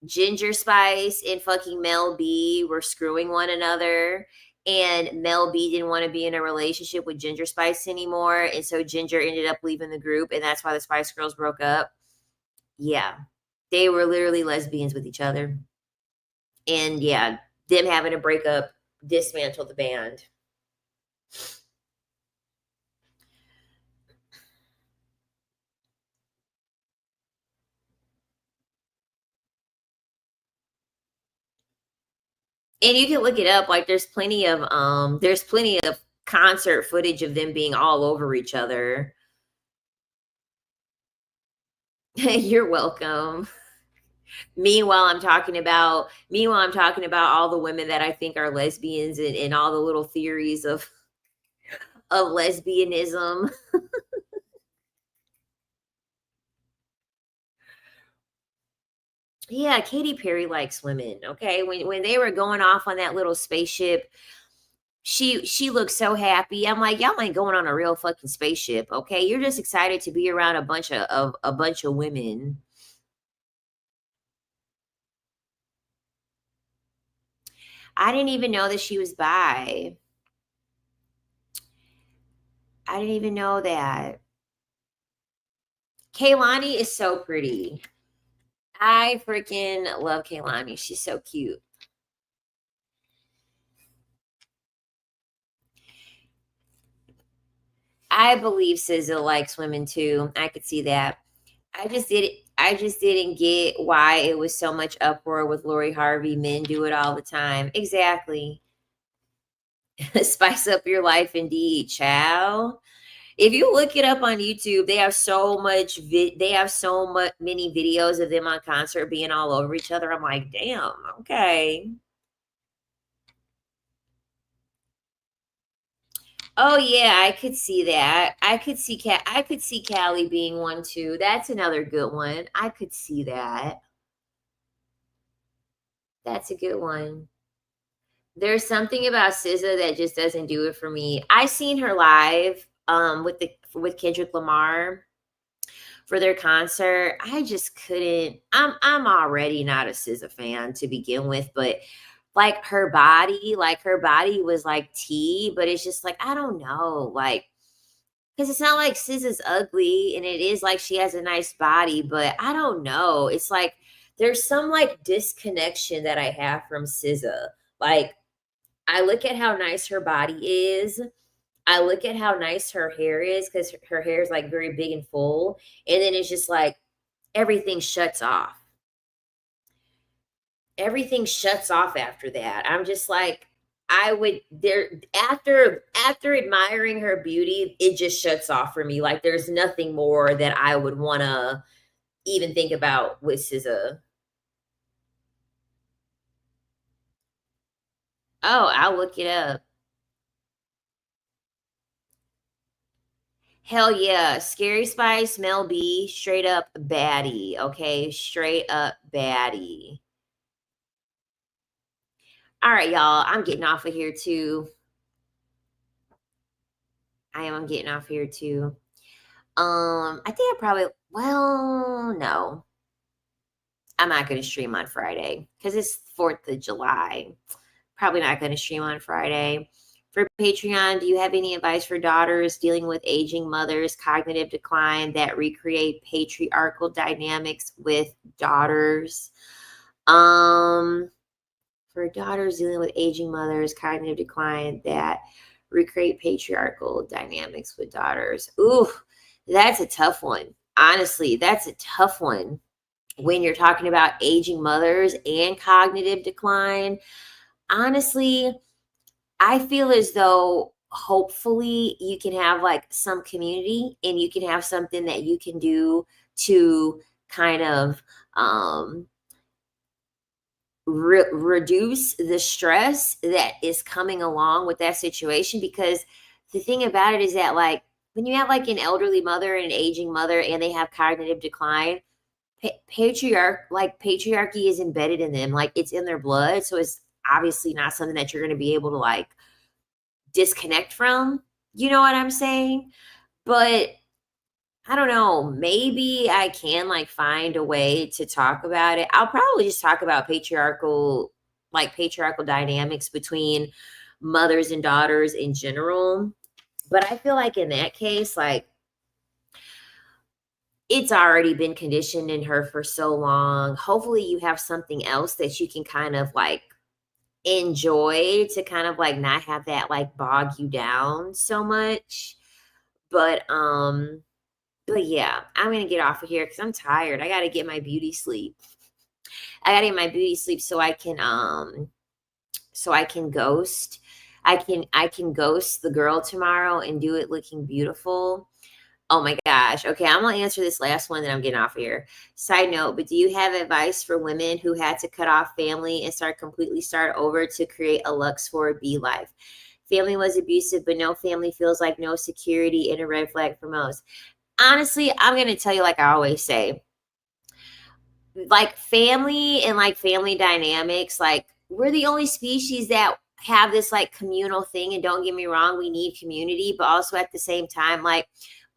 Ginger Spice and fucking Mel B were screwing one another. And Mel B didn't want to be in a relationship with Ginger Spice anymore. And so Ginger ended up leaving the group. And that's why the Spice Girls broke up. Yeah. They were literally lesbians with each other. And yeah, them having to break up dismantled the band. And you can look it up. Like there's plenty of concert footage of them being all over each other. You're welcome. Meanwhile, I'm talking about all the women that I think are lesbians, and all the little theories of lesbianism. Yeah, Katy Perry likes women. Okay. When they were going off on that little spaceship, she looked so happy. I'm like, y'all ain't going on a real fucking spaceship. Okay. You're just excited to be around a bunch of women. I didn't even know that she was bi. I didn't even know that. Kaylani is so pretty. I freaking love Kaylani. She's so cute. I believe SZA likes women too. I could see that. I just didn't get why it was so much uproar with Lori Harvey. Men do it all the time. Exactly. Spice up your life indeed, child. If you look it up on YouTube, they have so much many videos of them on concert being all over each other. I'm like, damn, okay. Oh yeah, I could see that. I could see Callie being one too. That's another good one. I could see that. That's a good one. There's something about SZA that just doesn't do it for me. I seen her live with Kendrick Lamar for their concert. I just couldn't. I'm already not a SZA fan to begin with, but like her body was like tea, but it's just like I don't know, like because it's not like SZA's ugly, and it is like she has a nice body, but I don't know. It's like there's some like disconnection that I have from SZA. Like I look at how nice her body is. I look at how nice her hair is because her hair is like very big and full. And then it's just like everything shuts off. Everything shuts off after that. I'm just like, I would there after admiring her beauty, it just shuts off for me. Like there's nothing more that I would wanna even think about with SZA. Oh, I'll look it up. Hell yeah. Scary Spice, Mel B, straight up baddie. Okay. Straight up baddie. All right, y'all. I'm getting off of here too. I'm getting off here too. I think I probably, well, no, I'm not going to stream on Friday because it's 4th of July. Probably not going to stream on Friday. For Patreon, do you have any advice for daughters dealing with aging mothers, cognitive decline that recreate patriarchal dynamics with daughters? Um, for daughters dealing with aging mothers, cognitive decline that recreate patriarchal dynamics with daughters. Ooh, that's a tough one. Honestly, that's a tough one when you're talking about aging mothers and cognitive decline. Honestly, I feel as though hopefully you can have like some community and you can have something that you can do to kind of um reduce the stress that is coming along with that situation, because the thing about it is that like when you have like an elderly mother and an aging mother and they have cognitive decline, patriarchy is embedded in them, like it's in their blood, so it's obviously not something that you're going to be able to like disconnect from. You know what I'm saying? But I don't know. Maybe I can like find a way to talk about it. I'll probably just talk about patriarchal dynamics between mothers and daughters in general. But I feel like in that case, like it's already been conditioned in her for so long. Hopefully, you have something else that you can kind of like enjoy to kind of like not have that like bog you down so much. But but yeah, I'm gonna get off of here because I'm tired. I gotta get my beauty sleep. I gotta get my beauty sleep so I can ghost. I can ghost the girl tomorrow and do it looking beautiful. Oh my gosh. Okay, I'm gonna answer this last one, then I'm getting off of here. Side note, but do you have advice for women who had to cut off family and start over to create a Luxor B life? Family was abusive, but no family feels like no security and a red flag for most. Honestly, I'm gonna tell you, like I always say, like family and like family dynamics, like we're the only species that have this like communal thing. And don't get me wrong, we need community, but also at the same time, like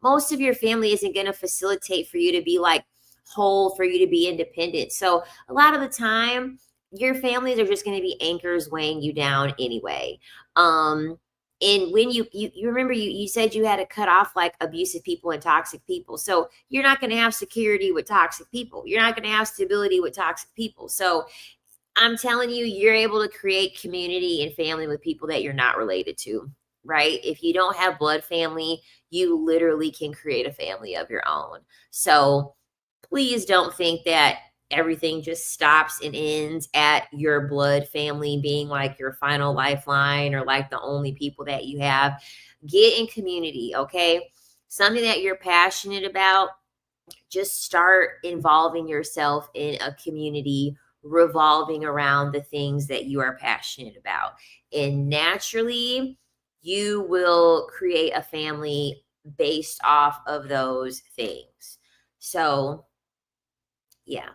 most of your family isn't going to facilitate for you to be like whole, for you to be independent. So a lot of the time, your families are just going to be anchors weighing you down anyway. And when you remember, you said you had to cut off like abusive people and toxic people, so you're not going to have security with toxic people, you're not going to have stability with toxic people. So I'm telling you, you're able to create community and family with people that you're not related to, right? If you don't have blood family, you literally can create a family of your own. So please don't think that everything just stops and ends at your blood family being like your final lifeline or like the only people that you have. Get in community, okay? Something that you're passionate about, just start involving yourself in a community revolving around the things that you are passionate about. And naturally, you will create a family based off of those things. So, yeah.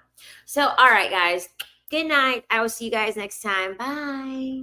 So, all right, guys. Good night. I will see you guys next time. Bye.